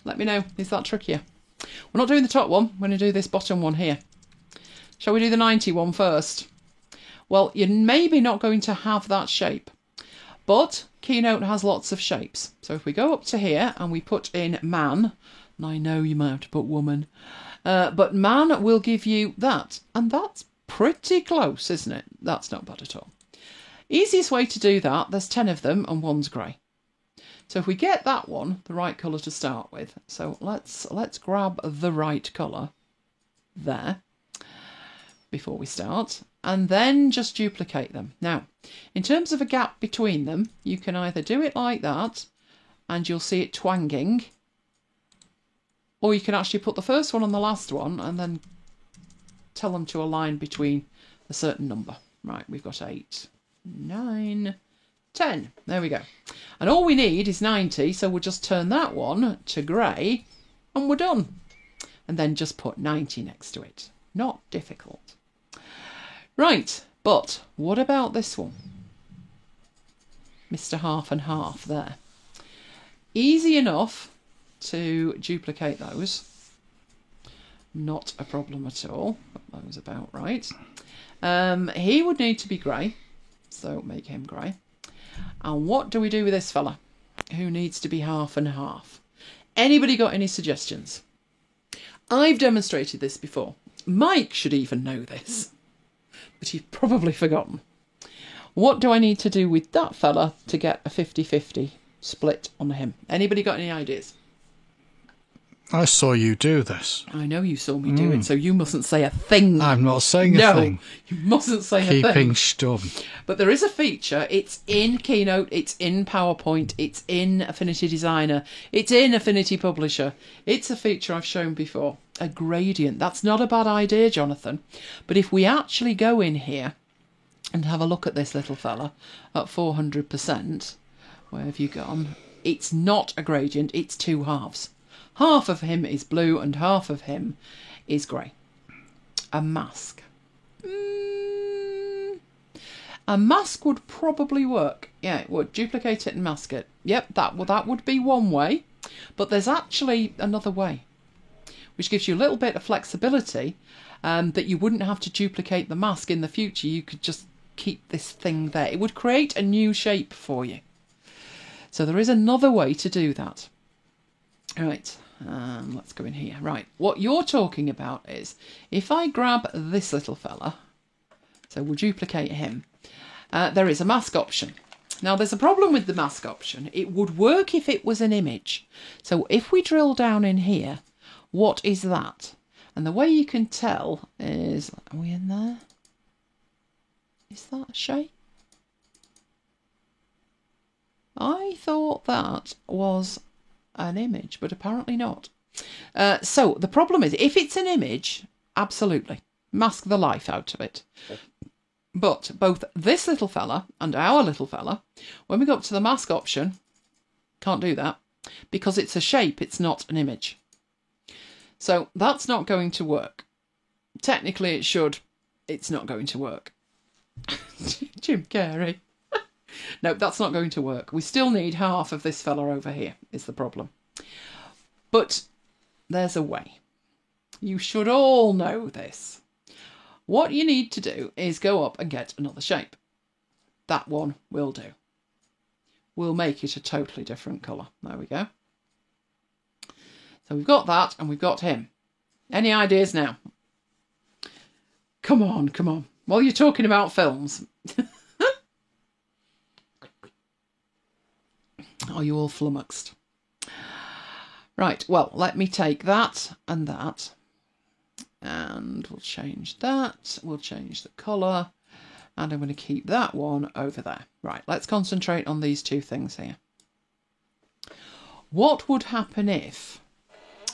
[SPEAKER 1] Let me know, is that trickier? We're not doing the top one, we're going to do this bottom one here. Shall we do the 90 one first? Well, you're maybe not going to have that shape, but Keynote has lots of shapes. So if we go up to here and we put in man, and I know you might have to put woman, but man will give you that, and that's pretty close, isn't it? That's not bad at all. Easiest way to do that, there's 10 of them and one's grey. So if we get that one, the right colour to start with, so let's grab the right colour there before we start, and then just duplicate them. Now, in terms of a gap between them, you can either do it like that, and you'll see it twanging, or you can actually put the first one on the last one, and then tell them to align between a certain number. Right, we've got 8, 9, 10. There we go. And all we need is 90, so we'll just turn that one to grey, and we're done. And then just put 90 next to it. Not difficult. Right, but what about this one? Mr. Half and Half there. Easy enough to duplicate those. Not a problem at all. That was about right. He would need to be grey, so make him grey. And what do we do with this fella who needs to be half and half? Anybody got any suggestions? I've demonstrated this before. Mike should even know this, but you've probably forgotten. What do I need to do with that fella to get a 50-50 split on him? Anybody got any ideas?
[SPEAKER 2] I saw you do this.
[SPEAKER 1] I know you saw me do it, so you mustn't say a thing.
[SPEAKER 2] I'm not saying a thing.
[SPEAKER 1] No, you mustn't say a thing.
[SPEAKER 2] Keeping stum.
[SPEAKER 1] But there is a feature. It's in Keynote, it's in PowerPoint, it's in Affinity Designer, it's in Affinity Publisher. It's a feature I've shown before. A gradient. That's not a bad idea, Jonathan. But if we actually go in here and have a look at this little fella at 400%, where have you gone? It's not a gradient, it's two halves. Half of him is blue and half of him is grey. A mask. A mask would probably work. Yeah, it would. Duplicate it and mask it. Yep, that would be one way. But there's actually another way, which gives you a little bit of flexibility, that you wouldn't have to duplicate the mask in the future. You could just keep this thing there. It would create a new shape for you. So there is another way to do that. Right, let's go in here. Right, what you're talking about is, if I grab this little fella, so we'll duplicate him, there is a mask option. Now, there's a problem with the mask option. It would work if it was an image. So if we drill down in here, what is that? And the way you can tell is, are we in there? Is that a shape? I thought that was an image, but apparently not. So the problem is, if it's an image, absolutely, mask the life out of it. But both this little fella and our little fella, when we go up to the mask option, can't do that because it's a shape, it's not an image. So that's not going to work. Technically it should, it's not going to work. Jim Carrey. No, that's not going to work. We still need half of this fella over here, is the problem. But there's a way. You should all know this. What you need to do is go up and get another shape. That one will do. We'll make it a totally different colour. There we go. So we've got that and we've got him. Any ideas now? Come on, come on. While you're talking about films. Are you all flummoxed? Right, well, let me take that, and we'll change that. We'll change the colour, and I'm going to keep that one over there. Right, let's concentrate on these two things here. What would happen if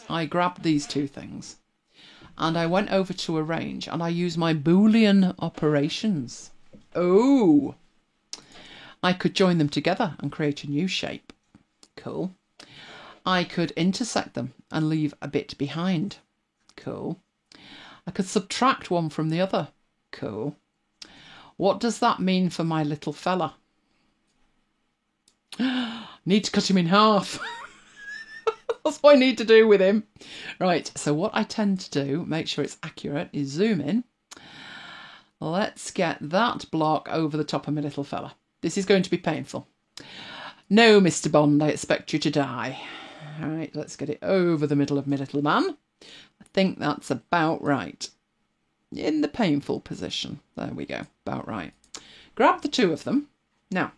[SPEAKER 1] I grabbed these two things and I went over to arrange and I use my Boolean operations? Oh! I could join them together and create a new shape. Cool. I could intersect them and leave a bit behind. Cool. I could subtract one from the other. Cool. What does that mean for my little fella? Need to cut him in half. That's what I need to do with him. Right, so what I tend to do, make sure it's accurate, is zoom in. Let's get that block over the top of my little fella. This is going to be painful. No, Mr. Bond, I expect you to die. All right, let's get it over the middle of my little man. I think that's about right. In the painful position. There we go, about right. Grab the two of them. Now,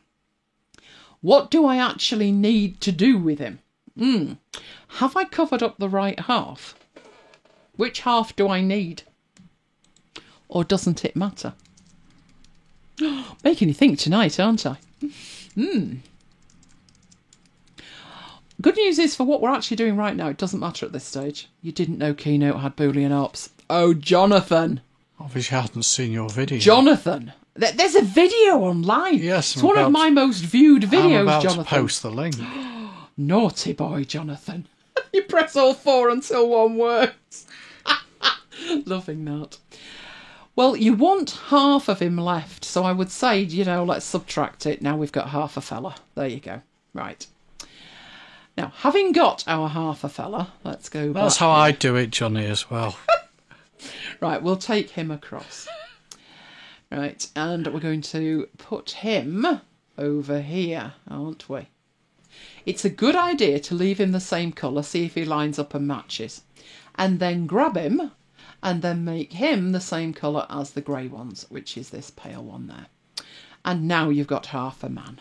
[SPEAKER 1] what do I actually need to do with him? Have I covered up the right half? Which half do I need? Or doesn't it matter? Making you think tonight, aren't I? Good news is, for what we're actually doing right now, it doesn't matter at this stage. You didn't know Keynote had Boolean ops. Oh, Jonathan.
[SPEAKER 2] Obviously, I hadn't seen your video.
[SPEAKER 1] Jonathan. There's a video online.
[SPEAKER 2] Yes,
[SPEAKER 1] it's one of my most viewed videos,
[SPEAKER 2] I'm about
[SPEAKER 1] Jonathan.
[SPEAKER 2] to post the link.
[SPEAKER 1] Naughty boy, Jonathan. You press all four until one works. Loving that. Well, you want half of him left, so I would say, you know, let's subtract it. Now we've got half a fella. There you go. Right. Now, having got our half a fella, let's go back.
[SPEAKER 2] That's how I do it, Johnny, as well.
[SPEAKER 1] Right, we'll take him across. Right, and we're going to put him over here, aren't we? It's a good idea to leave him the same colour, see if he lines up and matches. And then grab him and then make him the same colour as the grey ones, which is this pale one there. And now you've got half a man.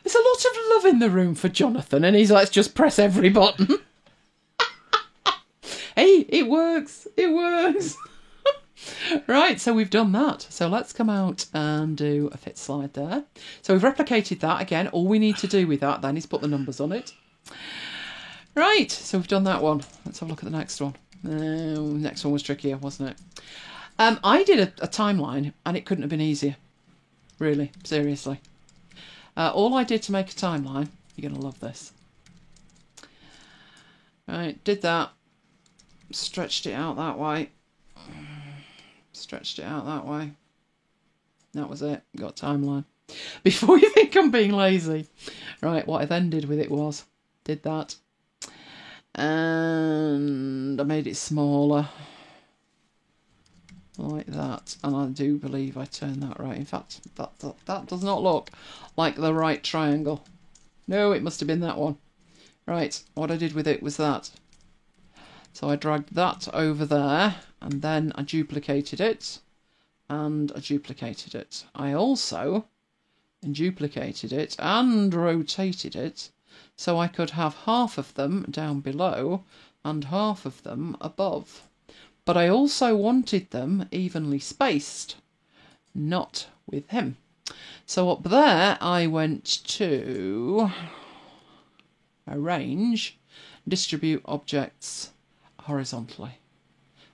[SPEAKER 1] There's a lot of love in the room for Jonathan, and he's let's just press every button. Hey, it works. It works. Right, so we've done that. So let's come out and do a fit slide there. So we've replicated that again. All we need to do with that then is put the numbers on it. Right, so we've done that one. Let's have a look at the next one. Next one was trickier, wasn't it? I did a timeline and it couldn't have been easier. Really, seriously. All I did to make a timeline, you're going to love this. Right, did that. Stretched it out that way. Stretched it out that way. That was it. Got a timeline. Before you think I'm being lazy. Right, what I then did with it was, did that. And I made it smaller. Like that. And I do believe I turned that right. In fact, that does not look like the right triangle. No, it must have been that one. Right, what I did with it was that. So I dragged that over there, and then I duplicated it, and I duplicated it. I also duplicated it and rotated it, so I could have half of them down below and half of them above. But I also wanted them evenly spaced, not with him. So up there I went to Arrange, Distribute Objects horizontally,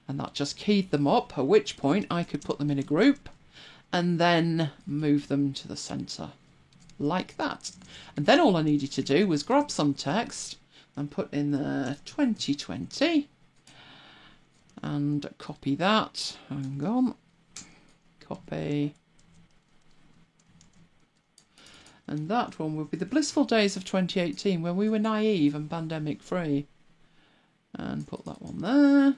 [SPEAKER 1] and that just keyed them up, at which point I could put them in a group and then move them to the centre like that. And then all I needed to do was grab some text and put in there 2020 and copy that. Hang on, copy, and that one would be the blissful days of 2018 when we were naive and pandemic free. And put that one there.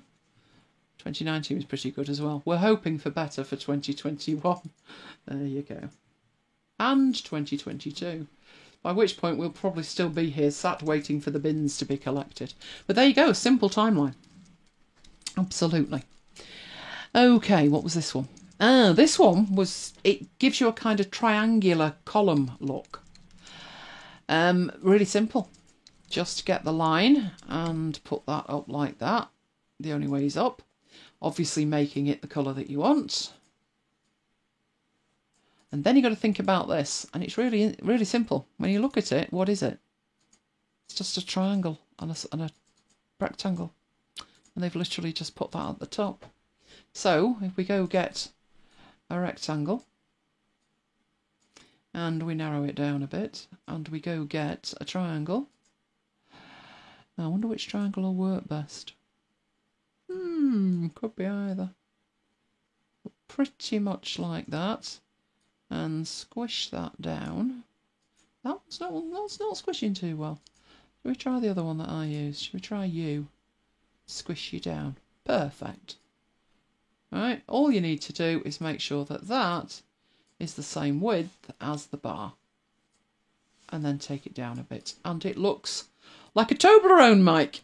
[SPEAKER 1] 2019 was pretty good as well. We're hoping for better for 2021. There you go. And 2022. By which point we'll probably still be here sat waiting for the bins to be collected. But there you go, a simple timeline. Absolutely. Okay, what was this one? This one was, it gives you a kind of triangular column look. Really simple. Just get the line and put that up like that. The only way is up. Obviously making it the colour that you want. And then you've got to think about this. And it's really, really simple. When you look at it, what is it? It's just a triangle and a rectangle. And they've literally just put that at the top. So if we go get a rectangle, and we narrow it down a bit, and we go get a triangle. I wonder which triangle will work best. Could be either. Pretty much like that. And squish that down. That's not squishing too well. Shall we try the other one that I used? Shall we try you? Squish you down. Perfect. Right, all you need to do is make sure that that is the same width as the bar. And then take it down a bit. And it looks like a Toblerone, Mike.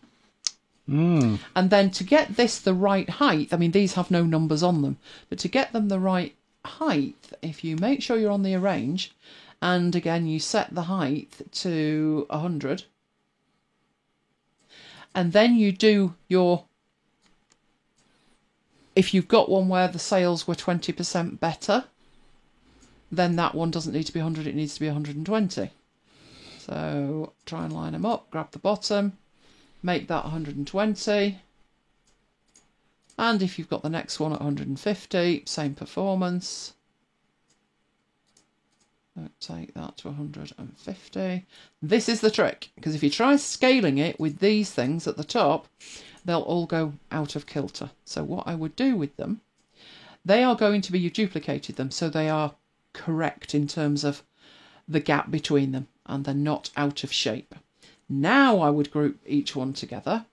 [SPEAKER 1] And then to get this the right height, I mean, these have no numbers on them, but to get them the right height, if you make sure you're on the Arrange, and again, you set the height to 100, and then you do your, if you've got one where the sales were 20% better, then that one doesn't need to be 100, it needs to be 120. So try and line them up, grab the bottom, make that 120. And if you've got the next one at 150, same performance. So take that to 150. This is the trick, because if you try scaling it with these things at the top, they'll all go out of kilter. So what I would do with them, they are going to be, you've duplicated them, so they are correct in terms of the gap between them, and they're not out of shape. Now I would group each one together,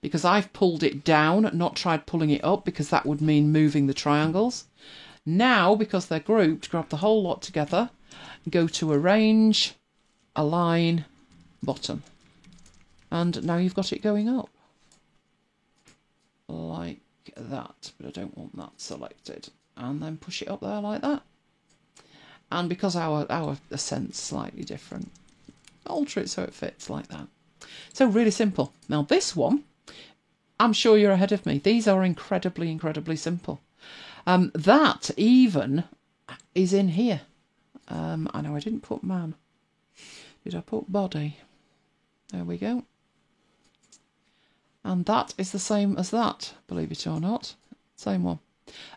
[SPEAKER 1] because I've pulled it down, not tried pulling it up, because that would mean moving the triangles. Now, because they're grouped, grab the whole lot together, go to Arrange, Align, Bottom. And now you've got it going up. Like that, but I don't want that selected. And then push it up there like that. And because our ascent's slightly different, alter it so it fits like that. So really simple. Now this one, I'm sure you're ahead of me. These are incredibly, incredibly simple. That even is in here. I know I didn't put man. Did I put body? There we go. And that is the same as that, believe it or not. Same one.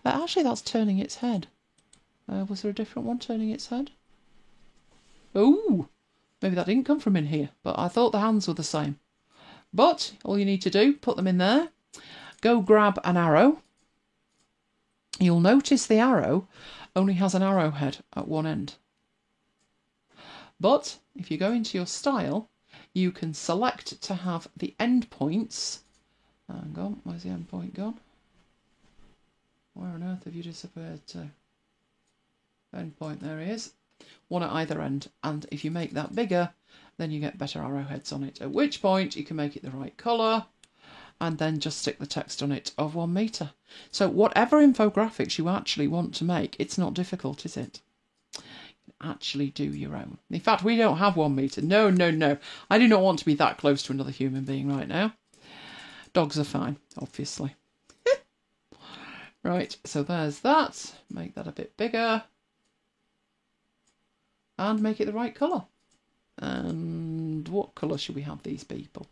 [SPEAKER 1] Actually, that's turning its head. Was there a different one turning its head? Oh, maybe that didn't come from in here, but I thought the hands were the same. But all you need to do, put them in there. Go grab an arrow. You'll notice the arrow only has an arrowhead at one end. But if you go into your style, you can select to have the end points. Hang on, where's the end point gone? Where on earth have you disappeared to? End point, there he is. One at either end. And if you make that bigger, then you get better arrowheads on it. At which point you can make it the right colour and then just stick the text on it of 1 metre. So whatever infographics you actually want to make, it's not difficult, is it? You can actually do your own. In fact, we don't have 1 metre. No, no, no. I do not want to be that close to another human being right now. Dogs are fine, obviously. Right, so there's that. Make that a bit bigger. And make it the right colour. And what colour should we have these people?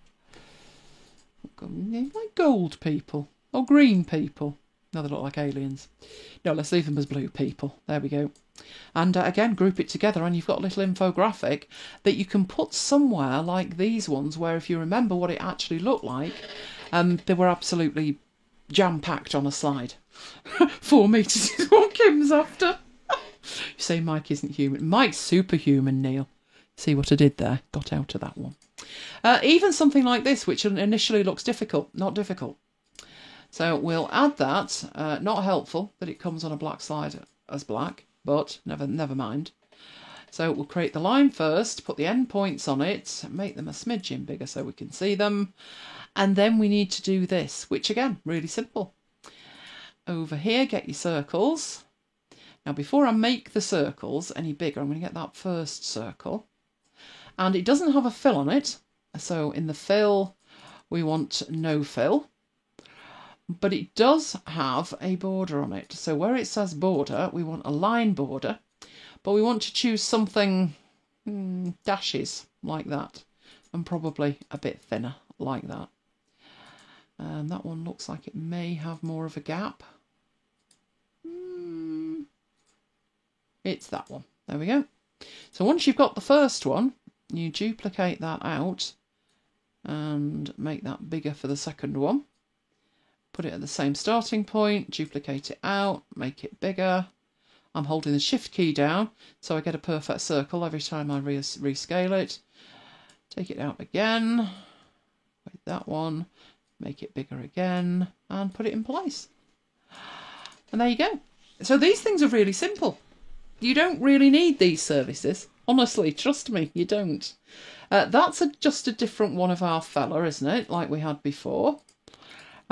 [SPEAKER 1] Like gold people. Or green people. No, they look like aliens. No, let's leave them as blue people. There we go. And again, group it together and you've got a little infographic that you can put somewhere like these ones, where if you remember what it actually looked like, they were absolutely jam-packed on a slide. 4 metres is what Kim's after. You say Mike isn't human. Mike's superhuman, Neil. See what I did there? Got out of that one. Even something like this, which initially looks difficult, not difficult. So we'll add that. Not helpful that it comes on a black slide as black, but never mind. So we'll create the line first, put the end points on it, make them a smidgen bigger so we can see them. And then we need to do this, which again, really simple. Over here, get your circles. Now, before I make the circles any bigger, I'm going to get that first circle. And it doesn't have a fill on it. So in the fill, we want no fill. But it does have a border on it. So where it says border, we want a line border. But we want to choose something dashes like that. And probably a bit thinner like that. And that one looks like it may have more of a gap. It's that one. There we go. So once you've got the first one, you duplicate that out and make that bigger for the second one. Put it at the same starting point, duplicate it out, make it bigger. I'm holding the shift key down so I get a perfect circle every time I rescale it. Take it out again, with that one, make it bigger again, and put it in place. And there you go. So these things are really simple. You don't really need these services. Honestly, trust me, you don't. That's just a different one of our fella, isn't it? Like we had before.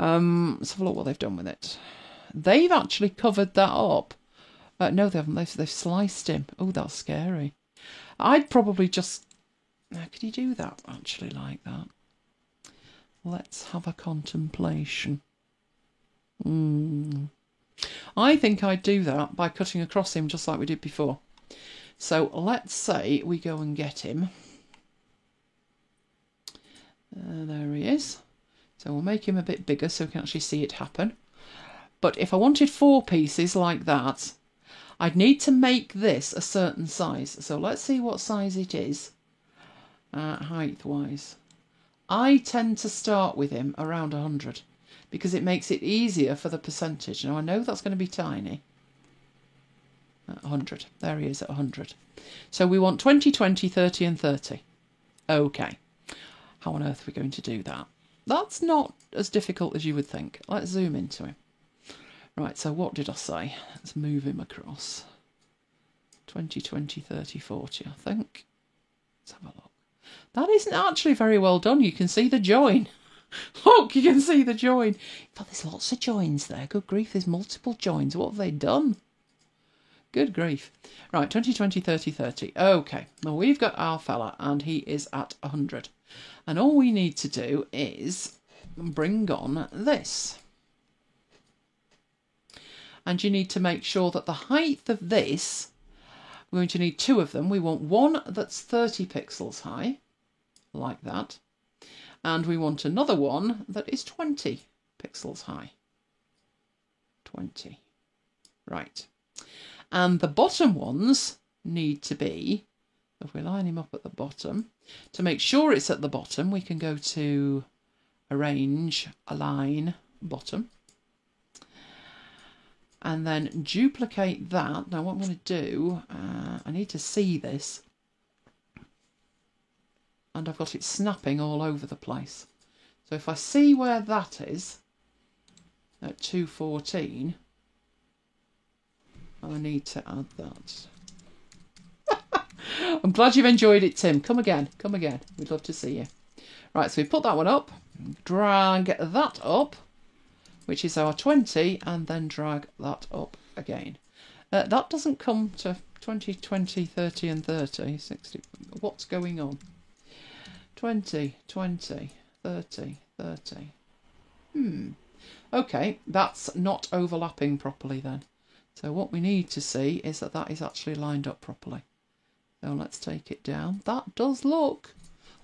[SPEAKER 1] Let's have a look what they've done with it. They've actually covered that up. No, they haven't. They've sliced him. Oh, that's scary. I'd probably just... could you do that, actually, like that? Let's have a contemplation. I think I'd do that by cutting across him just like we did before. So let's say we go and get him. There he is. So we'll make him a bit bigger so we can actually see it happen. But if I wanted 4 pieces like that, I'd need to make this a certain size. So let's see what size it is, height-wise. I tend to start with him around 100 because it makes it easier for the percentage. Now, I know that's going to be tiny. At 100. There he is at 100. So we want 20, 20, 30 and 30. Okay. How on earth are we going to do that? That's not as difficult as you would think. Let's zoom into him. Right, so what did I say? Let's move him across. 20, 20, 30, 40, I think. Let's have a look. That isn't actually very well done. You can see the join. Look, you can see the join. But there's lots of joins there. Good grief, there's multiple joins. What have they done? Good grief. Right, 20, 20, 30, 30. Okay, well, we've got our fella, and he is at 100. And all we need to do is bring on this. And you need to make sure that the height of this, we're going to need two of them. We want one that's 30 pixels high, like that. And we want another one that is 20 pixels high. 20. Right. And the bottom ones need to be, if we line him up at the bottom, to make sure it's at the bottom, we can go to Arrange, Align, Bottom. And then duplicate that. Now what I'm going to do, I need to see this. And I've got it snapping all over the place. So if I see where that is, at 214, I need to add that. I'm glad you've enjoyed it, Tim. Come again, come again. We'd love to see you. Right, so we put that one up, drag that up, which is our 20, and then drag that up again. That doesn't come to 20, 20, 30 and 30, 60. What's going on? 20, 20, 30, 30. Okay, that's not overlapping properly then. So what we need to see is that that is actually lined up properly. So let's take it down. That does look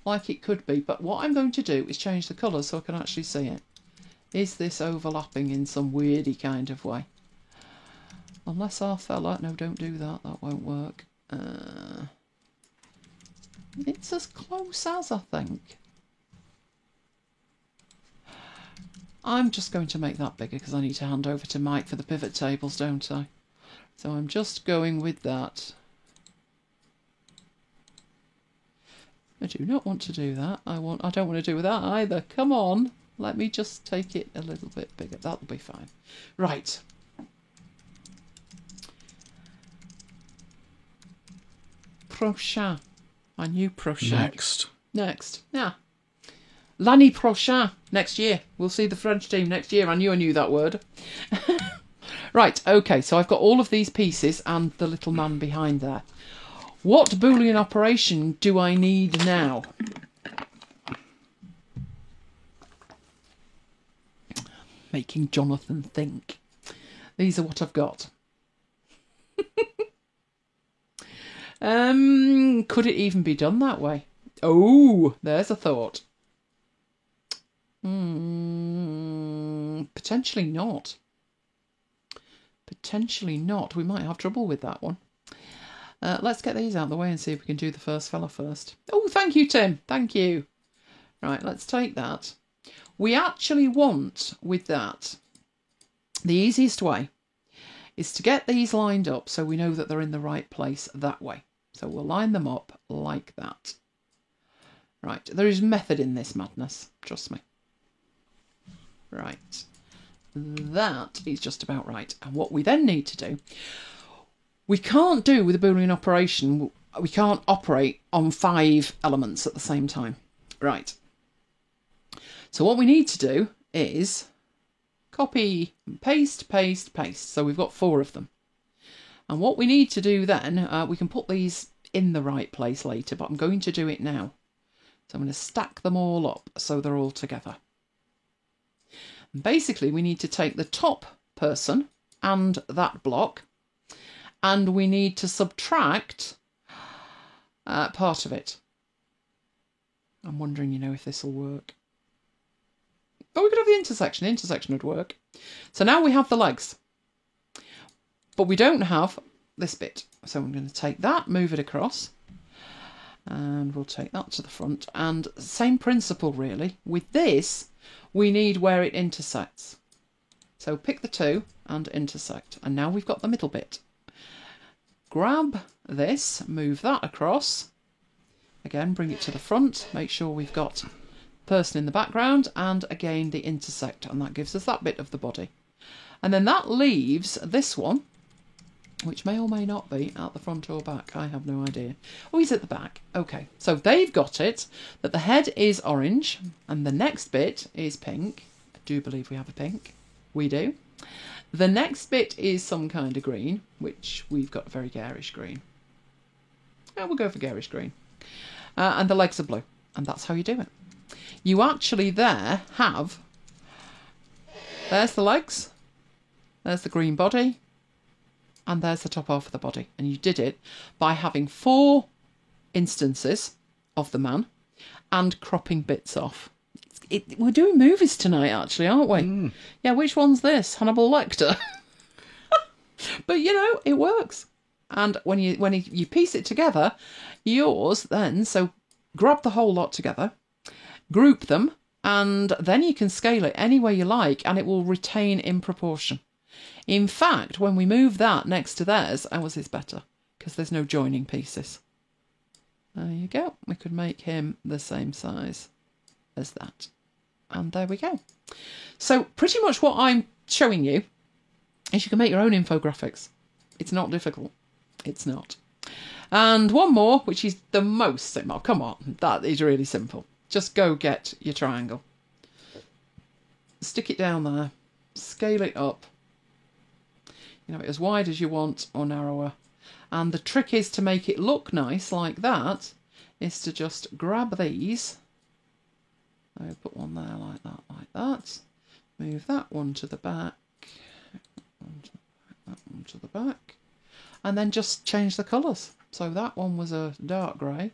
[SPEAKER 1] like it could be, but what I'm going to do is change the colour so I can actually see it. Is this overlapping in some weirdy kind of way? Unless our fella... No, don't do that. That won't work. It's as close as, I think. I'm just going to make that bigger because I need to hand over to Mike for the pivot tables, don't I? So I'm just going with that. I do not want to do that. I don't want to do that either. Come on. Let me just take it a little bit bigger. That'll be fine. Right. Prochain. My new prochain. Next. Yeah. L'année prochaine. Next year. We'll see the French team next year. I knew that word. Right. Okay. So I've got all of these pieces and the little man behind there. What Boolean operation do I need now? Making Jonathan think. These are what I've got. Could it even be done that way? Oh, there's a thought. Potentially not. Potentially not. We might have trouble with that one. Let's get these out of the way and see if we can do the first fella first. Oh, thank you, Tim. Thank you. Right, let's take that. We actually want, with that, the easiest way is to get these lined up so we know that they're in the right place that way. So we'll line them up like that. Right, there is method in this madness, trust me. Right, that is just about right. And what we then need to do, we can't do with a Boolean operation, we can't operate on 5 elements at the same time. Right. So what we need to do is copy, paste, paste, paste. So we've got 4 of them. And what we need to do then, we can put these in the right place later, but I'm going to do it now. So I'm going to stack them all up so they're all together. And basically, we need to take the top person and that block, and we need to subtract part of it. I'm wondering, if this will work. Oh, we could have the intersection. The intersection would work. So now we have the legs. But we don't have this bit. So I'm going to take that, move it across. And we'll take that to the front. And same principle really. With this, we need where it intersects. So pick the two and intersect. And now we've got the middle bit. Grab this, move that across. Again, bring it to the front. Make sure we've got person in the background. And again, the intersect. And that gives us that bit of the body. And then that leaves this one, which may or may not be at the front or back. I have no idea. Oh, he's at the back. Okay, so they've got it, that the head is orange and the next bit is pink. I do believe we have a pink. We do. The next bit is some kind of green, which we've got a very garish green. We'll go for garish green. And the legs are blue. And that's how you do it. You actually there have... There's the legs. There's the green body. And there's the top half of the body. And you did it by having 4 instances of the man and cropping bits off. We're doing movies tonight, actually, aren't we? Mm. Yeah, which one's this? Hannibal Lecter? But, you know, it works. And when you piece it together, yours then, so grab the whole lot together, group them, and then you can scale it any way you like, and it will retain in proportion. In fact, when we move that next to theirs, ours is better because there's no joining pieces. There you go. We could make him the same size as that. And there we go. So pretty much what I'm showing you is you can make your own infographics. It's not difficult. It's not. And one more, which is the most simple. Come on, that is really simple. Just go get your triangle. Stick it down there. Scale it up. You know, as wide as you want or narrower. And the trick is to make it look nice like that, is to just grab these. So put one there like that, like that. Move that one to the back. That one to the back. And then just change the colours. So that one was a dark grey.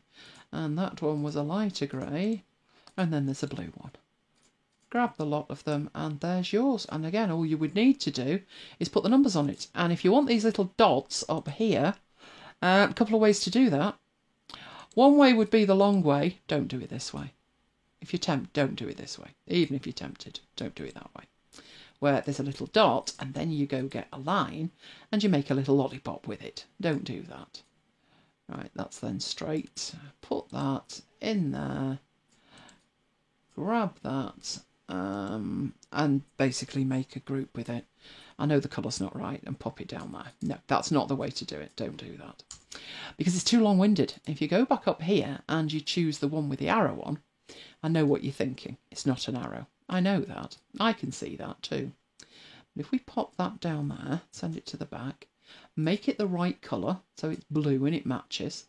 [SPEAKER 1] And that one was a lighter grey. And then there's a blue one. Grab the lot of them and there's yours. And again, all you would need to do is put the numbers on it. And if you want these little dots up here, a couple of ways to do that. One way would be the long way. Don't do it this way. If you're tempted, don't do it this way. Even if you're tempted, don't do it that way. Where there's a little dot and then you go get a line and you make a little lollipop with it. Don't do that. Right, that's then straight. Put that in there. Grab that. And basically make a group with it. I know the colour's not right and pop it down there. No, that's not the way to do it. Don't do that. Because it's too long-winded. If you go back up here and you choose the one with the arrow on, I know what you're thinking. It's not an arrow. I know that. I can see that too. But if we pop that down there, send it to the back, make it the right colour, so it's blue and it matches.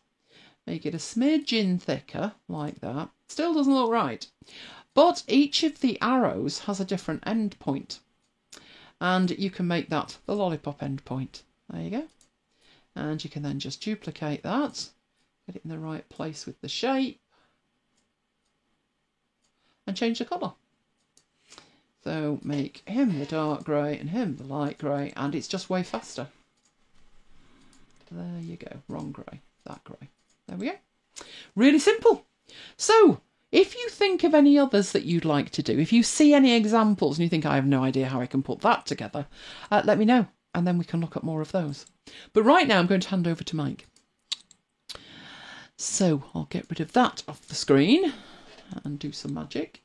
[SPEAKER 1] Make it a smidgen thicker, like that. Still doesn't look right. But each of the arrows has a different end point. And you can make that the lollipop end point. There you go. And you can then just duplicate that. Get it in the right place with the shape. And change the colour. So make him the dark grey and him the light grey. And it's just way faster. There you go. Wrong grey. That grey. There we go. Really simple. So, if you think of any others that you'd like to do, if you see any examples and you think I have no idea how I can put that together, let me know and then we can look at more of those. But right now I'm going to hand over to Mike. So I'll get rid of that off the screen and do some magic.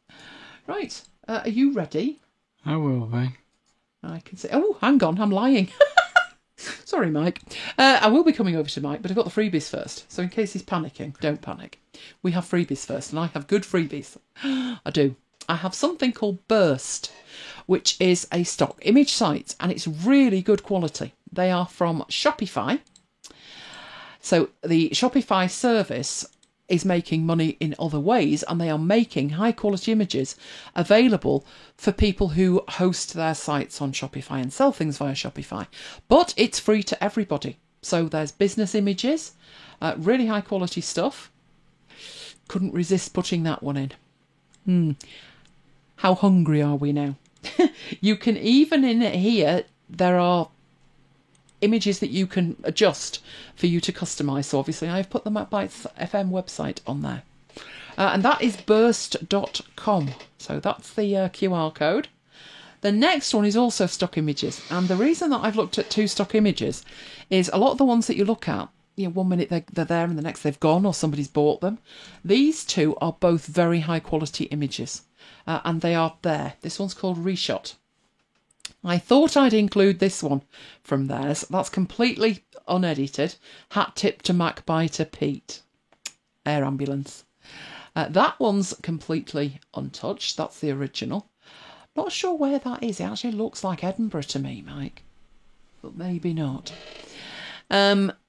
[SPEAKER 1] Right, are you ready?
[SPEAKER 2] I will be.
[SPEAKER 1] I can see. Oh, hang on, I'm lying. Sorry, Mike. I will be coming over to Mike, but I've got the freebies first. So in case he's panicking, don't panic. We have freebies first, and I have good freebies. I do. I have something called Burst, which is a stock image site, and it's really good quality. They are from Shopify. So the Shopify service is making money in other ways, and they are making high quality images available for people who host their sites on Shopify and sell things via Shopify. But it's free to everybody. So there's business images, really high quality stuff. Couldn't resist putting that one in. How hungry are we now? You can even in here, there are images that you can adjust for you to customize. So obviously I've put the MacBites FM website on there. And that is burst.com. So that's the QR code. The next one is also stock images. And the reason that I've looked at 2 stock images is a lot of the ones that you look at, you know, one minute they're there and the next they've gone or somebody's bought them. These 2 are both very high quality images. And they are there. This one's called Reshot. I thought I'd include this one from theirs. That's completely unedited. Hat tip to MacBiter Pete. Air ambulance. That one's completely untouched. That's the original. Not sure where that is. It actually looks like Edinburgh to me, Mike. But maybe not.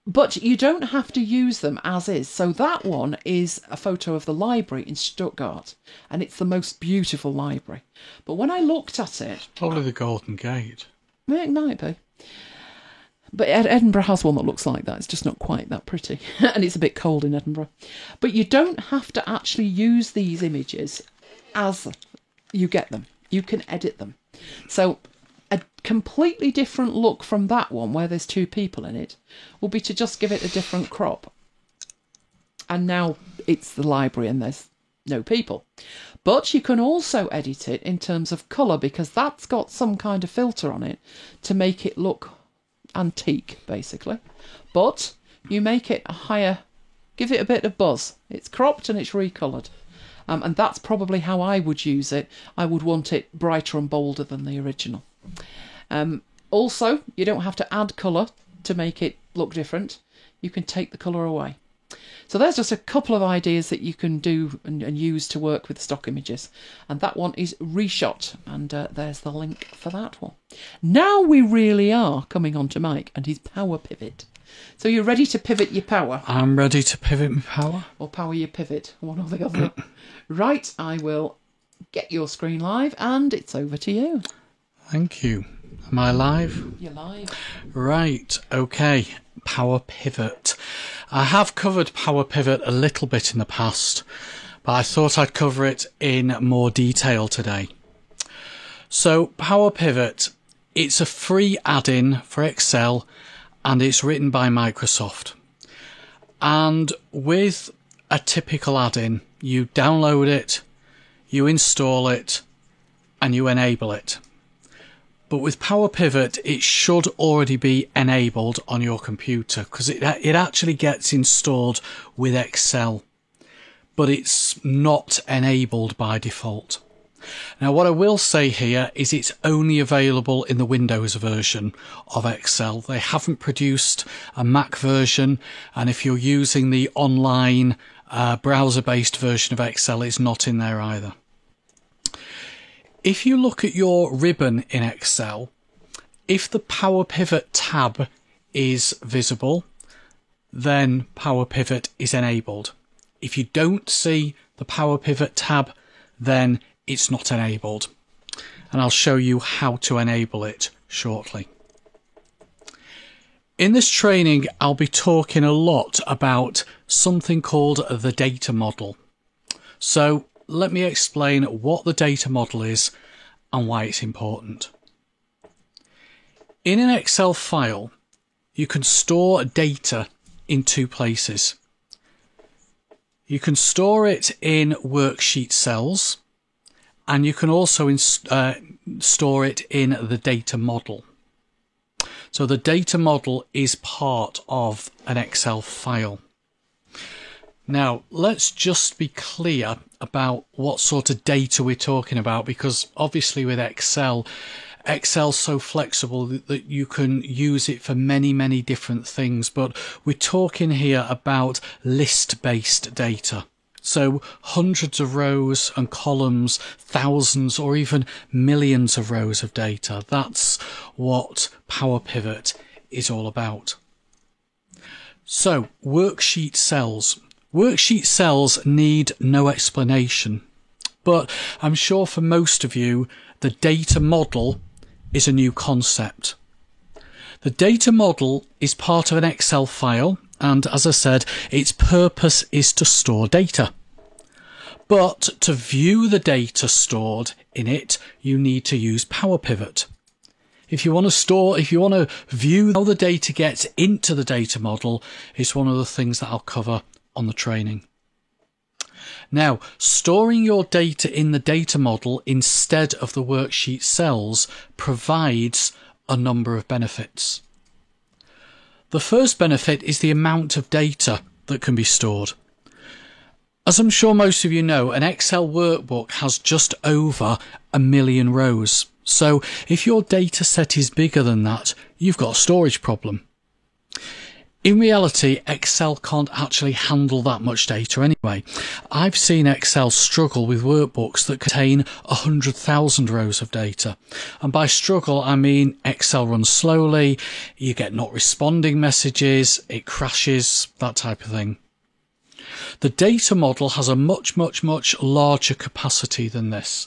[SPEAKER 1] But you don't have to use them as is. So that one is a photo of the library in Stuttgart. And it's the most beautiful library. But when I looked at it...
[SPEAKER 2] Probably the Golden Gate.
[SPEAKER 1] It might be. But Edinburgh has one that looks like that. It's just not quite that pretty. And it's a bit cold in Edinburgh. But you don't have to actually use these images as you get them. You can edit them. So a completely different look from that one, where there's 2 people in it, will be to just give it a different crop. And now it's the library and there's no people. But you can also edit it in terms of colour, because that's got some kind of filter on it to make it look antique, basically. But you make it a higher, give it a bit of buzz. It's cropped and it's recoloured. And that's probably how I would use it. I would want it brighter and bolder than the original. Also, you don't have to add colour to make it look different. You can take the colour away. So there's just a couple of ideas that you can do and use to work with stock images. And that one is Reshot. And there's the link for that one. Now we really are coming on to Mike and his power pivot. So you're ready to pivot your power?
[SPEAKER 2] I'm ready to pivot my power.
[SPEAKER 1] Or power your pivot, one or the other. Right, I will get your screen live and it's over to you.
[SPEAKER 2] Thank you. Am I live?
[SPEAKER 1] You're live.
[SPEAKER 2] Right, okay. Power pivot. I have covered power pivot a little bit in the past, but I thought I'd cover it in more detail today. So power pivot, it's a free add-in for Excel and it's written by Microsoft. And with a typical add-in, you download it, you install it, and you enable it. But with Power Pivot, it should already be enabled on your computer because it actually gets installed with Excel, but it's not enabled by default. Now, what I will say here is it's only available in the Windows version of Excel. They haven't produced a Mac version, and if you're using the online browser-based version of Excel, it's not in there either. If you look at your ribbon in Excel, if the Power Pivot tab is visible, then Power Pivot is enabled. If you don't see the Power Pivot tab, then it's not enabled. And I'll show you how to enable it shortly. In this training, I'll be talking a lot about something called the data model. So let me explain what the data model is and why it's important. In an Excel file, you can store data in 2 places. You can store it in worksheet cells, and you can also store it in the data model. So the data model is part of an Excel file. Now, let's just be clear about what sort of data we're talking about, because obviously with Excel's so flexible that you can use it for many, many different things. But we're talking here about list-based data. So hundreds of rows and columns, thousands or even millions of rows of data. That's what Power Pivot is all about. So, worksheet cells. Worksheet cells need no explanation, but I'm sure for most of you, the data model is a new concept. The data model is part of an Excel file, and as I said, its purpose is to store data. But to view the data stored in it, you need to use Power Pivot. If you want to view how the data gets into the data model, it's one of the things that I'll cover on the training. Now, storing your data in the data model instead of the worksheet cells provides a number of benefits. The first benefit is the amount of data that can be stored. As I'm sure most of you know, an Excel workbook has just over 1 million rows. So if your data set is bigger than that, you've got a storage problem. In reality, Excel can't actually handle that much data anyway. I've seen Excel struggle with workbooks that contain 100,000 rows of data. And by struggle, I mean Excel runs slowly, you get not responding messages, it crashes, that type of thing. The data model has a much larger capacity than this.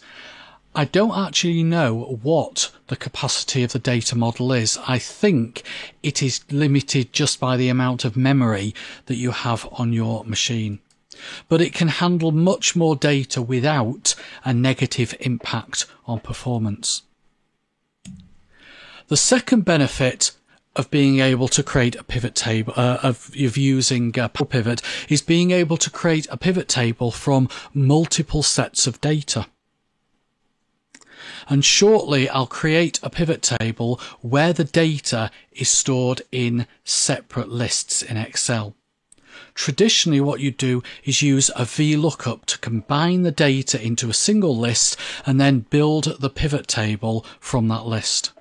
[SPEAKER 2] I don't actually know what the capacity of the data model is. I think it is limited just by the amount of memory that you have on your machine. But it can handle much more data without a negative impact on performance. The second benefit of being able to create a pivot table, of using Power Pivot, is being able to create a pivot table from multiple sets of data. And shortly I'll create a pivot table where the data is stored in separate lists in Excel. Traditionally what you do is use a VLOOKUP to combine the data into a single list and then build the pivot table from that list.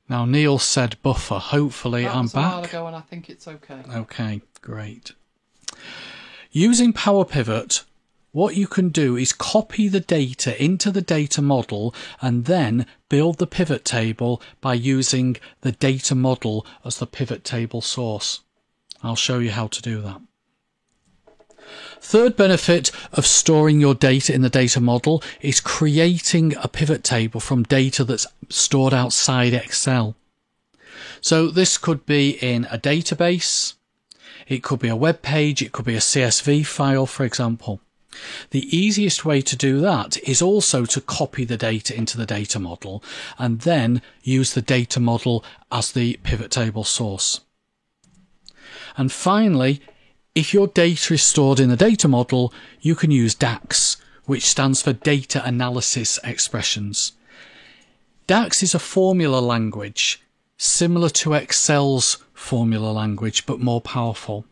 [SPEAKER 2] Now Neil said buffer, hopefully I'm back.
[SPEAKER 1] That was a while ago and I think it's okay.
[SPEAKER 2] Okay, great. Using Power Pivot, what you can do is copy the data into the data model and then build the pivot table by using the data model as the pivot table source. I'll show you how to do that. Third benefit of storing your data in the data model is creating a pivot table from data that's stored outside Excel. So this could be in a database, it could be a web page, it could be a CSV file, for example. The easiest way to do that is also to copy the data into the data model and then use the data model as the pivot table source. And finally, if your data is stored in the data model, you can use DAX, which stands for Data Analysis Expressions. DAX is a formula language, similar to Excel's formula language, but more powerful.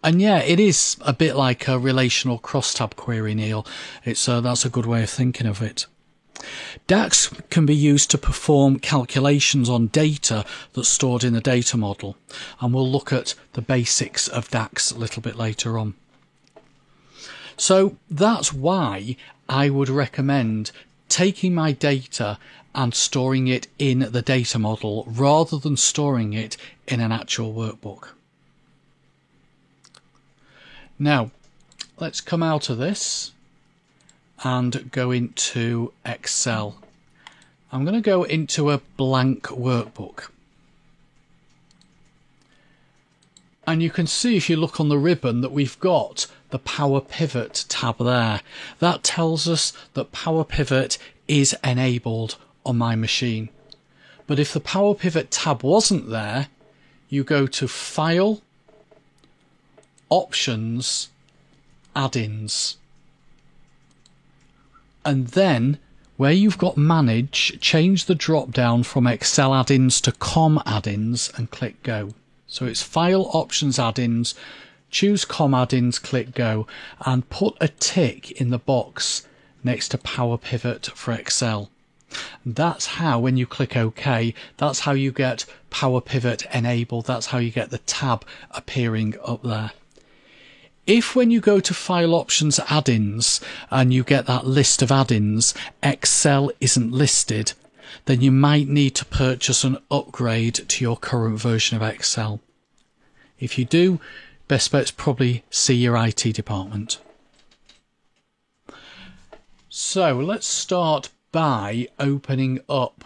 [SPEAKER 2] And yeah, it is a bit like a relational crosstab query, Neil. That's a good way of thinking of it. DAX can be used to perform calculations on data that's stored in the data model, and we'll look at the basics of DAX a little bit later on. So that's why I would recommend taking my data and storing it in the data model rather than storing it in an actual workbook. Now, let's come out of this and go into Excel. I'm going to go into a blank workbook. And you can see if you look on the ribbon that we've got the Power Pivot tab there. That tells us that Power Pivot is enabled on my machine. But if the Power Pivot tab wasn't there, you go to File, Options, Add-ins. And then where you've got Manage, change the drop down from Excel add-ins to COM add-ins and click Go. So it's File, Options, Add-ins, choose COM add-ins, click Go, and put a tick in the box next to Power Pivot for Excel. And that's how, when you click OK, that's how you get Power Pivot enabled. That's how you get the tab appearing up there. If when you go to File, Options, Add-ins and you get that list of add-ins, Excel isn't listed, then you might need to purchase an upgrade to your current version of Excel. If you do, best bet's probably see your IT department. So let's start by opening up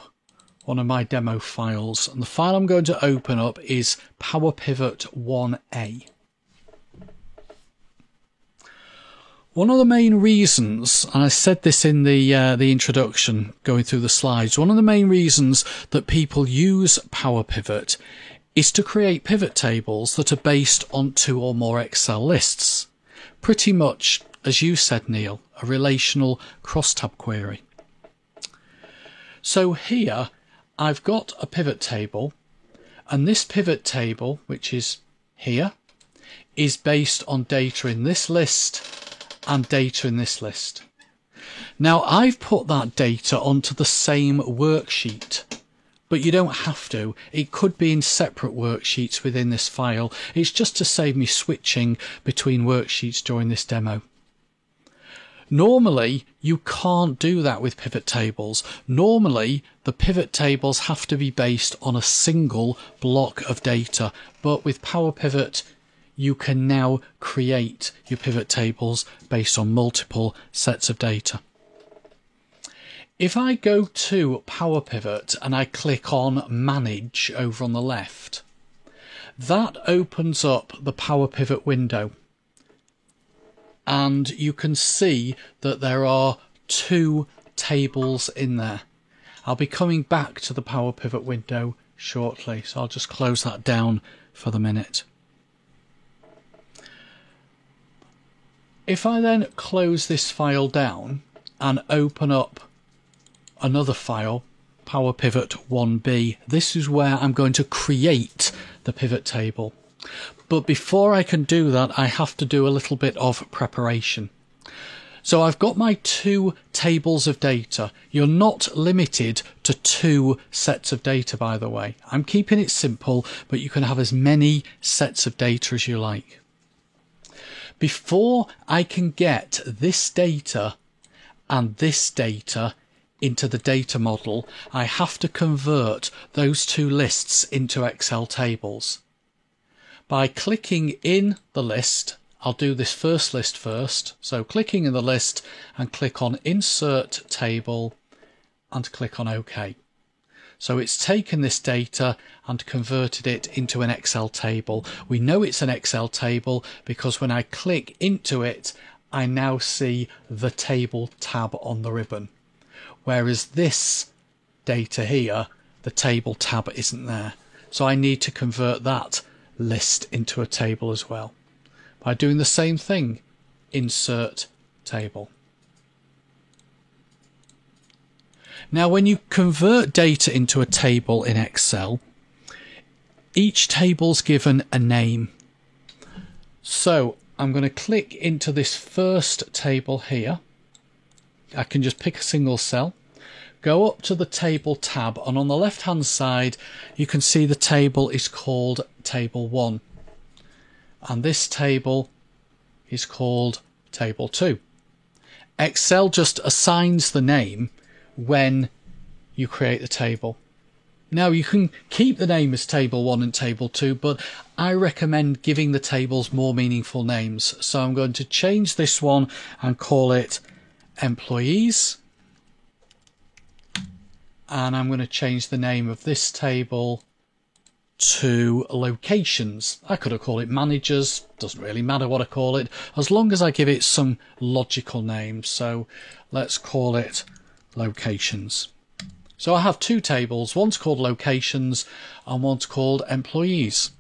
[SPEAKER 2] one of my demo files, and the file I'm going to open up is Power Pivot 1A. One of the main reasons, and I said this in the introduction going through the slides, one of the main reasons that people use Power Pivot is to create pivot tables that are based on 2 or more Excel lists. Pretty much, as you said, Neil, a relational crosstab query. So here I've got a pivot table, and this pivot table, which is here, is based on data in this list and data in this list. Now I've put that data onto the same worksheet, but you don't have to. It could be in separate worksheets within this file. It's just to save me switching between worksheets during this demo. Normally, you can't do that with pivot tables. Normally, the pivot tables have to be based on a single block of data, but with Power Pivot, you can now create your pivot tables based on multiple sets of data. If I go to Power Pivot and I click on Manage over on the left, that opens up the Power Pivot window. And you can see that there are 2 tables in there. I'll be coming back to the Power Pivot window shortly, so I'll just close that down for the minute. If I then close this file down and open up another file, Power Pivot 1b, this is where I'm going to create the pivot table. But before I can do that, I have to do a little bit of preparation. So I've got my 2 tables of data. You're not limited to 2 sets of data, by the way. I'm keeping it simple, but you can have as many sets of data as you like. Before I can get this data and this data into the data model, I have to convert those 2 lists into Excel tables. By clicking in the list, I'll do this first list first. So clicking in the list and click on Insert Table and click on OK. So it's taken this data and converted it into an Excel table. We know it's an Excel table because when I click into it, I now see the Table tab on the ribbon. Whereas this data here, the Table tab isn't there. So I need to convert that list into a table as well by doing the same thing. Insert Table. Now when you convert data into a table in Excel, each table's given a name. So I'm going to click into this first table here. I can just pick a single cell, go up to the Table tab, and on the left hand side you can see the table is called Table 1 and this table is called Table 2. Excel just assigns the name when you create the table. Now you can keep the name as Table 1 and Table 2, but I recommend giving the tables more meaningful names. So I'm going to change this one and call it Employees. And I'm going to change the name of this table to Locations. I could have called it Managers, doesn't really matter what I call it, as long as I give it some logical name. So let's call it Locations. So I have 2 tables, one's called Locations and one's called Employees.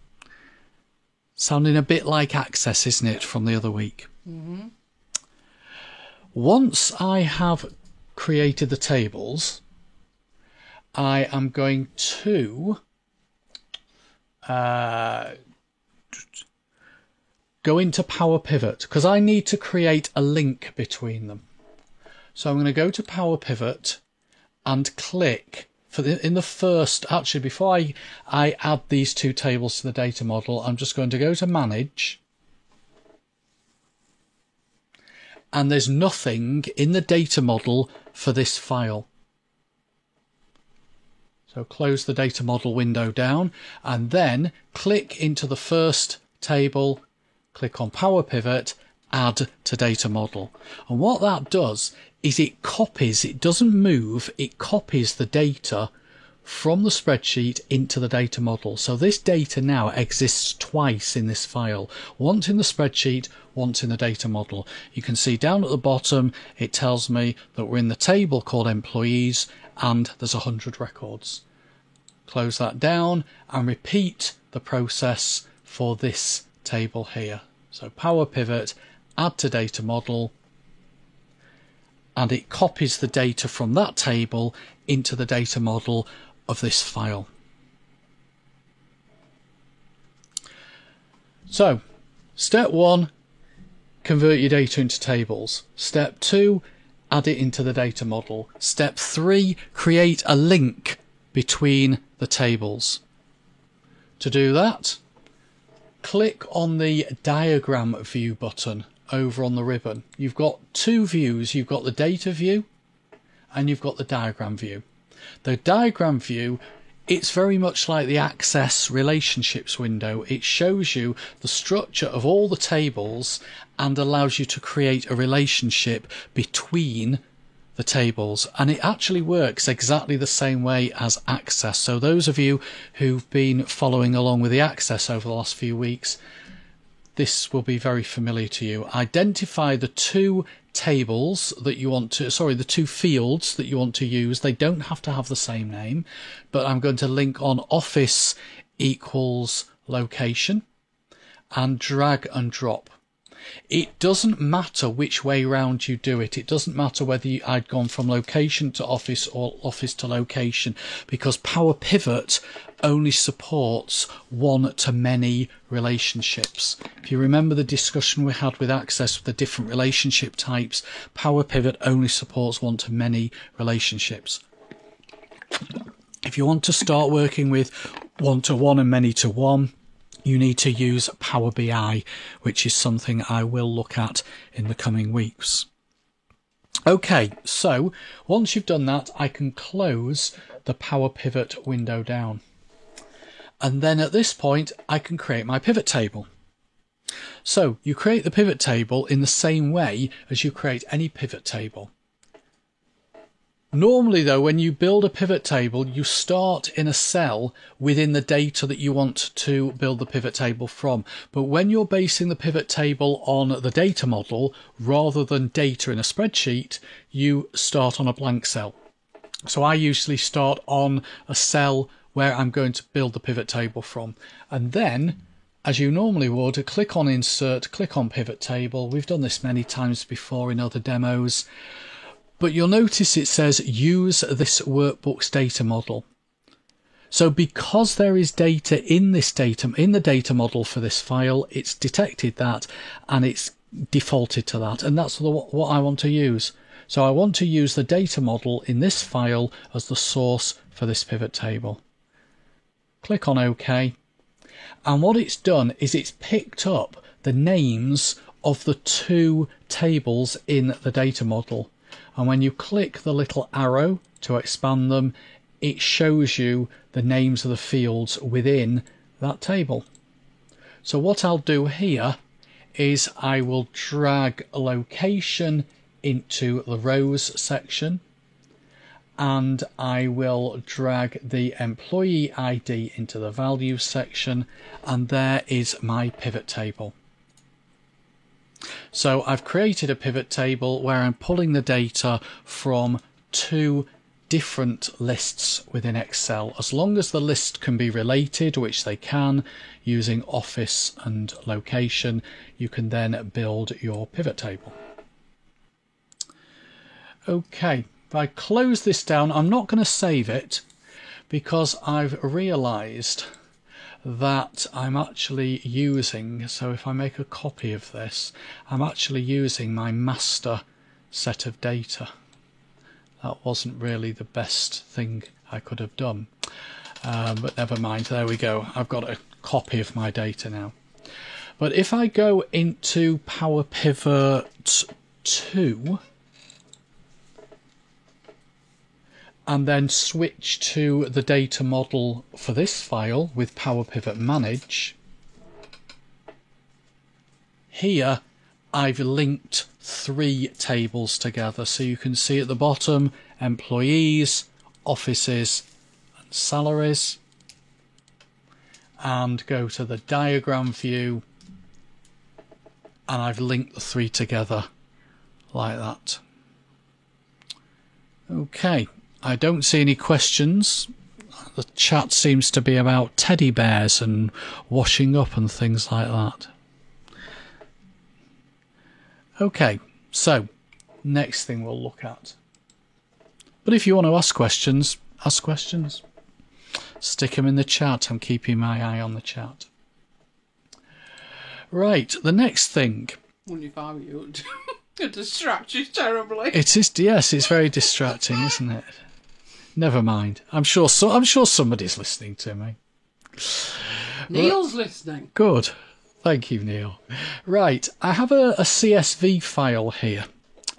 [SPEAKER 2] Sounding a bit like Access, isn't it, from the other week? Mm-hmm. Once I have created the tables, I am going to go into Power Pivot because I need to create a link between them. So I'm going to go to Power Pivot and click in the first, actually before I add these 2 tables to the data model, I'm just going to go to Manage. And there's nothing in the data model for this file. So close the data model window down and then click into the first table, click on Power Pivot, Add to Data Model. And what that does is it copies, it doesn't move, it copies the data from the spreadsheet into the data model. So this data now exists twice in this file, once in the spreadsheet, once in the data model. You can see down at the bottom it tells me that we're in the table called employees and there's 100 records. Close that down and repeat the process for this table here. So Power Pivot, add to data model, and it copies the data from that table into the data model of this file. So step 1, convert your data into tables. Step 2, add it into the data model. Step 3, create a link between the tables. To do that, click on the diagram view button over on the ribbon. You've got two views. You've got the data view and you've got the diagram view. The diagram view, it's very much like the Access Relationships window. It shows you the structure of all the tables and allows you to create a relationship between the tables, and it actually works exactly the same way as Access. So those of you who've been following along with the Access over the last few weeks, this will be very familiar to you. Identify the two tables that you want to, the two fields that you want to use. They don't have to have the same name, but I'm going to link on office equals location and drag and drop. It doesn't matter which way round you do it. It doesn't matter whether I'd gone from location to office or office to location, because Power Pivot only supports one-to-many relationships. If you remember the discussion we had with Access with the different relationship types, Power Pivot only supports one-to-many relationships. If you want to start working with one-to-one and many-to-one, you need to use Power BI, which is something I will look at in the coming weeks. Okay, so once you've done that, I can close the Power Pivot window down. And then at this point, I can create my pivot table. So you create the pivot table in the same way as you create any pivot table. Normally though, when you build a pivot table, you start in a cell within the data that you want to build the pivot table from. But when you're basing the pivot table on the data model rather than data in a spreadsheet, you start on a blank cell. So I usually start on a cell where I'm going to build the pivot table from. And then, as you normally would, click on Insert, click on Pivot Table. We've done this many times before in other demos. But you'll notice it says use this workbook's data model. So because there is data in this in the data model for this file, it's detected that and it's defaulted to that. And that's what I want to use. So I want to use the data model in this file as the source for this pivot table. Click on OK. And what it's done is it's picked up the names of the two tables in the data model. And when you click the little arrow to expand them, it shows you the names of the fields within that table. So what I'll do here is I will drag a location into the rows section, and I will drag the employee ID into the values section, and there is my pivot table. So I've created a pivot table where I'm pulling the data from two different lists within Excel. As long as the list can be related, which they can, using office and location, you can then build your pivot table. Okay, if I close this down, I'm not going to save it because I've realized that I'm actually using, so if I make a copy of this, I'm actually using my master set of data. That wasn't really the best thing I could have done, but never mind, there we go. I've got a copy of my data now. But if I go into Power Pivot 2 and then switch to the data model for this file with Power Pivot Manage, here I've linked three tables together. So you can see at the bottom, employees, offices, and salaries, and go to the diagram view, and I've linked the three together like that. Okay, I don't see any questions. The chat seems to be about teddy bears and washing up and things like that. Okay, so next thing we'll look at. But if you want to ask questions, ask questions. Stick them in the chat. I'm keeping my eye on the chat. Right, the next thing.
[SPEAKER 1] Wonder if I were you. It distracts you terribly.
[SPEAKER 2] It is, yes, it's very distracting, isn't it? Never mind. I'm sure somebody's listening to me.
[SPEAKER 1] Neil's listening.
[SPEAKER 2] Good. Thank you, Neil. Right, I have a CSV file here.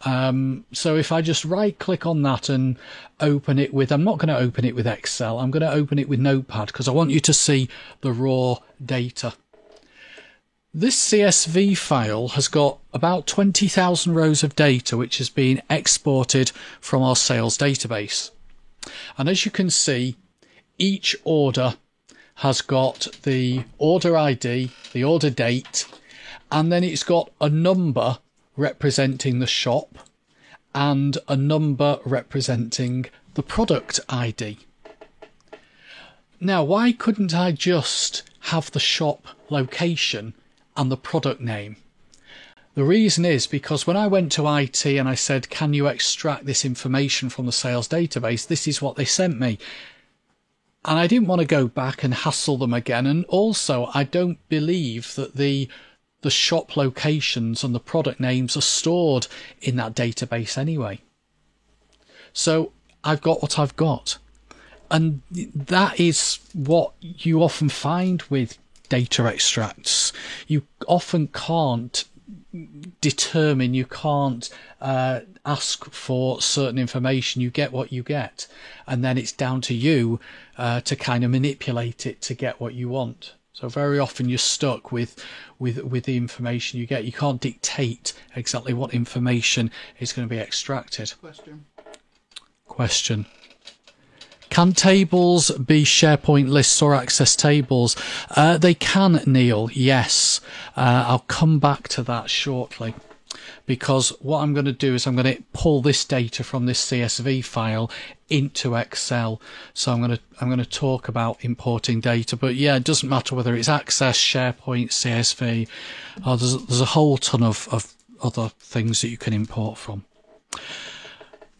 [SPEAKER 2] So if I just right click on that and open it with, I'm not going to open it with Excel, I'm going to open it with Notepad because I want you to see the raw data. This CSV file has got about 20,000 rows of data which has been exported from our sales database. And as you can see, each order has got the order ID, the order date, and then it's got a number representing the shop and a number representing the product ID. Now, why couldn't I just have the shop location and the product name? The reason is because when I went to IT and I said, can you extract this information from the sales database, this is what they sent me. And I didn't want to go back and hassle them again. And also, I don't believe that the shop locations and the product names are stored in that database anyway. So I've got what I've got. And that is what you often find with data extracts. You often can't determine, you can't ask for certain information. You get what you get, and then it's down to you to kind of manipulate it to get what you want. So very often you're stuck with the information you get. You can't dictate exactly what information is going to be extracted. Question. Can tables be SharePoint lists or Access tables? They can, Neil, yes. I'll come back to that shortly, because what I'm going to do is I'm going to pull this data from this CSV file into Excel. So I'm going to talk about importing data. But yeah, it doesn't matter whether it's Access, SharePoint, CSV. There's a whole ton of other things that you can import from.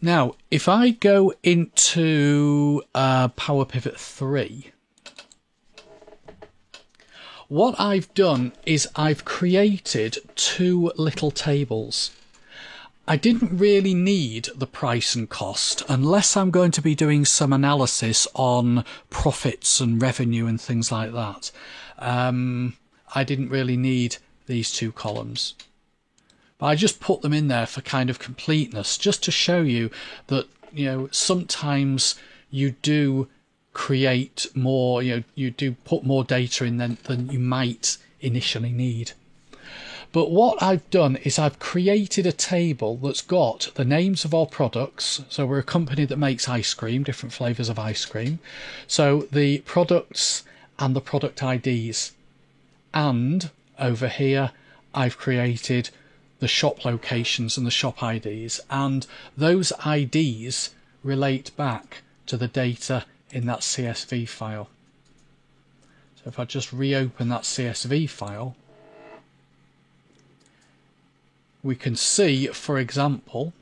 [SPEAKER 2] Now, if I go into Power Pivot 3, what I've done is I've created two little tables. I didn't really need the price and cost unless I'm going to be doing some analysis on profits and revenue and things like that. I didn't really need these two columns. But I just put them in there for kind of completeness, just to show you that, you know, sometimes you do create more, you do put more data in than you might initially need. But what I've done is I've created a table that's got the names of our products. So we're a company that makes ice cream, different flavours of ice cream. So the products and the product IDs. And over here, I've created the shop locations and the shop IDs, and those IDs relate back to the data in that CSV file. So if I just reopen that CSV file, we can see, for example,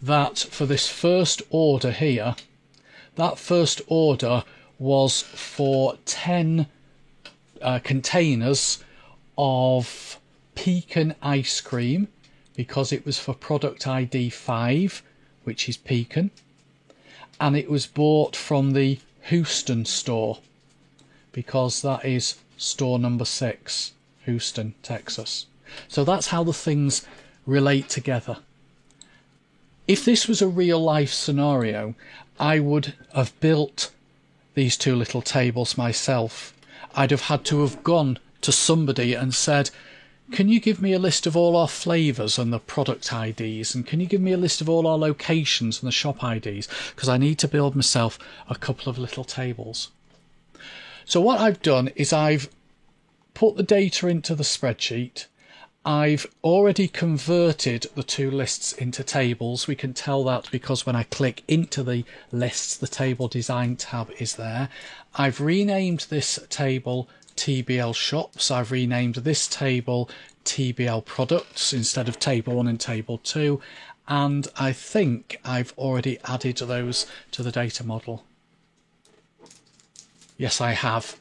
[SPEAKER 2] that for this first order here, that first order was for 10 containers of pecan ice cream, because it was for product ID 5, which is pecan, and it was bought from the Houston store because that is store number 6, Houston, Texas. So that's how the things relate together. If this was a real life scenario, I would have built these two little tables myself. I'd have had to have gone to somebody and said, can you give me a list of all our flavours and the product IDs? And can you give me a list of all our locations and the shop IDs? Because I need to build myself a couple of little tables. So what I've done is I've put the data into the spreadsheet. I've already converted the two lists into tables. We can tell that because when I click into the lists, the table design tab is there. I've renamed this table TBL shops. I've renamed this table TBL products instead of table 1 and table 2. And I think I've already added those to the data model. Yes, I have.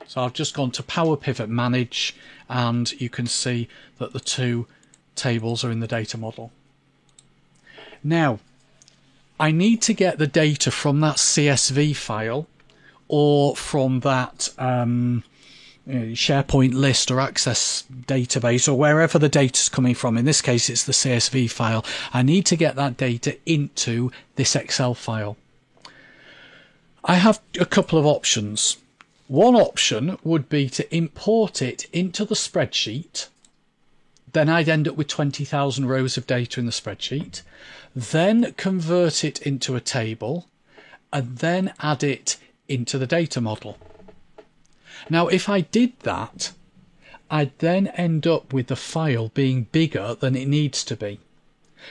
[SPEAKER 2] So I've just gone to Power Pivot Manage, and you can see that the two tables are in the data model. Now, I need to get the data from that CSV file or from that SharePoint list or Access database or wherever the data is coming from. In this case, it's the CSV file. I need to get that data into this Excel file. I have a couple of options. One option would be to import it into the spreadsheet. Then I'd end up with 20,000 rows of data in the spreadsheet. Then convert it into a table and then add it into the data model. Now, if I did that, I'd then end up with the file being bigger than it needs to be,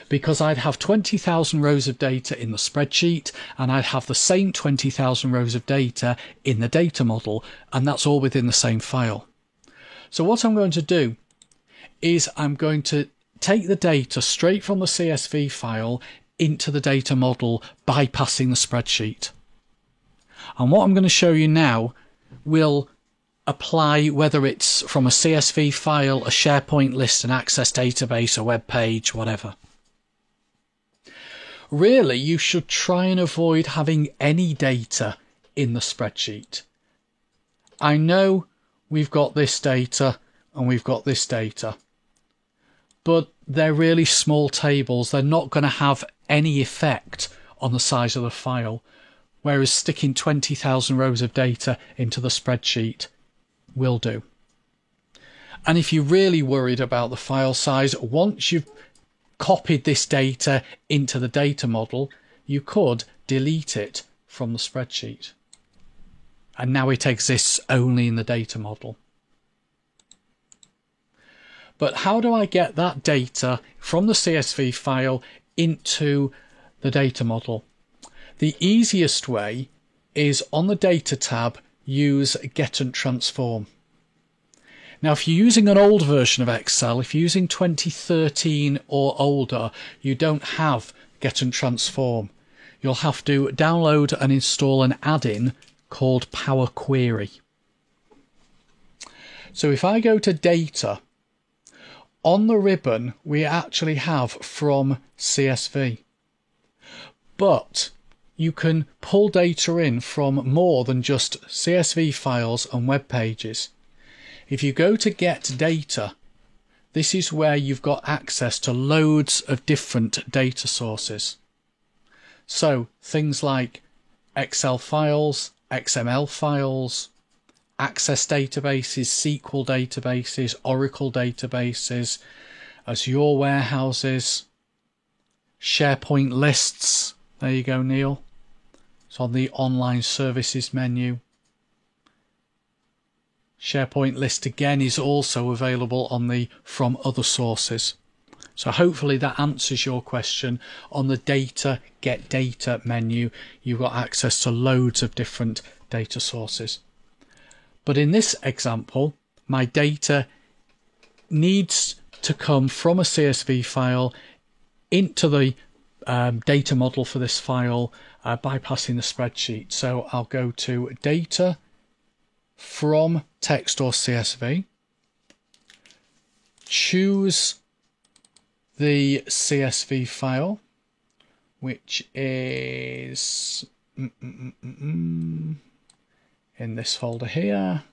[SPEAKER 2] because I'd have 20,000 rows of data in the spreadsheet and I'd have the same 20,000 rows of data in the data model, and that's all within the same file. So what I'm going to do is I'm going to take the data straight from the CSV file into the data model, bypassing the spreadsheet. And what I'm going to show you now will apply whether it's from a CSV file, a SharePoint list, an Access database, a web page, whatever. Really, you should try and avoid having any data in the spreadsheet. I know we've got this data and we've got this data, but they're really small tables. They're not going to have any effect on the size of the file, whereas sticking 20,000 rows of data into the spreadsheet will do. And if you're really worried about the file size, once you've copied this data into the data model, you could delete it from the spreadsheet. And now it exists only in the data model. But how do I get that data from the CSV file into the data model? The easiest way is on the Data tab, use Get and Transform. Now, if you're using an old version of Excel, if you're using 2013 or older, you don't have Get and Transform. You'll have to download and install an add-in called Power Query. So if I go to Data, on the ribbon we actually have from CSV. But you can pull data in from more than just CSV files and web pages. If you go to Get Data, this is where you've got access to loads of different data sources. So things like Excel files, XML files, Access databases, SQL databases, Oracle databases, Azure warehouses, SharePoint lists. There you go, Neil. It's on the Online Services menu. SharePoint list again is also available on the From Other Sources. So hopefully that answers your question. On the Data, Get Data menu, you've got access to loads of different data sources. But in this example, my data needs to come from a CSV file into the data model for this file, bypassing the spreadsheet. So I'll go to Data, From Text or CSV, choose the CSV file, which is in this folder here.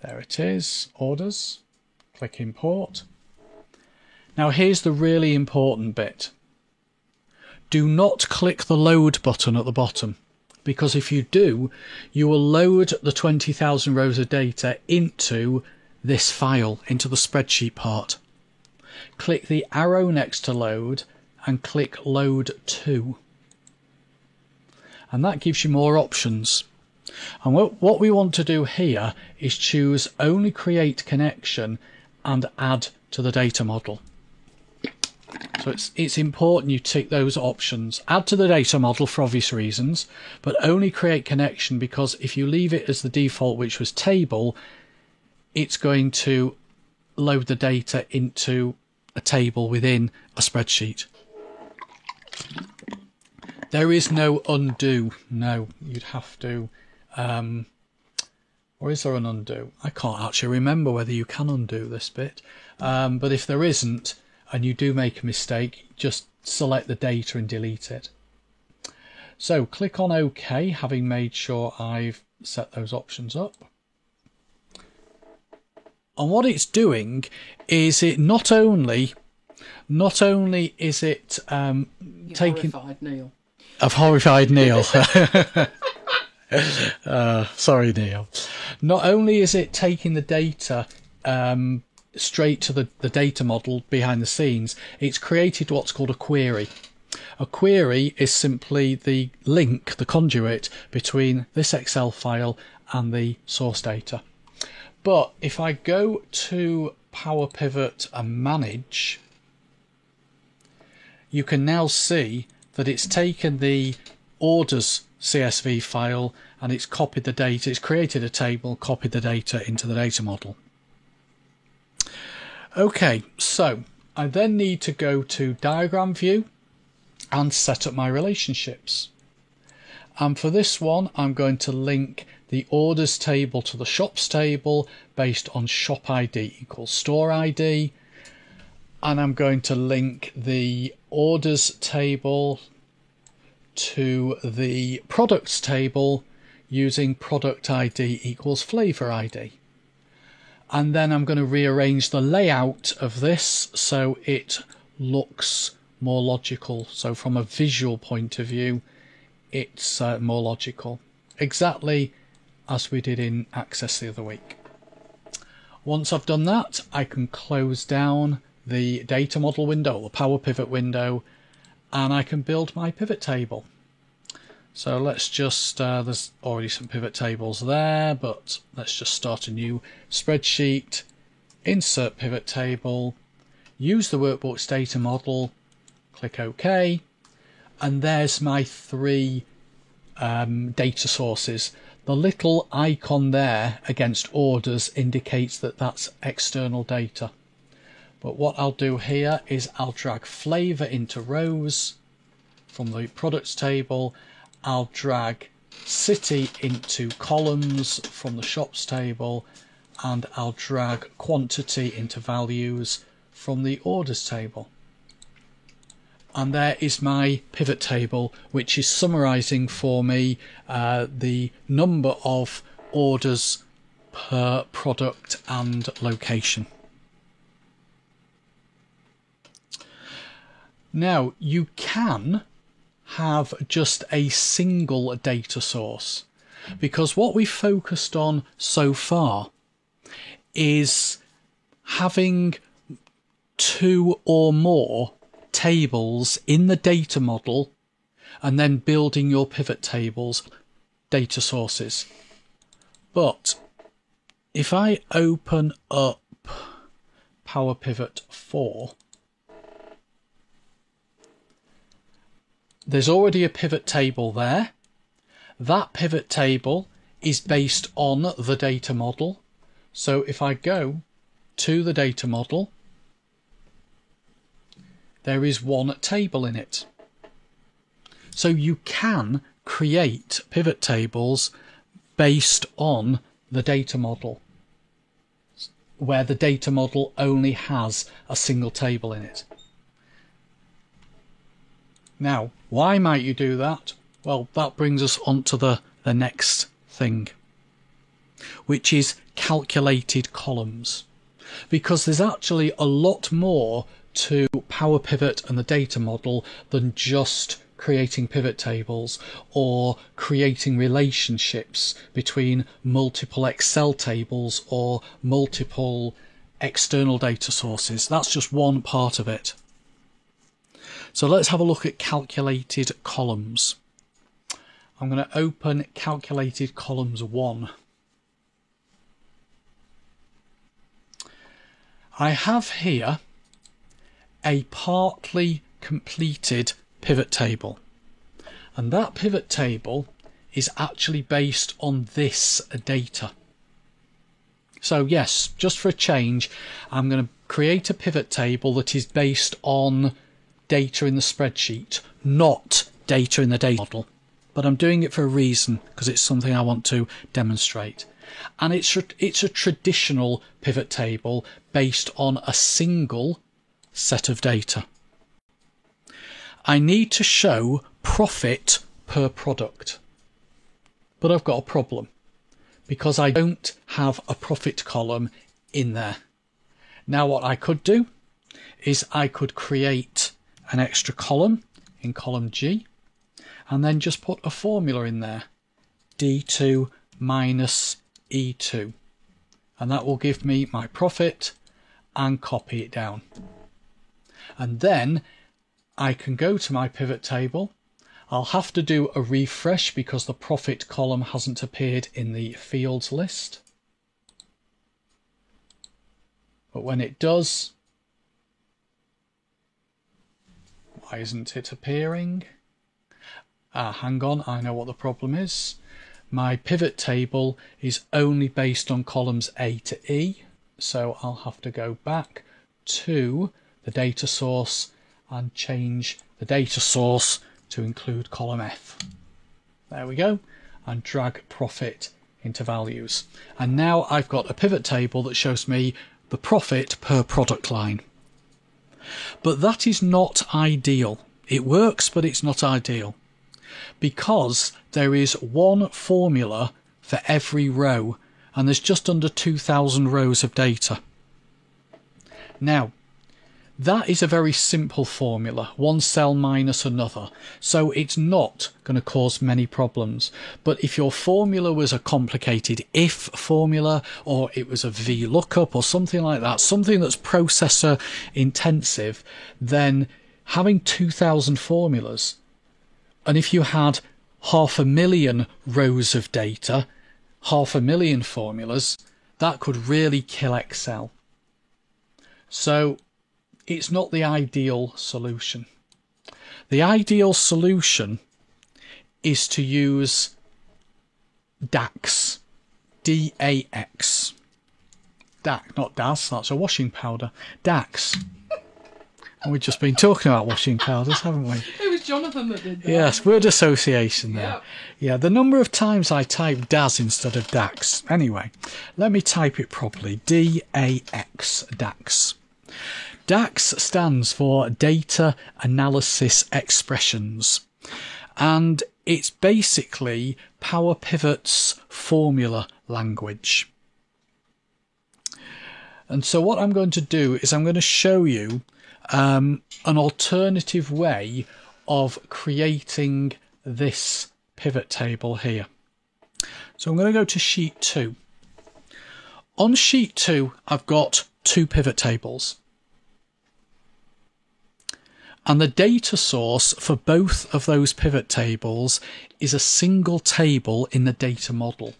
[SPEAKER 2] There it is, Orders, click Import. Now here's the really important bit. Do not click the Load button at the bottom, because if you do, you will load the 20,000 rows of data into this file into the spreadsheet part. Click the arrow next to load and click load to. And that gives you more options. And what we want to do here is choose only create connection and add to the data model. So it's important you tick those options. Add to the data model for obvious reasons, but only create connection, because if you leave it as the default, which was table, it's going to load the data into a table within a spreadsheet. There is no undo. No, you'd have to, or is there an undo? I can't actually remember whether you can undo this bit. But if there isn't, and you do make a mistake, just select the data and delete it. So click on OK, having made sure I've set those options up. And what it's doing is it not only is it taking...
[SPEAKER 1] Horrified, Neil.
[SPEAKER 2] I've horrified Neil. Sorry, Neil. Not only is it taking the data straight to the data model behind the scenes, it's created what's called a query. A query is simply the link, the conduit between this Excel file and the source data. But if I go to Power Pivot and Manage, you can now see that it's taken the orders CSV file and it's copied the data, it's created a table, copied the data into the data model. Okay, so I then need to go to Diagram View and set up my relationships. And for this one, I'm going to link the orders table to the shops table based on shop ID equals store ID. And I'm going to link the orders table to the products table using product ID equals flavor ID. And then I'm going to rearrange the layout of this so it looks more logical. So from a visual point of view, it's more logical. Exactly as we did in Access the other week. Once I've done that, I can close down the data model window, the Power Pivot window, and I can build my pivot table. So let's just, there's already some pivot tables there, but let's just start a new spreadsheet, insert pivot table, use the workbook's data model, click OK, and there's my three data sources. The little icon there against orders indicates that that's external data. But what I'll do here is I'll drag flavor into rows from the products table. I'll drag city into columns from the shops table, and I'll drag quantity into values from the orders table. And there is my pivot table, which is summarizing for me the number of orders per product and location. Now, you can have just a single data source, because what we focused on so far is having two or more tables in the data model and then building your pivot tables, data sources. But if I open up Power Pivot 4, there's already a pivot table there. That pivot table is based on the data model. So if I go to the data model, there is one table in it. So you can create pivot tables based on the data model, where the data model only has a single table in it. Now, why might you do that? Well, that brings us on to the next thing, which is calculated columns. Because there's actually a lot more to Power Pivot and the data model than just creating pivot tables or creating relationships between multiple Excel tables or multiple external data sources. That's just one part of it. So let's have a look at calculated columns. I'm going to open calculated columns 1. I have here a partly completed pivot table, and that pivot table is actually based on this data. So yes, just for a change, I'm going to create a pivot table that is based on data in the spreadsheet, not data in the data model. But I'm doing it for a reason, because it's something I want to demonstrate. And it's a traditional pivot table based on a single set of data. I need to show profit per product, but I've got a problem because I don't have a profit column in there. Now what I could do is I could create an extra column in column G and then just put a formula in there, D2 minus E2, and that will give me my profit, and copy it down. And then I can go to my pivot table. I'll have to do a refresh because the profit column hasn't appeared in the fields list. But when it does, why isn't it appearing? Hang on, I know what the problem is. My pivot table is only based on columns A to E, so I'll have to go back to the data source and change the data source to include column F. There we go, and drag profit into values. And now I've got a pivot table that shows me the profit per product line. But that is not ideal. It works, but it's not ideal, because there is one formula for every row, and there's just under 2,000 rows of data. Now, that is a very simple formula, one cell minus another, so it's not going to cause many problems. But if your formula was a complicated if formula, or it was a VLOOKUP or something like that, something that's processor intensive, then having 2,000 formulas, and if you had 500,000 rows of data, 500,000 formulas, that could really kill Excel. So it's not the ideal solution. The ideal solution is to use DAX, D-A-X. DAX, not DAS, that's a washing powder. DAX. And we've just been talking about washing powders, haven't we?
[SPEAKER 1] It was Jonathan that did that.
[SPEAKER 2] Yes, word association there.
[SPEAKER 1] Yep.
[SPEAKER 2] Yeah, the number of times I type DAS instead of DAX. Anyway, let me type it properly. D-A-X, DAX. DAX stands for Data Analysis Expressions, and it's basically Power Pivot's formula language. And so what I'm going to do is I'm going to show you an alternative way of creating this pivot table here. So I'm going to go to sheet 2. On sheet 2 I've got 2 pivot tables, and the data source for both of those pivot tables is a single table in the data model.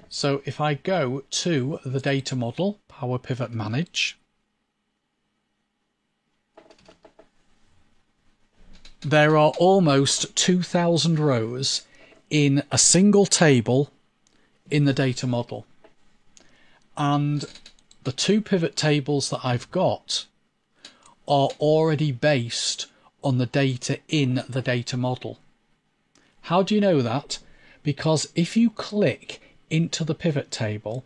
[SPEAKER 2] So if I go to the data model, Power Pivot Manage, there are almost 2,000 rows in a single table in the data model. And the 2 pivot tables that I've got are already based on the data in the data model. How do you know that? Because if you click into the pivot table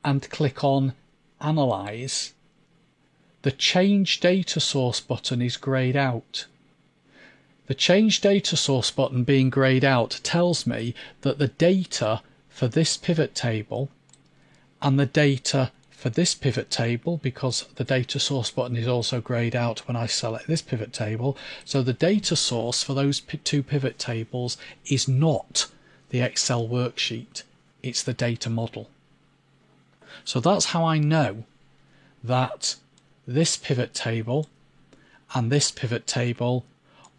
[SPEAKER 2] and click on Analyze, the Change Data Source button is greyed out. The Change Data Source button being greyed out tells me that the data for this pivot table and the data for this pivot table, because the data source button is also grayed out when I select this pivot table. So the data source for those two pivot tables is not the Excel worksheet, it's the data model. So that's how I know that this pivot table and this pivot table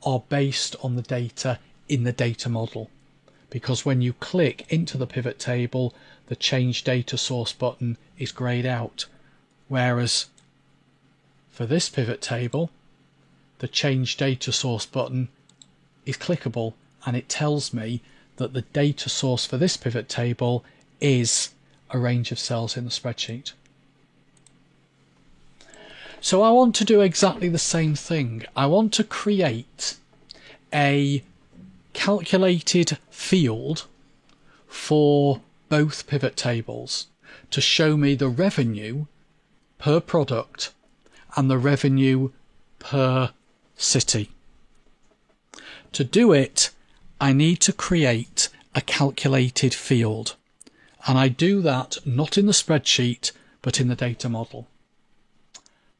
[SPEAKER 2] are based on the data in the data model, because when you click into the pivot table, the change data source button is grayed out, whereas for this pivot table the change data source button is clickable, and it tells me that the data source for this pivot table is a range of cells in the spreadsheet. So I want to do exactly the same thing. I want to create a calculated field for both pivot tables to show me the revenue per product and the revenue per city. To do it, I need to create a calculated field, and I do that not in the spreadsheet but in the data model.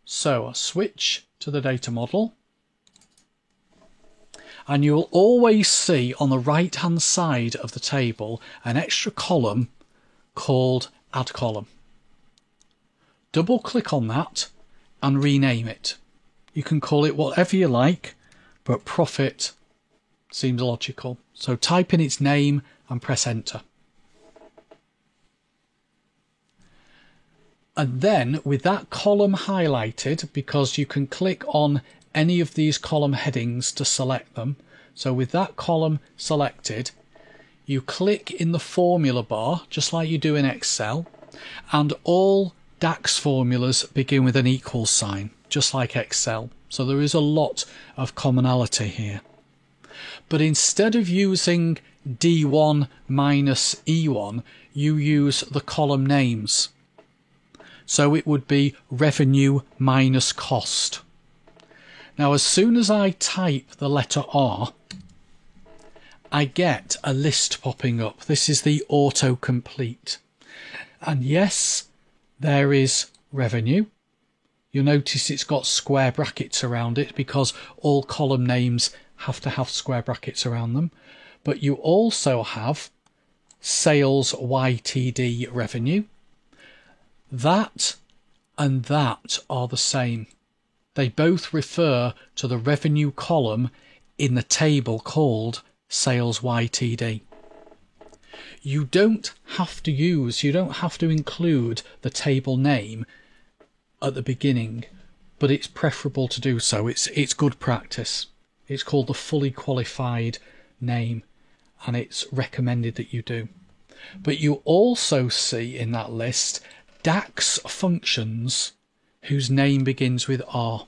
[SPEAKER 2] So I switch to the data model, and you will always see on the right hand side of the table an extra column called Add Column. Double click on that and rename it. You can call it whatever you like, but profit seems logical. So type in its name and press enter. And then with that column highlighted, because you can click on any of these column headings to select them. So with that column selected, you click in the formula bar, just like you do in Excel, and all DAX formulas begin with an equal sign, just like Excel. So there is a lot of commonality here. But instead of using D1 minus E1, you use the column names. So it would be revenue minus cost. Now, as soon as I type the letter R, I get a list popping up. This is the autocomplete. And yes, there is revenue. You'll notice it's got square brackets around it because all column names have to have square brackets around them. But you also have sales YTD revenue. That and that are the same. They both refer to the revenue column in the table called Sales YTD. You don't have to include the table name at the beginning, but it's preferable to do so. It's good practice. It's called the fully qualified name, and it's recommended that you do. But you also see in that list DAX functions whose name begins with R.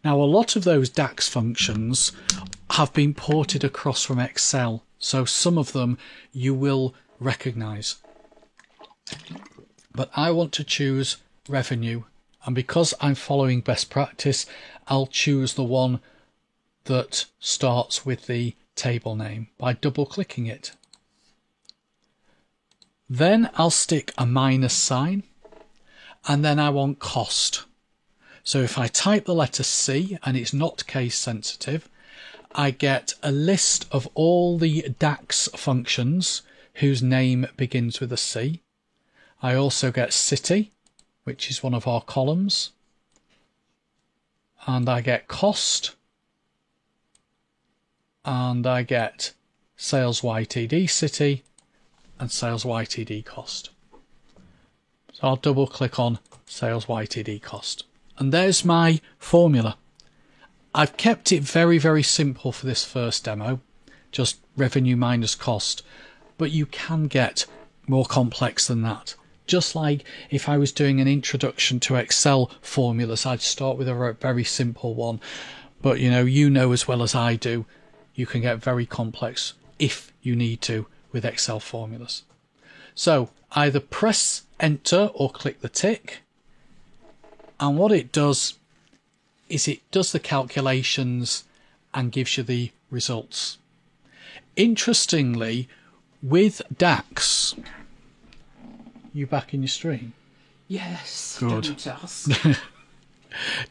[SPEAKER 2] Now, a lot of those DAX functions have been ported across from Excel, so some of them you will recognize. But I want to choose revenue, and because I'm following best practice, I'll choose the one that starts with the table name by double clicking it. Then I'll stick a minus sign, and then I want cost. So if I type the letter C and it's not case sensitive, I get a list of all the DAX functions whose name begins with a C. I also get city, which is one of our columns, and I get cost, and I get sales YTD city and sales YTD cost. So I'll double click on sales YTD cost. And there's my formula. I've kept it very, very simple for this first demo, just revenue minus cost, but you can get more complex than that. Just like if I was doing an introduction to Excel formulas, I'd start with a very simple one. But you know as well as I do, you can get very complex if you need to with Excel formulas. So either press enter or click the tick. And what it does is it does the calculations and gives you the results. Interestingly, with DAX, you back in your stream?
[SPEAKER 1] Yes.
[SPEAKER 2] Good.
[SPEAKER 1] Don't ask.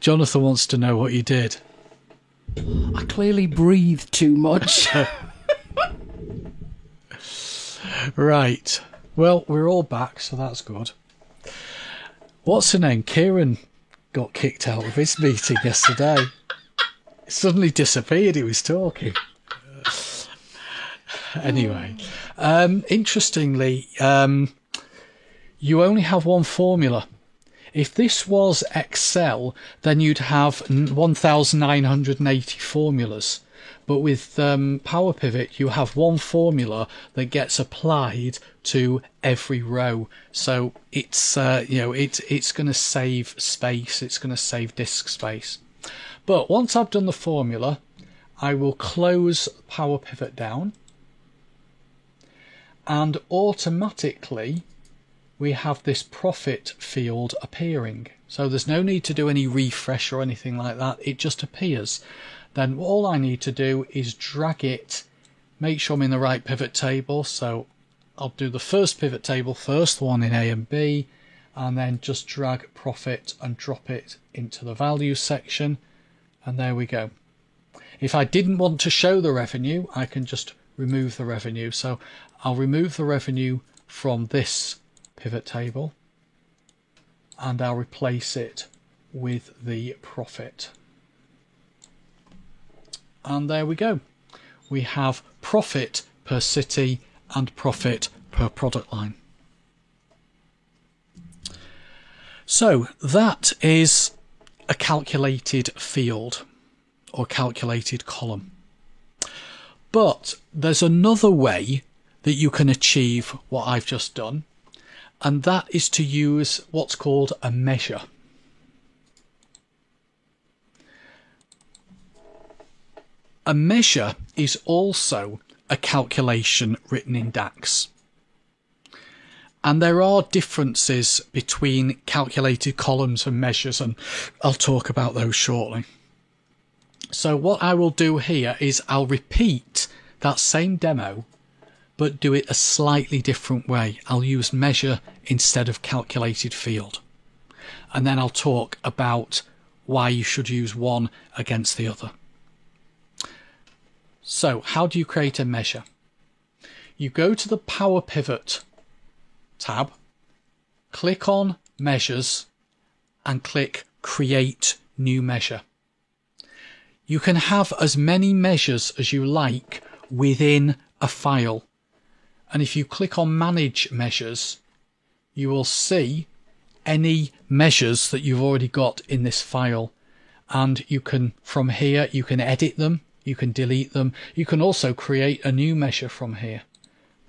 [SPEAKER 2] Jonathan wants to know what you did.
[SPEAKER 1] I clearly breathe too much.
[SPEAKER 2] Right. Well, we're all back, so that's good. What's her name? Kieran got kicked out of his meeting yesterday. He suddenly disappeared. He was talking. Anyway, interestingly, you only have one formula. If this was Excel, then you'd have 1,980 formulas. But with Power Pivot, you have one formula that gets applied to every row. So it's it's going to save space. It's going to save disk space. But once I've done the formula, I will close Power Pivot down, and automatically we have this profit field appearing. So there's no need to do any refresh or anything like that. It just appears. Then all I need to do is drag it, make sure I'm in the right pivot table. So I'll do the first pivot table first, the one in A and B, and then just drag profit and drop it into the value section. And there we go. If I didn't want to show the revenue, I can just remove the revenue. So I'll remove the revenue from this pivot table and I'll replace it with the profit. And there we go. We have profit per city and profit per product line. So that is a calculated field or calculated column. But there's another way that you can achieve what I've just done, and that is to use what's called a measure. A measure is also a calculation written in DAX. And there are differences between calculated columns and measures, and I'll talk about those shortly. So what I will do here is I'll repeat that same demo, but do it a slightly different way. I'll use measure instead of calculated field. And then I'll talk about why you should use one against the other. So how do you create a measure? You go to the Power Pivot tab, click on Measures and click Create New Measure. You can have as many measures as you like within a file. And if you click on Manage Measures, you will see any measures that you've already got in this file. And you can, from here, you can edit them, you can delete them. You can also create a new measure from here.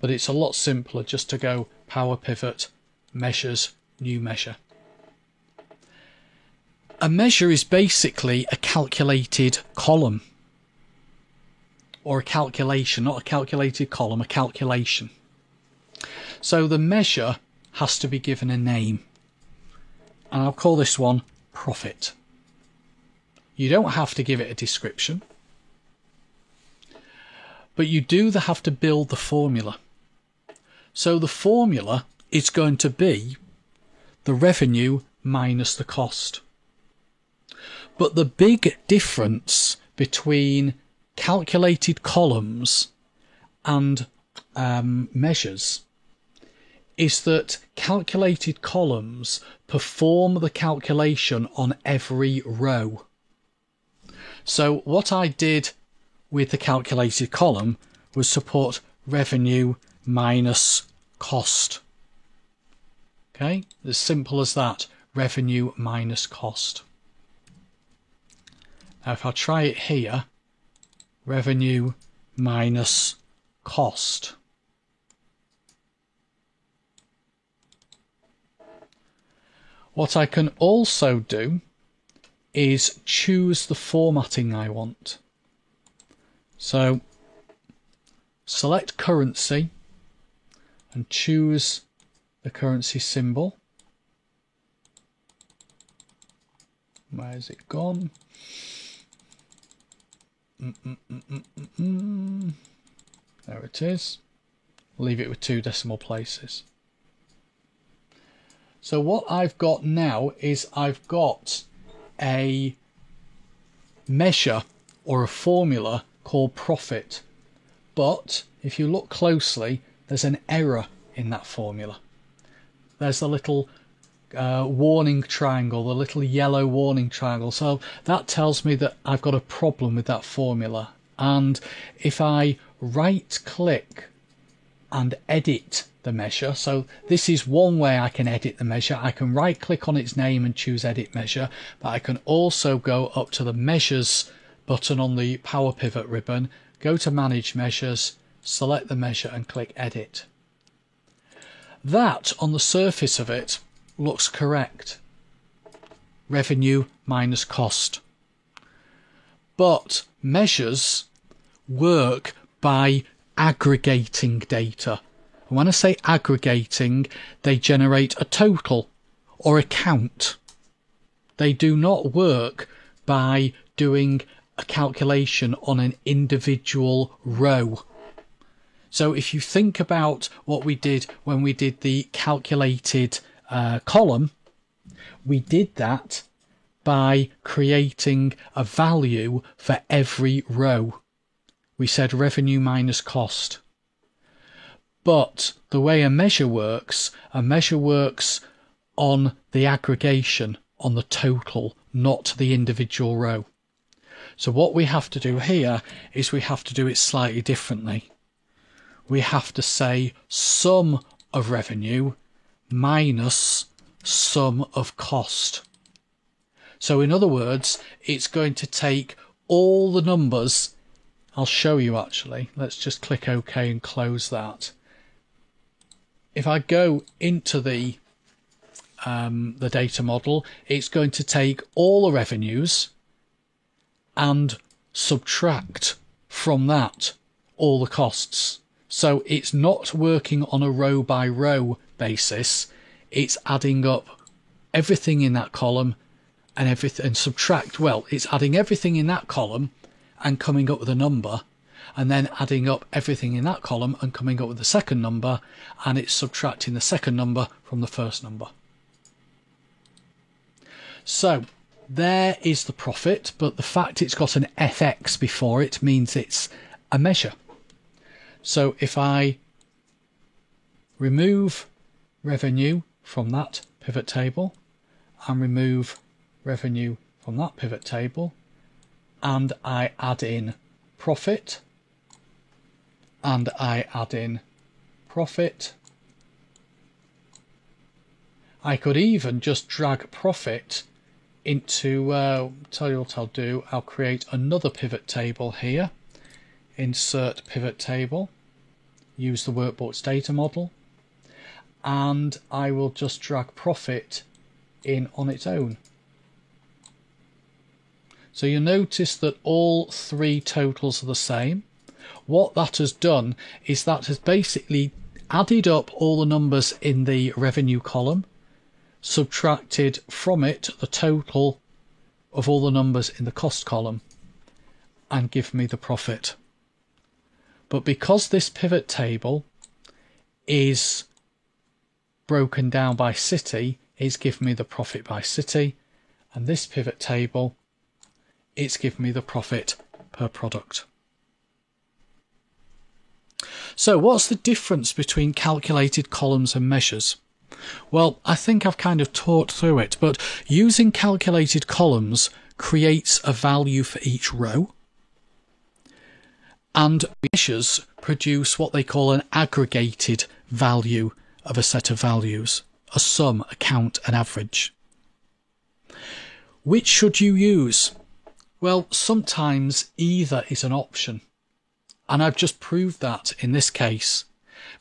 [SPEAKER 2] But it's a lot simpler just to go Power Pivot, Measures, New Measure. A measure is basically a calculated column. Or a calculation, not a calculated column, a calculation. So the measure has to be given a name. And I'll call this one profit. You don't have to give it a description. But you do have to build the formula. So the formula is going to be the revenue minus the cost. But the big difference between calculated columns and measures is that calculated columns perform the calculation on every row. So what I did with the calculated column was to put revenue minus cost. Okay, as simple as that, revenue minus cost. Now if I try it here, revenue minus cost. What I can also do is choose the formatting I want. So select currency and choose the currency symbol. Where's it gone? There it is. Leave it with 2 decimal places. So what I've got now is I've got a measure or a formula called profit. But if you look closely, there's an error in that formula. There's a little warning triangle, the little yellow warning triangle. So that tells me that I've got a problem with that formula. And if I right click and edit the measure, so this is one way I can edit the measure. I can right click on its name and choose edit measure, but I can also go up to the measures button on the power pivot ribbon, go to manage measures, select the measure and click edit. That on the surface of it looks correct. Revenue minus cost. But measures work by aggregating data. And when I say aggregating, they generate a total or a count. They do not work by doing a calculation on an individual row. So if you think about what we did when we did the calculated column, we did that by creating a value for every row. We said revenue minus cost. But the way a measure works on the aggregation, on the total, not the individual row. So what we have to do here is we have to do it slightly differently. We have to say sum of revenue minus sum of cost. So in other words, it's going to take all the numbers. I'll show you actually. Let's just click OK and close that. If I go into the data model, it's going to take all the revenues and subtract from that all the costs. So it's not working on a row by row basis. It's adding up everything in that column and everything, and subtract. Well, it's adding everything in that column and coming up with a number, and then adding up everything in that column and coming up with the second number, and it's subtracting the second number from the first number. So there is the profit, but the fact it's got an FX before it means it's a measure. So if I remove revenue from that pivot table and remove revenue from that pivot table, and I add in profit, and I add in profit, I could even just drag profit into, tell you what I'll do, I'll create another pivot table here, insert pivot table, use the workbook's data model, and I will just drag profit in on its own. So you'll notice that all three totals are the same. What that has done is that has basically added up all the numbers in the revenue column, subtracted from it the total of all the numbers in the cost column, and give me the profit. But because this pivot table is broken down by city, it's given me the profit by city, and this pivot table, it's given me the profit per product. So what's the difference between calculated columns and measures? Well, I think I've kind of talked through it, but using calculated columns creates a value for each row, and measures produce what they call an aggregated value of a set of values, a sum, a count, an average. Which should you use? Well, sometimes either is an option, and I've just proved that in this case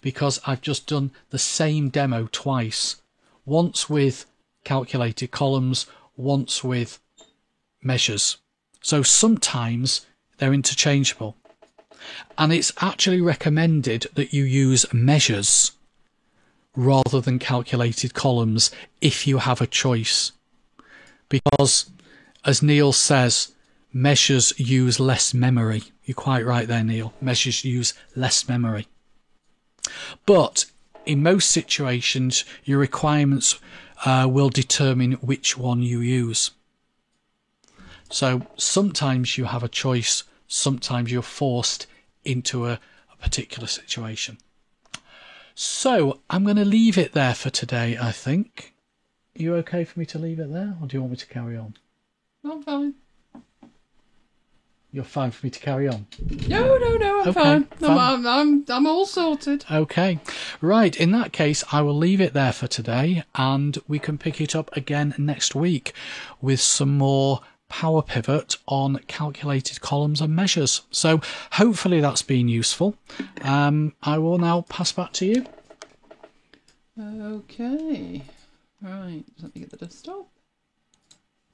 [SPEAKER 2] because I've just done the same demo twice, once with calculated columns, once with measures. So sometimes they're interchangeable, and it's actually recommended that you use measures rather than calculated columns if you have a choice, because as Neil says, measures use less memory. You're quite right there, Neil. Measures use less memory. But in most situations, your requirements will determine which one you use. So sometimes you have a choice, sometimes you're forced into a particular situation. So I'm going to leave it there for today, I think. Are you okay for me to leave it there, or do you want me to carry on?
[SPEAKER 1] I'm fine.
[SPEAKER 2] You're fine for me to carry on?
[SPEAKER 1] No, I'm
[SPEAKER 2] Okay,
[SPEAKER 1] fine.
[SPEAKER 2] fine.
[SPEAKER 1] I'm all sorted.
[SPEAKER 2] Okay. Right, in that case, I will leave it there for today, and we can pick it up again next week with some more Power Pivot on calculated columns and measures. So hopefully that's been useful. I will now pass back to you.
[SPEAKER 1] Okay. Right, let me get the desktop.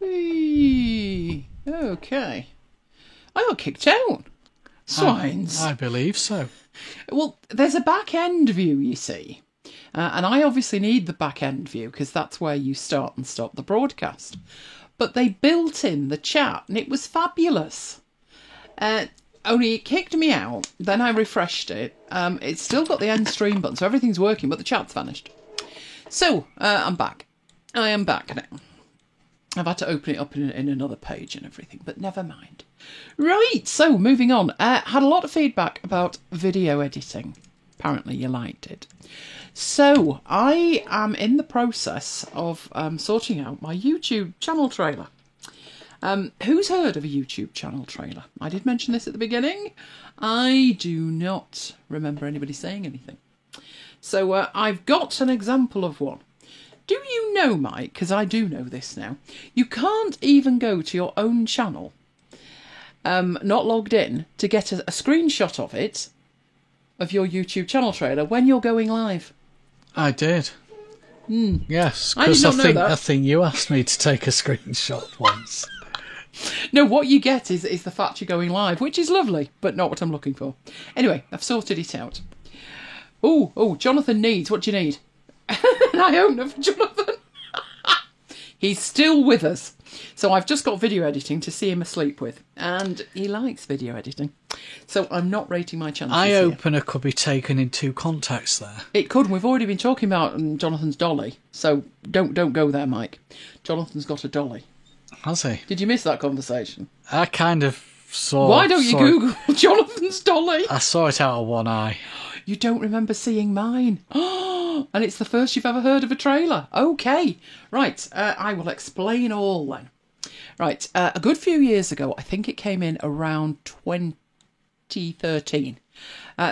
[SPEAKER 1] Whee! Okay. I got kicked out. Swines.
[SPEAKER 2] I believe so.
[SPEAKER 1] Well, there's a back end view, you see. And I obviously need the back end view because that's where you start and stop the broadcast. But they built in the chat and it was fabulous. Only it kicked me out. Then I refreshed it. It's still got the end stream button, so everything's working, but the chat's vanished. So, I'm back. I am back now. I've had to open it up in another page and everything, but never mind. Right, so moving on. Had a lot of feedback about video editing. Apparently you liked it. So, I am in the process of sorting out my YouTube channel trailer. Who's heard of a YouTube channel trailer? I did mention this at the beginning. I do not remember anybody saying anything. So, I've got an example of one. Do you know, Mike, because I do know this now, you can't even go to your own channel, not logged in, to get a screenshot of it, of your YouTube channel trailer, when you're going live.
[SPEAKER 2] I did. Yes,
[SPEAKER 1] I did
[SPEAKER 2] because
[SPEAKER 1] not know that.
[SPEAKER 2] I think you asked me to take a screenshot once.
[SPEAKER 1] No, what you get is the fact you're going live, which is lovely, but not what I'm looking for. Anyway, I've sorted it out. Oh, Jonathan needs, what do you need? I don't know for Jonathan. He's still with us. So I've just got video editing to see him asleep with. And he likes video editing. So I'm not rating my channel.
[SPEAKER 2] Eye opener could be taken in two contexts there.
[SPEAKER 1] It could. We've already been talking about Jonathan's dolly. So don't go there, Mike. Jonathan's got a dolly.
[SPEAKER 2] Has he?
[SPEAKER 1] Did you miss that conversation?
[SPEAKER 2] I kind of saw...
[SPEAKER 1] Why don't you Google Jonathan's dolly?
[SPEAKER 2] I saw it out of one eye.
[SPEAKER 1] You don't remember seeing mine. And it's the first you've ever heard of a trailer. Okay. Right. I will explain all then. Right. A good few years ago, I think it came in around 2013.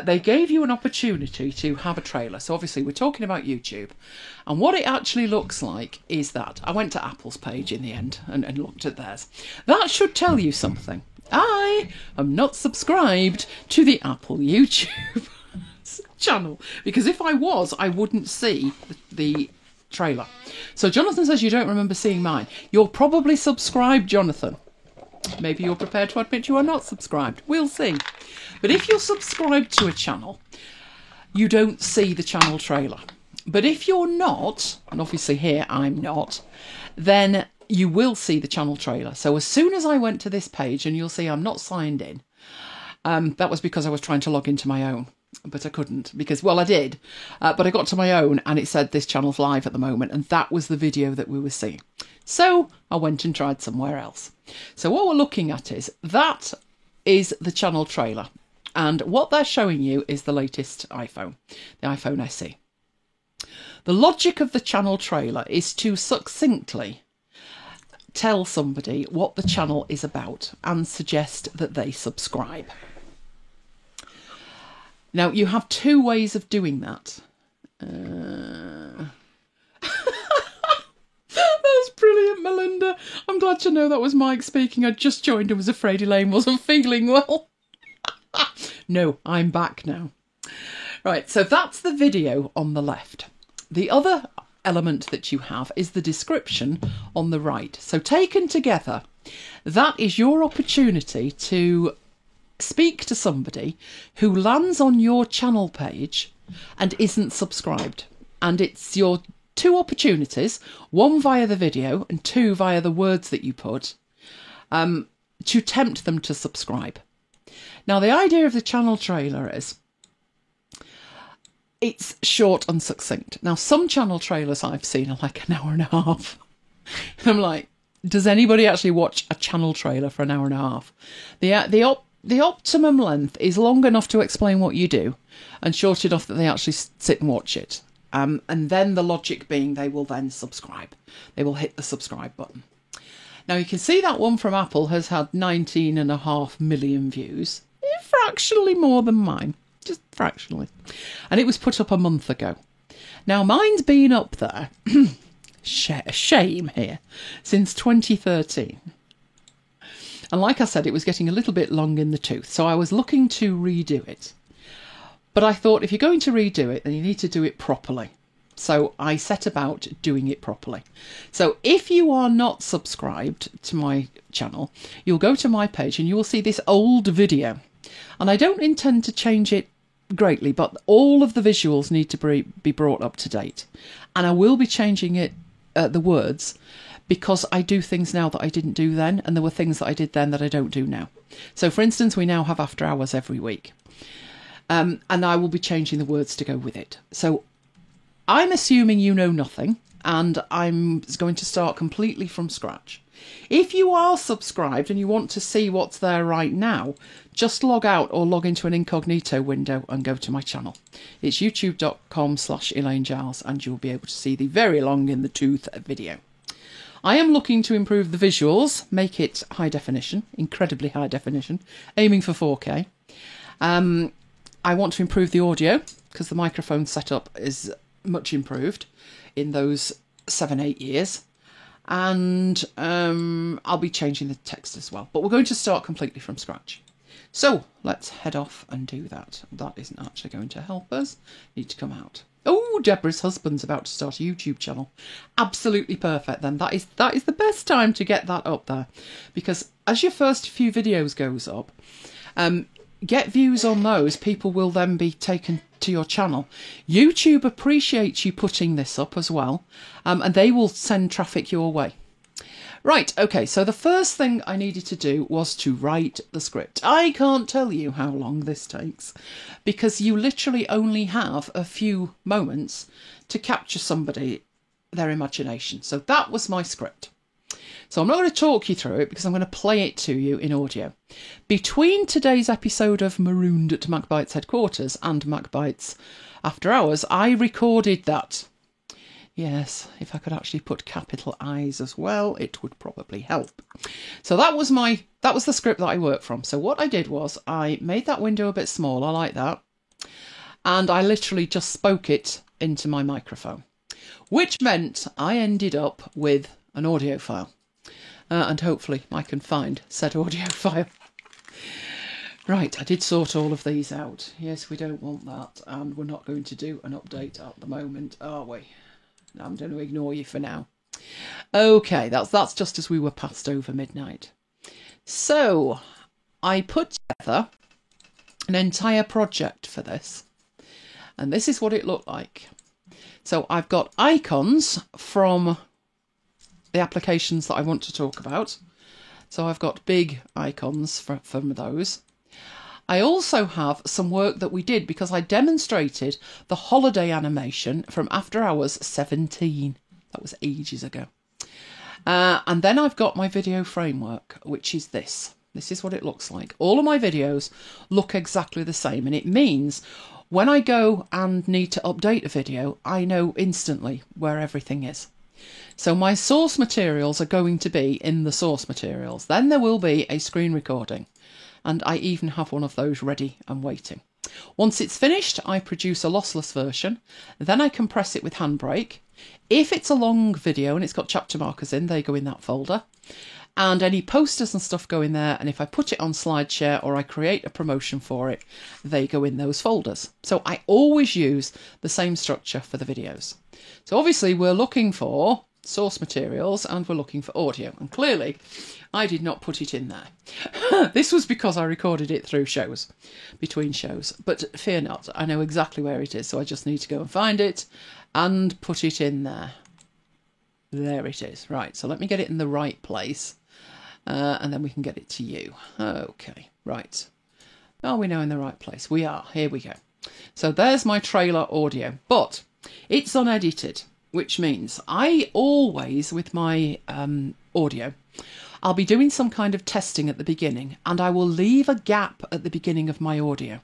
[SPEAKER 1] They gave you an opportunity to have a trailer. So obviously we're talking about YouTube. And what it actually looks like is that I went to Apple's page in the end and looked at theirs. That should tell you something. I am not subscribed to the Apple YouTube channel, because if I was, I wouldn't see the trailer. So Jonathan says you don't remember seeing mine. You're probably subscribed, Jonathan. Maybe you're prepared to admit you are not subscribed. We'll see. But if you're subscribed to a channel, you don't see the channel trailer. But if you're not, and obviously here I'm not, then you will see the channel trailer. So as soon as I went to this page, and you'll see I'm not signed in, that was because I was trying to log into my own. But I couldn't because, well, I did, but I got to my own and it said this channel's live at the moment, and that was the video that we were seeing. So I went and tried somewhere else. So what we're looking at is the channel trailer, and what they're showing you is the latest iPhone, the iPhone SE. The logic of the channel trailer is to succinctly tell somebody what the channel is about and suggest that they subscribe. Now, you have two ways of doing that. That was brilliant, Melinda. I'm glad to know that was Mike speaking. I just joined and was afraid Elaine wasn't feeling well. No, I'm back now. Right, so that's the video on the left. The other element that you have is the description on the right. So taken together, that is your opportunity to speak to somebody who lands on your channel page and isn't subscribed. And it's your two opportunities, one via the video and two via the words that you put, to tempt them to subscribe. Now, the idea of the channel trailer is it's short and succinct. Now, some channel trailers I've seen are like an hour and a half. And I'm like, does anybody actually watch a channel trailer for an hour and a half? The optimum length is long enough to explain what you do and short enough that they actually sit and watch it. And then the logic being they will then subscribe. They will hit the subscribe button. Now, you can see that one from Apple has had 19.5 million views. Fractionally more than mine. Just fractionally. And it was put up a month ago. Now, mine's been up there, shame here, since 2013. And like I said, it was getting a little bit long in the tooth. So I was looking to redo it. But I thought if you're going to redo it, then you need to do it properly. So I set about doing it properly. So if you are not subscribed to my channel, you'll go to my page and you will see this old video. And I don't intend to change it greatly, but all of the visuals need to be brought up to date. And I will be changing it, the words, because I do things now that I didn't do then. And there were things that I did then that I don't do now. So for instance, we now have after hours every week. And I will be changing the words to go with it. So I'm assuming you know nothing, and I'm going to start completely from scratch. If you are subscribed and you want to see what's there right now, just log out or log into an incognito window and go to my channel. It's youtube.com/ElaineGiles, and you'll be able to see the very long in the tooth video. I am looking to improve the visuals, make it high definition, incredibly high definition, aiming for 4K. I want to improve the audio because the microphone setup is much improved in those 7-8 years, and I'll be changing the text as well, but we're going to start completely from scratch. So let's head off and do that. That isn't actually going to help us. Need to come out. Oh, Deborah's husband's about to start a YouTube channel. Absolutely perfect then. That is the best time to get that up there, because as your first few videos goes up, get views on those, people will then be taken to your channel. YouTube appreciates you putting this up as well, and they will send traffic your way. Right, okay, so the first thing I needed to do was to write the script. I can't tell you how long this takes, because you literally only have a few moments to capture somebody, their imagination. So that was my script. So I'm not going to talk you through it because I'm going to play it to you in audio. Between today's episode of Marooned at MacBites headquarters and MacBites After Hours, I recorded that. Yes, if I could actually put capital I's as well, it would probably help. So that was the script that I worked from. So what I did was I made that window a bit smaller like that, and I literally just spoke it into my microphone, which meant I ended up with an audio file. And hopefully I can find said audio file. Right, I did sort all of these out. Yes, we don't want that, and we're not going to do an update at the moment, are we? I'm going to ignore you for now. Okay, that's just as we were past over midnight. So, I put together an entire project for this, and this is what it looked like. So I've got icons from the applications that I want to talk about. So I've got big icons from those. I also have some work that we did because I demonstrated the holiday animation from After Hours 17. That was ages ago. And then I've got my video framework, which is this. This is what it looks like. All of my videos look exactly the same, and it means when I go and need to update a video, I know instantly where everything is. So my source materials are going to be in the source materials. Then there will be a screen recording, and I even have one of those ready and waiting. Once it's finished, I produce a lossless version. Then I compress it with Handbrake. If it's a long video and it's got chapter markers in, they go in that folder. And any posters and stuff go in there. And if I put it on SlideShare or I create a promotion for it, they go in those folders. So I always use the same structure for the videos. So obviously we're looking for source materials and we're looking for audio. And clearly I did not put it in there. This was because I recorded it through shows, between shows. But fear not, I know exactly where it is. So I just need to go and find it and put it in there. There it is. Right, so let me get it in the right place. And then we can get it to you. Okay, right. Are we now in the right place? We are. Here we go. So there's my trailer audio, but it's unedited, which means I always, with my audio, I'll be doing some kind of testing at the beginning, and I will leave a gap at the beginning of my audio.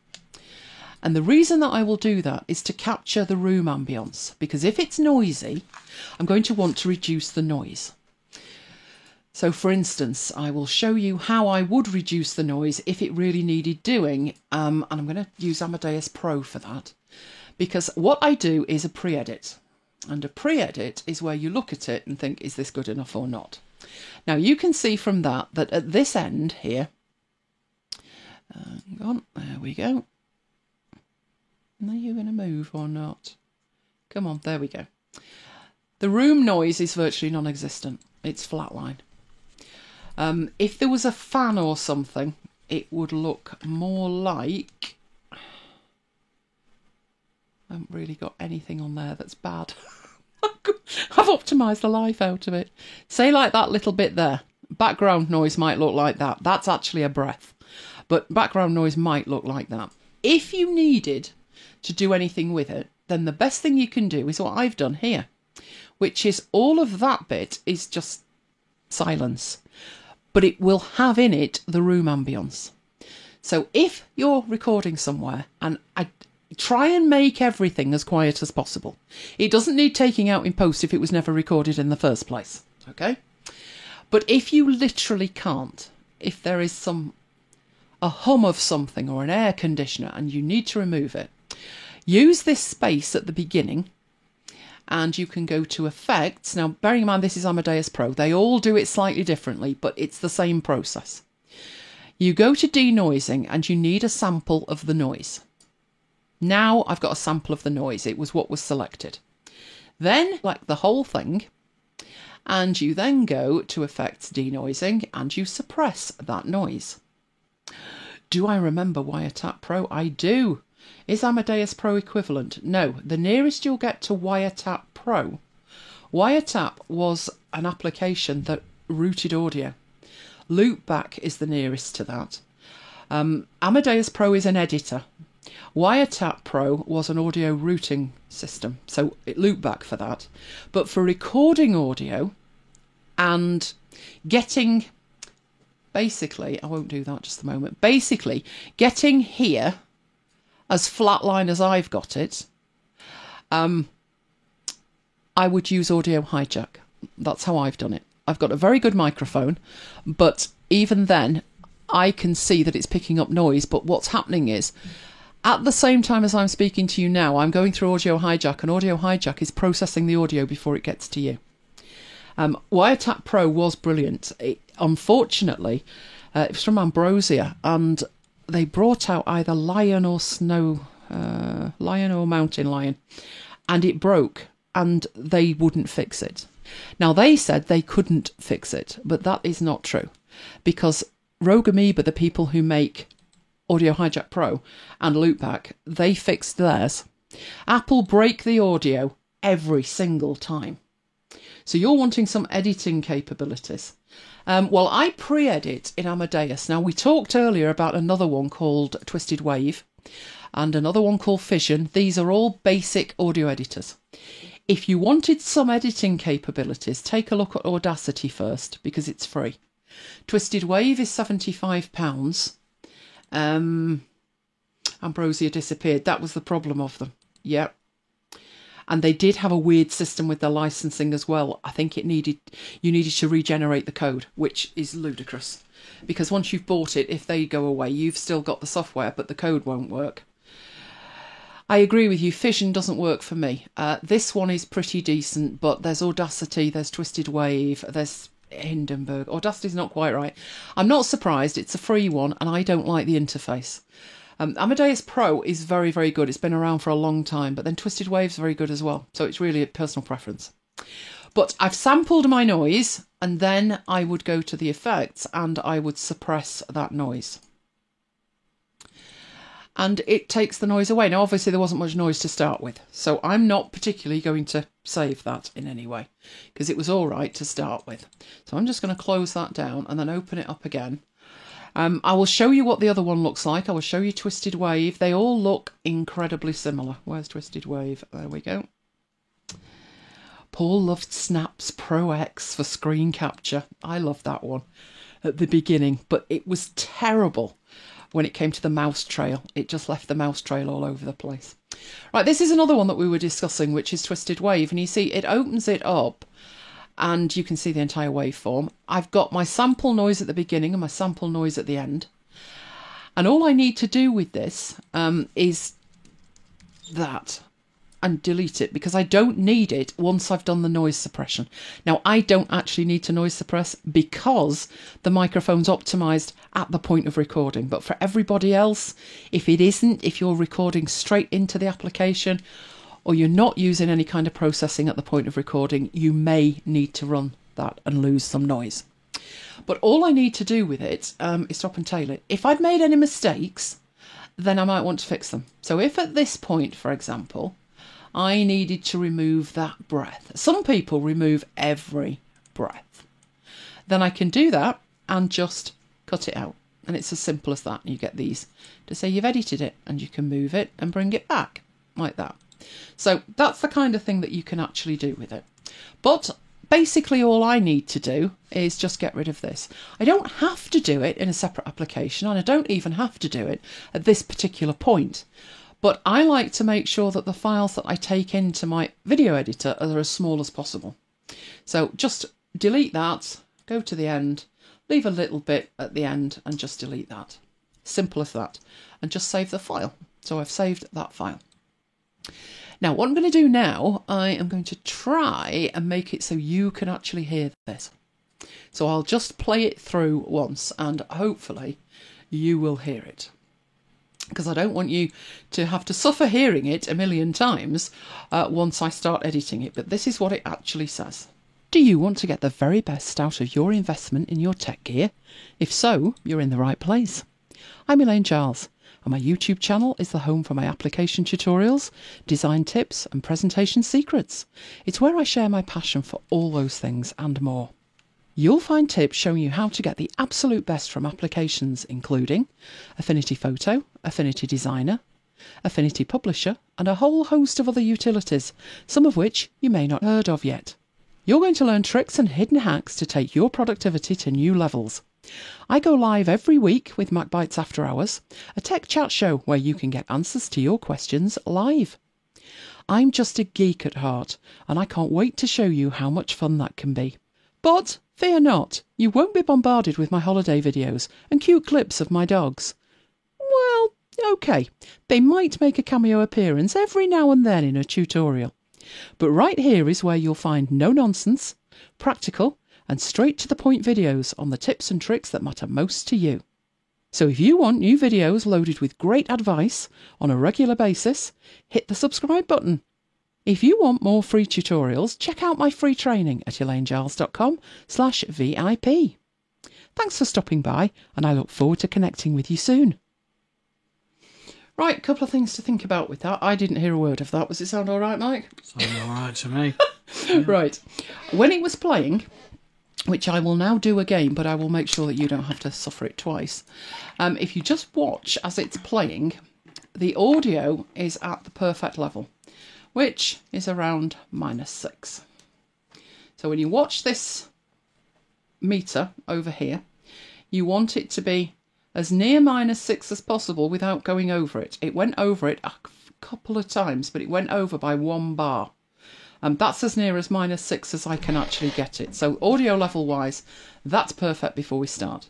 [SPEAKER 1] And the reason that I will do that is to capture the room ambience, because if it's noisy, I'm going to want to reduce the noise. So for instance, I will show you how I would reduce the noise if it really needed doing, and I'm going to use Amadeus Pro for that, because what I do is a pre-edit, and a pre-edit is where you look at it and think, is this good enough or not? Now you can see from that at this end here, hang on, there we go. Are you going to move or not? Come on, there we go. The room noise is virtually non-existent. It's flatline. If there was a fan or something, it would look more like... I haven't really got anything on there that's bad. I've optimised the life out of it. Say like that little bit there. Background noise might look like that. That's actually a breath. But background noise might look like that. If you needed to do anything with it, then the best thing you can do is what I've done here, which is all of that bit is just silence, but it will have in it the room ambience. So if you're recording somewhere, and I try and make everything as quiet as possible. It doesn't need taking out in post if it was never recorded in the first place, okay? But if you literally can't, if there is a hum of something or an air conditioner and you need to remove it, use this space at the beginning, and you can go to Effects. Now, bearing in mind this is Amadeus Pro, they all do it slightly differently, but it's the same process. You go to denoising and you need a sample of the noise. Now I've got a sample of the noise. It was what was selected. Then select the whole thing, and you then go to Effects, Denoising, and you suppress that noise. Do I remember Wiretap Pro? I do. Is Amadeus Pro equivalent? No. The nearest you'll get to Wiretap Pro. Wiretap was an application that routed audio. Loopback is the nearest to that. Amadeus Pro is an editor. Wiretap Pro was an audio routing system, so it loopback for that. But for recording audio and getting, basically, I won't do that just a moment, basically getting here as flatline as I've got it, I would use Audio Hijack. That's how I've done it. I've got a very good microphone, but even then I can see that it's picking up noise. But what's happening is, at the same time as I'm speaking to you now, I'm going through Audio Hijack, and Audio Hijack is processing the audio before it gets to you. Wiretap Pro was brilliant. Unfortunately, it was from Ambrosia, and they brought out either Lion or Lion or Mountain Lion, and it broke, and they wouldn't fix it. Now, they said they couldn't fix it, but that is not true, because Rogue Amoeba, the people who make Audio Hijack Pro and Loopback, they fixed theirs. Apple break the audio every single time. So you're wanting some editing capabilities. Well, I pre-edit in Amadeus. Now, we talked earlier about another one called Twisted Wave and another one called Fission. These are all basic audio editors. If you wanted some editing capabilities, take a look at Audacity first, because it's free. Twisted Wave is £75. Ambrosia disappeared. That was the problem of them. Yep. And they did have a weird system with their licensing as well. I think you needed to regenerate the code, which is ludicrous. Because once you've bought it, if they go away, you've still got the software, but the code won't work. I agree with you. Fission doesn't work for me. This one is pretty decent, but there's Audacity, there's Twisted Wave, there's Hindenburg. Audacity's not quite right. I'm not surprised. It's a free one, and I don't like the interface. Amadeus Pro is very, very good. It's been around for a long time, but then Twisted Wave's very good as well. So it's really a personal preference. But I've sampled my noise, and then I would go to the effects and I would suppress that noise. And it takes the noise away. Now, obviously, there wasn't much noise to start with, so I'm not particularly going to save that in any way, because it was all right to start with. So I'm just going to close that down and then open it up again. I will show you what the other one looks like. I will show you Twisted Wave. They all look incredibly similar. Where's Twisted Wave? There we go. Paul loved Snap's Pro X for screen capture. I love that one at the beginning, but it was terrible when it came to the mouse trail. It just left the mouse trail all over the place. Right, this is another one that we were discussing, which is Twisted Wave. And you see, it opens it up and you can see the entire waveform. I've got my sample noise at the beginning and my sample noise at the end. And all I need to do with this is that and delete it, because I don't need it once I've done the noise suppression. Now, I don't actually need to noise suppress because the microphone's optimized at the point of recording. But for everybody else, if it isn't, if you're recording straight into the application or you're not using any kind of processing at the point of recording, you may need to run that and lose some noise. But all I need to do with it is stop and tail it. If I've made any mistakes, then I might want to fix them. So if at this point, for example, I needed to remove that breath. Some people remove every breath. Then I can do that and just cut it out. And it's as simple as that. You get these to say you've edited it, and you can move it and bring it back like that. So that's the kind of thing that you can actually do with it. But basically all I need to do is just get rid of this. I don't have to do it in a separate application, and I don't even have to do it at this particular point. But I like to make sure that the files that I take into my video editor are as small as possible. So just delete that, go to the end, leave a little bit at the end and just delete that. Simple as that. And just save the file. So I've saved that file. Now what I'm going to do now, I am going to try and make it so you can actually hear this. So I'll just play it through once and hopefully you will hear it, because I don't want you to have to suffer hearing it a million times once I start editing it. But this is what it actually says. Do you want to get the very best out of your investment in your tech gear? If so, you're in the right place. I'm Elaine Giles, and my YouTube channel is the home for my application tutorials, design tips and presentation secrets. It's where I share my passion for all those things and more. You'll find tips showing you how to get the absolute best from applications including Affinity Photo, Affinity Designer, Affinity Publisher, and a whole host of other utilities, some of which you may not have heard of yet. You're going to learn tricks and hidden hacks to take your productivity to new levels. I go live every week with MacBites After Hours, a tech chat show where you can get answers to your questions live. I'm just a geek at heart, and I can't wait to show you how much fun that can be. But fear not, you won't be bombarded with my holiday videos and cute clips of my dogs. Well, okay, they might make a cameo appearance every now and then in a tutorial. But right here is where you'll find no nonsense, practical and straight to the point videos on the tips and tricks that matter most to you. So if you want new videos loaded with great advice on a regular basis, hit the subscribe button. If you want more free tutorials, check out my free training at elainegiles.com/VIP. Thanks for stopping by, and I look forward to connecting with you soon. Right, a couple of things to think about with that. I didn't hear a word of that. Was it sound all right, Mike?
[SPEAKER 2] Sounded all right to me.
[SPEAKER 1] Right. When it was playing, which I will now do again, but I will make sure that you don't have to suffer it twice. If you just watch as it's playing, the audio is at the perfect level, which is around -6. So when you watch this meter over here, you want it to be as near -6 as possible without going over it. It went over it a couple of times, but it went over by 1 bar. And that's as near as -6 as I can actually get it. So audio level wise, that's perfect before we start.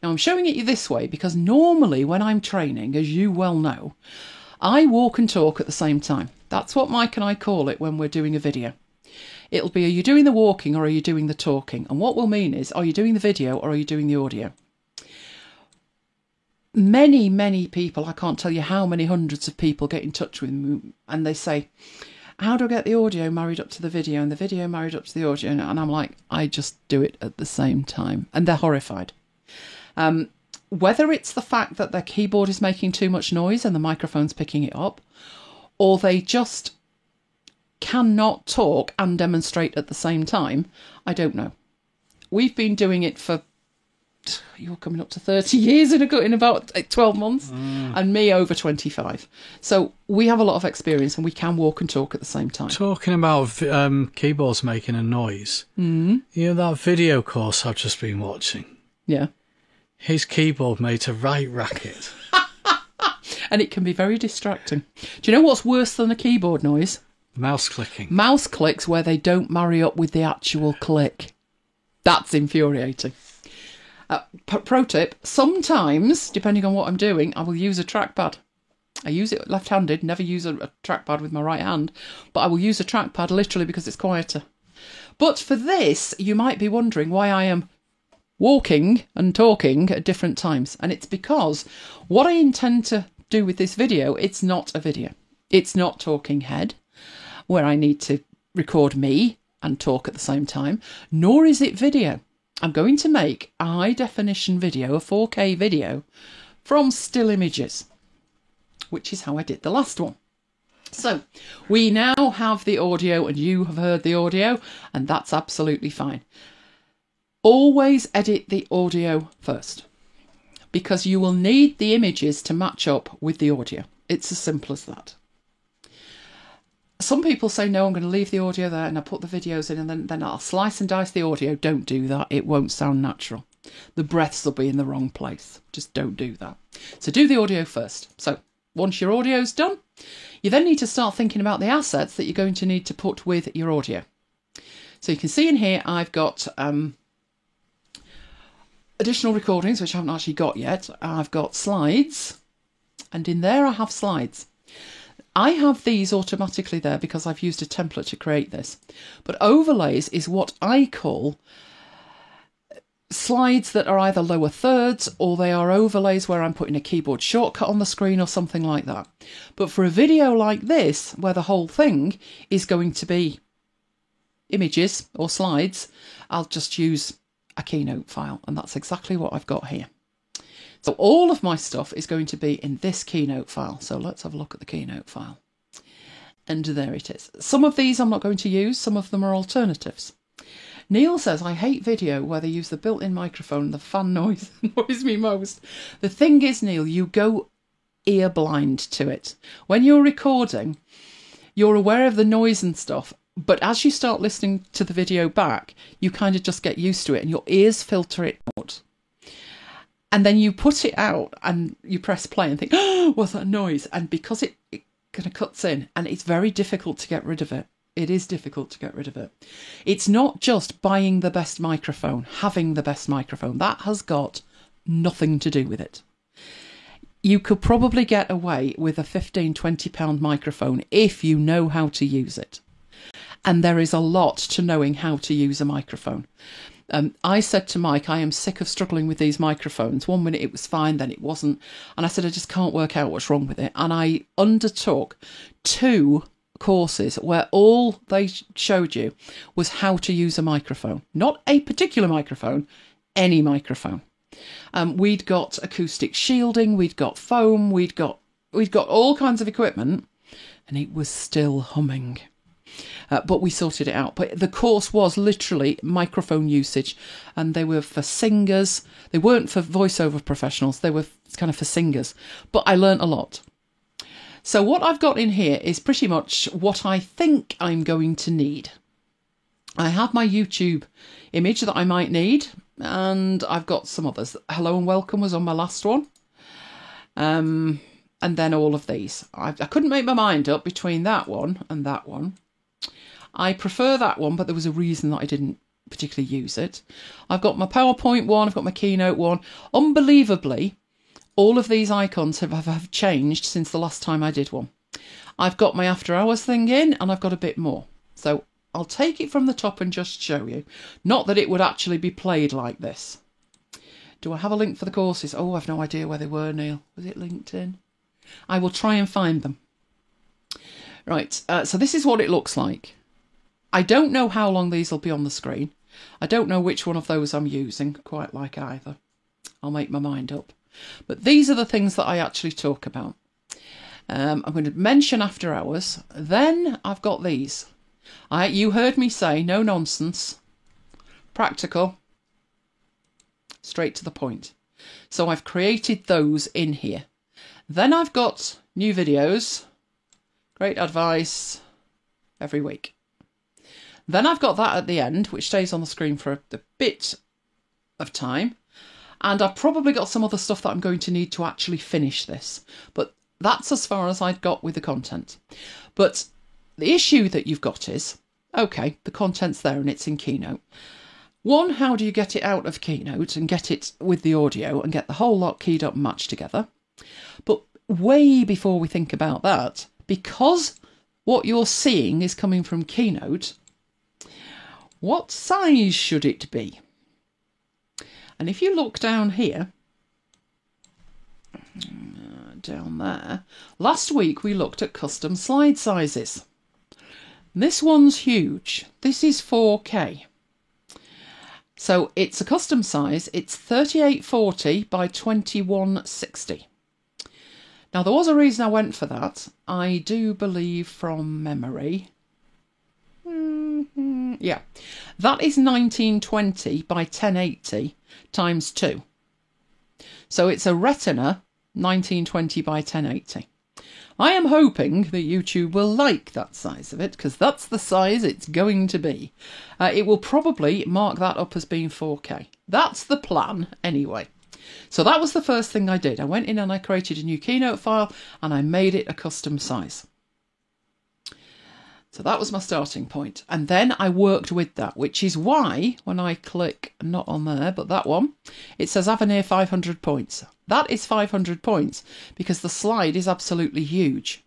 [SPEAKER 1] Now I'm showing it you this way because normally when I'm training, as you well know, I walk and talk at the same time. That's what Mike and I call it when we're doing a video. It'll be, are you doing the walking or are you doing the talking? And what we'll mean is, are you doing the video or are you doing the audio? Many people, I can't tell you how many hundreds of people get in touch with me and they say, how do I get the audio married up to the video and the video married up to the audio? And I'm like, I just do it at the same time. And they're horrified. Whether it's the fact that their keyboard is making too much noise and the microphone's picking it up, or they just cannot talk and demonstrate at the same time, I don't know. We've been doing it for you're coming up to 30 years in about 12 months, and me over 25. So we have a lot of experience, and we can walk and talk at the same time.
[SPEAKER 2] Talking about keyboards making a noise, you know that video course I've just been watching?
[SPEAKER 1] Yeah.
[SPEAKER 2] His keyboard made a right racket.
[SPEAKER 1] And it can be very distracting. Do you know what's worse than a keyboard noise?
[SPEAKER 2] Mouse clicking.
[SPEAKER 1] Mouse clicks where they don't marry up with the actual click. That's infuriating. Pro tip, sometimes, depending on what I'm doing, I will use a trackpad. I use it left-handed, never use a trackpad with my right hand, but I will use a trackpad literally because it's quieter. But for this, you might be wondering why I am walking and talking at different times. And it's because what I intend to do with this video, it's not a video. It's not talking head, where I need to record me and talk at the same time, nor is it video. I'm going to make a high definition video, a 4K video, from still images, which is how I did the last one. So we now have the audio, and you have heard the audio, and that's absolutely fine. Always edit the audio first, because you will need the images to match up with the audio. It's as simple as that. Some people say, no, I'm going to leave the audio there and I'll put the videos in and then I'll slice and dice the audio. Don't do that. It won't sound natural. The breaths will be in the wrong place. Just don't do that. So do the audio first. So once your audio's done, you then need to start thinking about the assets that you're going to need to put with your audio. So you can see in here, I've got additional recordings, which I haven't actually got yet. I've got slides, and in there I have slides. I have these automatically there because I've used a template to create this. But overlays is what I call slides that are either lower thirds, or they are overlays where I'm putting a keyboard shortcut on the screen or something like that. But for a video like this, where the whole thing is going to be images or slides, I'll just use a Keynote file, and that's exactly what I've got here. So all of my stuff is going to be in this Keynote file. So let's have a look at the Keynote file. And there it is. Some of these I'm not going to use. Some of them are alternatives. Neil says, I hate video where they use the built-in microphone. The fan noise annoys me most. The thing is, Neil, you go ear blind to it. When you're recording, you're aware of the noise and stuff. But as you start listening to the video back, you kind of just get used to it and your ears filter it out. And then you put it out and you press play and think, oh, what's that noise? And because it kind of cuts in, and it's very difficult to get rid of it. It is difficult to get rid of it. It's not just buying the best microphone, having the best microphone. That has got nothing to do with it. You could probably get away with a £15, £20 microphone if you know how to use it. And there is a lot to knowing how to use a microphone. I said to Mike, I am sick of struggling with these microphones. 1 minute it was fine, then it wasn't. And I said, I just can't work out what's wrong with it. And I undertook 2 courses where all they showed you was how to use a microphone. Not a particular microphone, any microphone. We'd got acoustic shielding, we'd got foam, we'd got all kinds of equipment, and it was still humming. But we sorted it out. But the course was literally microphone usage, and they were for singers. They weren't for voiceover professionals. They were kind of for singers. But I learnt a lot. So what I've got in here is pretty much what I think I'm going to need. I have my YouTube image that I might need, and I've got some others. Hello and welcome was on my last one. And then all of these. I couldn't make my mind up between that one and that one. I prefer that one, but there was a reason that I didn't particularly use it. I've got my PowerPoint one, I've got my Keynote one. Unbelievably, all of these icons have changed since the last time I did one. I've got my after hours thing in, and I've got a bit more. So I'll take it from the top and just show you. Not that it would actually be played like this. Do I have a link for the courses? Oh, I've no idea where they were, Neil. Was it LinkedIn? I will try and find them. Right, so this is what it looks like. I don't know how long these will be on the screen. I don't know which one of those I'm using, quite like either. I'll make my mind up. But these are the things that I actually talk about. I'm going to mention after hours. Then I've got these. You heard me say no nonsense, practical, straight to the point. So I've created those in here. Then I've got new videos, great advice every week. Then I've got that at the end, which stays on the screen for a bit of time. And I've probably got some other stuff that I'm going to need to actually finish this. But that's as far as I'd got with the content. But the issue that you've got is, okay, the content's there and it's in Keynote. One, how do you get it out of Keynote and get it with the audio and get the whole lot keyed up and matched together? But way before we think about that, because what you're seeing is coming from Keynote, what size should it be? And if you look down here, down there, last week we looked at custom slide sizes. This one's huge. This is 4K. So it's a custom size. It's 3840 by 2160. Now there was a reason I went for that. I do believe from memory. Yeah, that is 1920 by 1080 times 2. So it's a Retina 1920 by 1080. I am hoping that YouTube will like that size of it, because that's the size it's going to be. It will probably mark that up as being 4K. That's the plan anyway. So that was the first thing I did. I went in and I created a new Keynote file and I made it a custom size. So that was my starting point. And then I worked with that, which is why when I click, not on there, but that one, it says Avenir 500 points. That is 500 points because the slide is absolutely huge.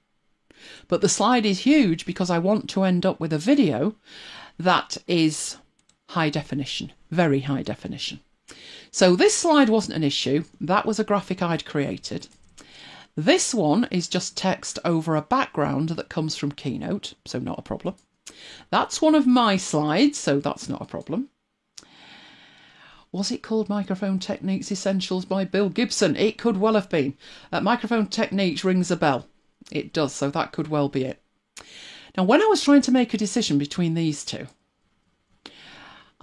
[SPEAKER 1] But the slide is huge because I want to end up with a video that is high definition, very high definition. So this slide wasn't an issue. That was a graphic I'd created. This one is just text over a background that comes from Keynote, so not a problem. That's one of my slides, so that's not a problem. Was it called Microphone Techniques Essentials by Bill Gibson? It could well have been. Microphone Techniques rings a bell. It does, so that could well be it. Now, when I was trying to make a decision between these two,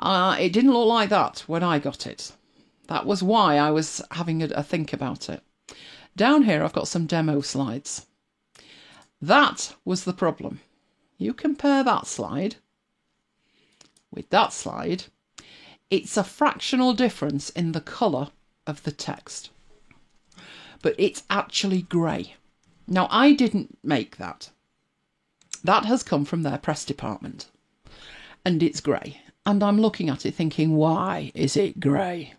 [SPEAKER 1] it didn't look like that when I got it. That was why I was having a think about it. Down here, I've got some demo slides. That was the problem. You compare that slide with that slide, it's a fractional difference in the colour of the text. But it's actually grey. Now, I didn't make that. That has come from their press department. And it's grey. And I'm looking at it thinking, why is it grey?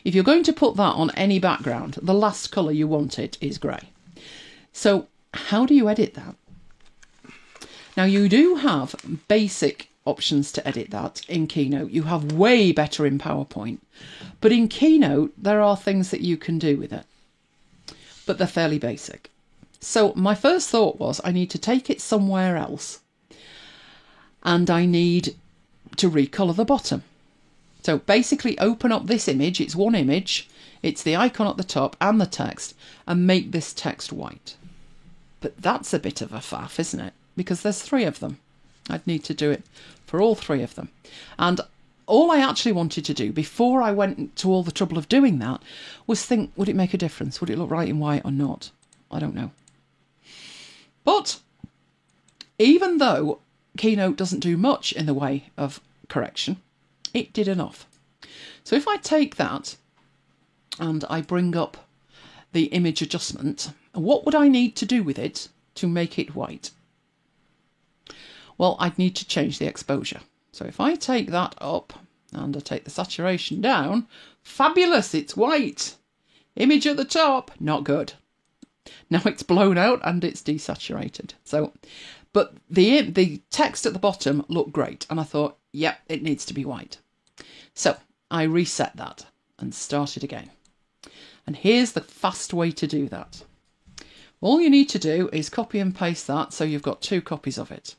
[SPEAKER 1] If you're going to put that on any background, the last colour you want it is grey. So how do you edit that? Now you do have basic options to edit that in Keynote. You have way better in PowerPoint. But in Keynote, there are things that you can do with it. But they're fairly basic. So my first thought was I need to take it somewhere else. And I need to recolour the bottom. So basically open up this image, it's one image, it's the icon at the top and the text, and make this text white. But that's a bit of a faff, isn't it? Because there's 3 of them. I'd need to do it for all 3 of them. And all I actually wanted to do before I went to all the trouble of doing that was think, would it make a difference? Would it look right in white or not? I don't know. But even though Keynote doesn't do much in the way of correction, it did enough. So if I take that and I bring up the image adjustment, what would I need to do with it to make it white? Well, I'd need to change the exposure. So if I take that up and I take the saturation down, fabulous, it's white. Image at the top, not good. Now it's blown out and it's desaturated. So, but the text at the bottom looked great and I thought, yep, it needs to be white. So I reset that and started again. And here's the fast way to do that. All you need to do is copy and paste that so you've got 2 copies of it.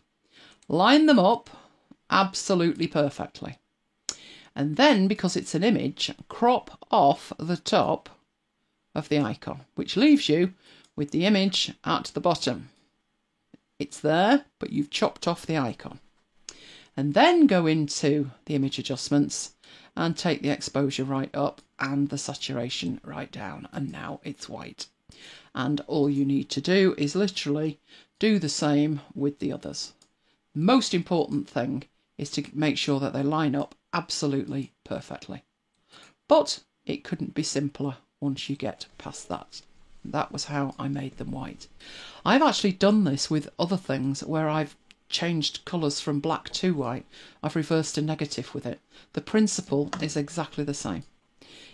[SPEAKER 1] Line them up absolutely perfectly. And then, because it's an image, crop off the top of the icon, which leaves you with the image at the bottom. It's there, but you've chopped off the icon. And then go into the image adjustments and take the exposure right up and the saturation right down, and now it's white. And all you need to do is literally do the same with the others. Most important thing is to make sure that they line up absolutely perfectly. But it couldn't be simpler once you get past that. That was how I made them white. I've actually done this with other things where I've changed colours from black to white. I've reversed a negative with it. The principle is exactly the same.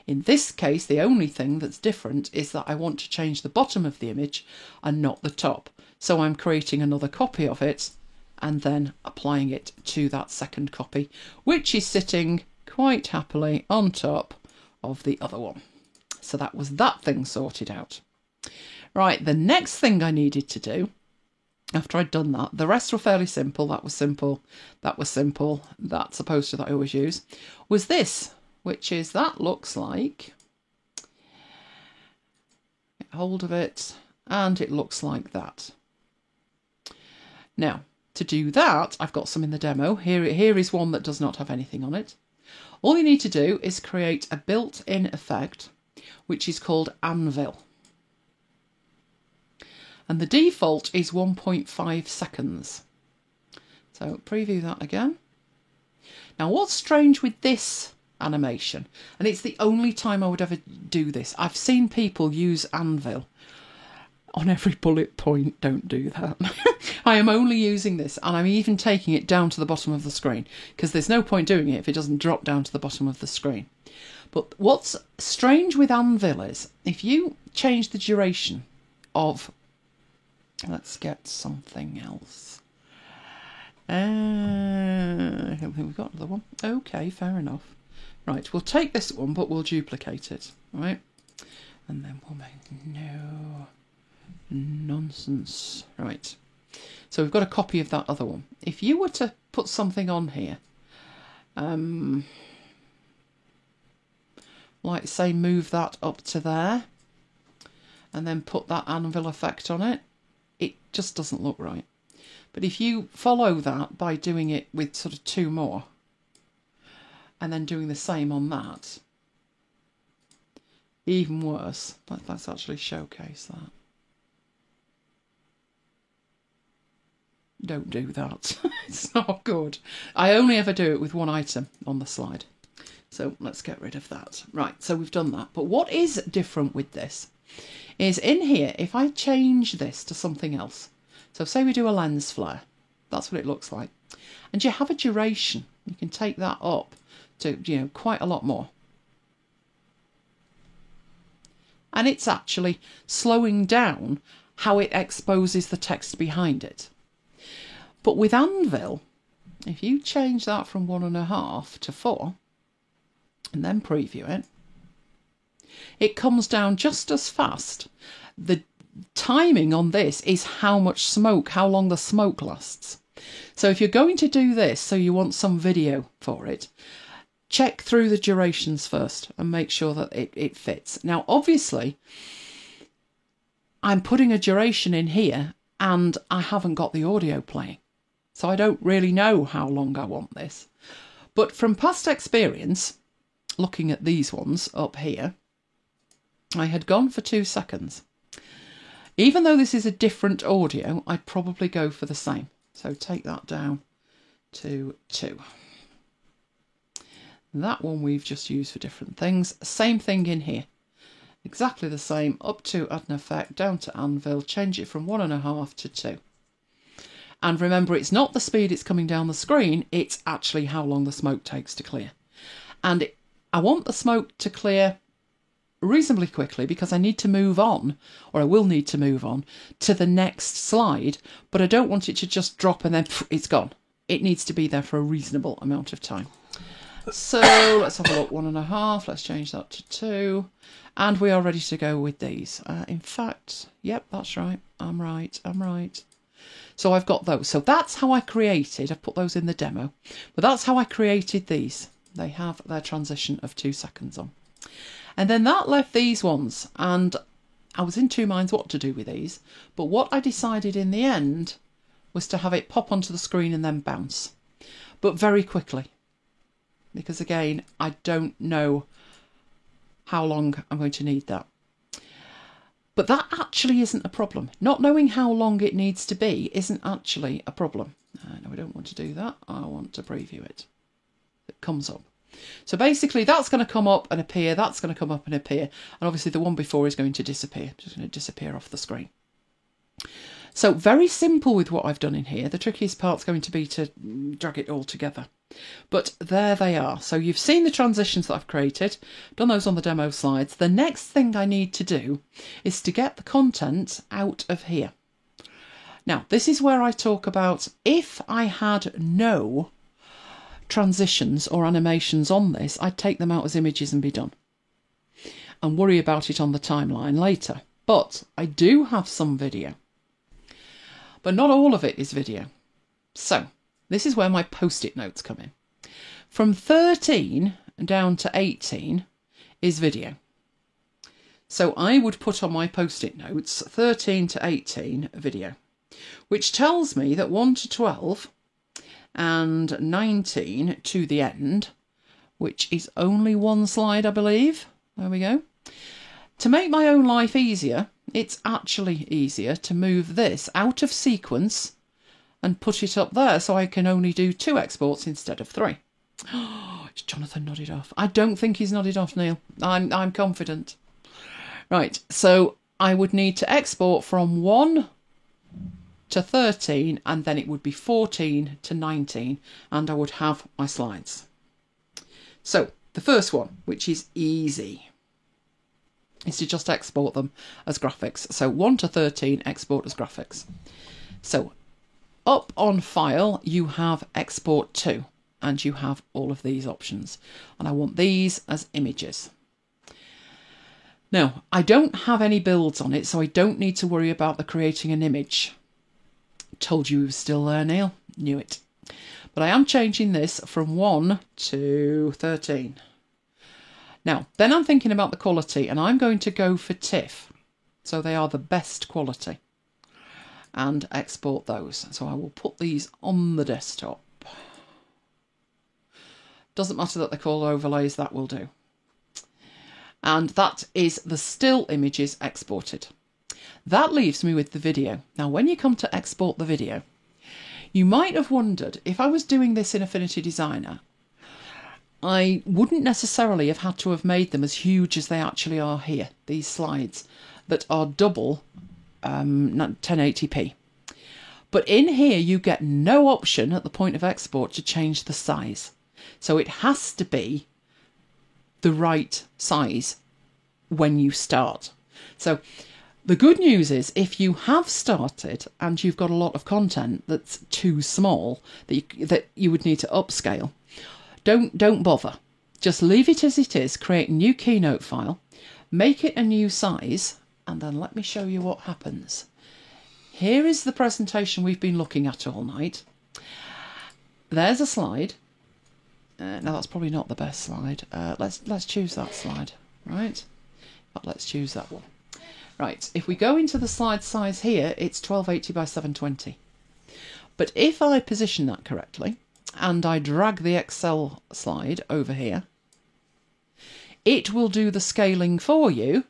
[SPEAKER 1] In this case, the only thing that's different is that I want to change the bottom of the image and not the top. So I'm creating another copy of it and then applying it to that second copy, which is sitting quite happily on top of the other one. So that was that thing sorted out. Right, the next thing I needed to do, after I'd done that, the rest were fairly simple. That was simple. That was simple. That's a poster that I always use. Was this, which is, that looks like, get hold of it, and it looks like that. Now, to do that, I've got some in the demo. Here is one that does not have anything on it. All you need to do is create a built-in effect, which is called Anvil. And the default is 1.5 seconds. So preview that again. Now what's strange with this animation, and it's the only time I would ever do this, I've seen people use Anvil on every bullet point. Don't do that. I am only using this, and I'm even taking it down to the bottom of the screen, because there's no point doing it if it doesn't drop down to the bottom of the screen. But what's strange with Anvil is, if you change the duration of, let's get something else. I don't think we've got another one. Okay, fair enough. Right, we'll take this one, but we'll duplicate it, right? And then we'll make no nonsense. Right. So we've got a copy of that other one. If you were to put something on here, like say move that up to there, and then put that anvil effect on it, it just doesn't look right. But if you follow that by doing it with sort of two more, and then doing the same on that, even worse. Let's actually showcase that. Don't do that. It's not good. I only ever do it with one item on the slide. So let's get rid of that. Right, so we've done that. But what is different with this is in here, if I change this to something else, so say we do a lens flare, that's what it looks like. And you have a duration. You can take that up to, quite a lot more. And it's actually slowing down how it exposes the text behind it. But with Anvil, if you change that from 1.5 to 4, and then preview it, it comes down just as fast. The timing on this is how much smoke, how long the smoke lasts. So if you're going to do this, so you want some video for it, check through the durations first and make sure that it fits. Now, obviously, I'm putting a duration in here and I haven't got the audio playing. So I don't really know how long I want this. But from past experience, looking at these ones up here, I had gone for 2 seconds. Even though this is a different audio, I'd probably go for the same. So take that down to 2. That one we've just used for different things. Same thing in here. Exactly the same, up to add an effect, down to anvil, change it from 1.5 to 2. And remember, it's not the speed it's coming down the screen, it's actually how long the smoke takes to clear. And I want the smoke to clear reasonably quickly because I need to move on, or I will need to move on, to the next slide, but I don't want it to just drop and then it's gone. It needs to be there for a reasonable amount of time. So let's have a look, 1.5, let's change that to 2, and we are ready to go with these. In fact, yep, that's right, I'm right. So I've got those. So that's how I created, I've put those in the demo, but that's how I created these. They have their transition of 2 seconds on. And then that left these ones, and I was in two minds what to do with these, but what I decided in the end was to have it pop onto the screen and then bounce, but very quickly. because again, I don't know how long I'm going to need that. But that actually isn't a problem. Not knowing how long it needs to be isn't actually a problem. No, I don't want to do that. I want to preview it. It comes up. So basically that's going to come up and appear, that's going to come up and appear, and obviously the one before is going to disappear. It's just going to disappear off the screen. So very simple with what I've done in here. The trickiest part's going to be to drag it all together. But there they are. So you've seen the transitions that I've created, done those on the demo slides. The next thing I need to do is to get the content out of here. Now, this is where I talk about if I had no transitions or animations on this, I'd take them out as images and be done. And worry about it on the timeline later. But I do have some video. But not all of it is video. So, this is where my post-it notes come in. From 13 down to 18 is video. So I would put on my post-it notes 13 to 18 video, which tells me that 1 to 12 and 19 to the end, which is only one slide, I believe. There we go. To make my own life easier, it's actually easier to move this out of sequence and put it up there so I can only do 2 exports instead of 3. Oh, is Jonathan nodded off? I don't think he's nodded off, Neil. I'm confident. Right, so I would need to export from 1 to 13 and then it would be 14 to 19 and I would have my slides. So the first one, which is easy, is to just export them as graphics. So 1 to 13 export as graphics. So up on file you have export to and you have all of these options and I want these as images. Now I don't have any builds on it so I don't need to worry about the creating an image. Told you he was still there, Neil. Knew it. But I am changing this from 1 to 13. Now, then I'm thinking about the quality and I'm going to go for TIFF. So they are the best quality. And export those. So I will put these on the desktop. Doesn't matter that they're called overlays, that will do. And that is the still images exported. That leaves me with the video. Now, when you come to export the video, you might have wondered if I was doing this in Affinity Designer, I wouldn't necessarily have had to have made them as huge as they actually are here, these slides that are double 1080p. But in here, you get no option at the point of export to change the size. So it has to be the right size when you start. So the good news is if you have started and you've got a lot of content that's too small that you would need to upscale, don't bother. Just leave it as it is, create a new Keynote file, make it a new size, and then let me show you what happens. Here is the presentation we've been looking at all night. There's a slide. Now that's probably not the best slide. Let's choose that slide, right? But let's choose that one. Right, if we go into the slide size here, it's 1280 by 720. But if I position that correctly, and I drag the Excel slide over here, it will do the scaling for you.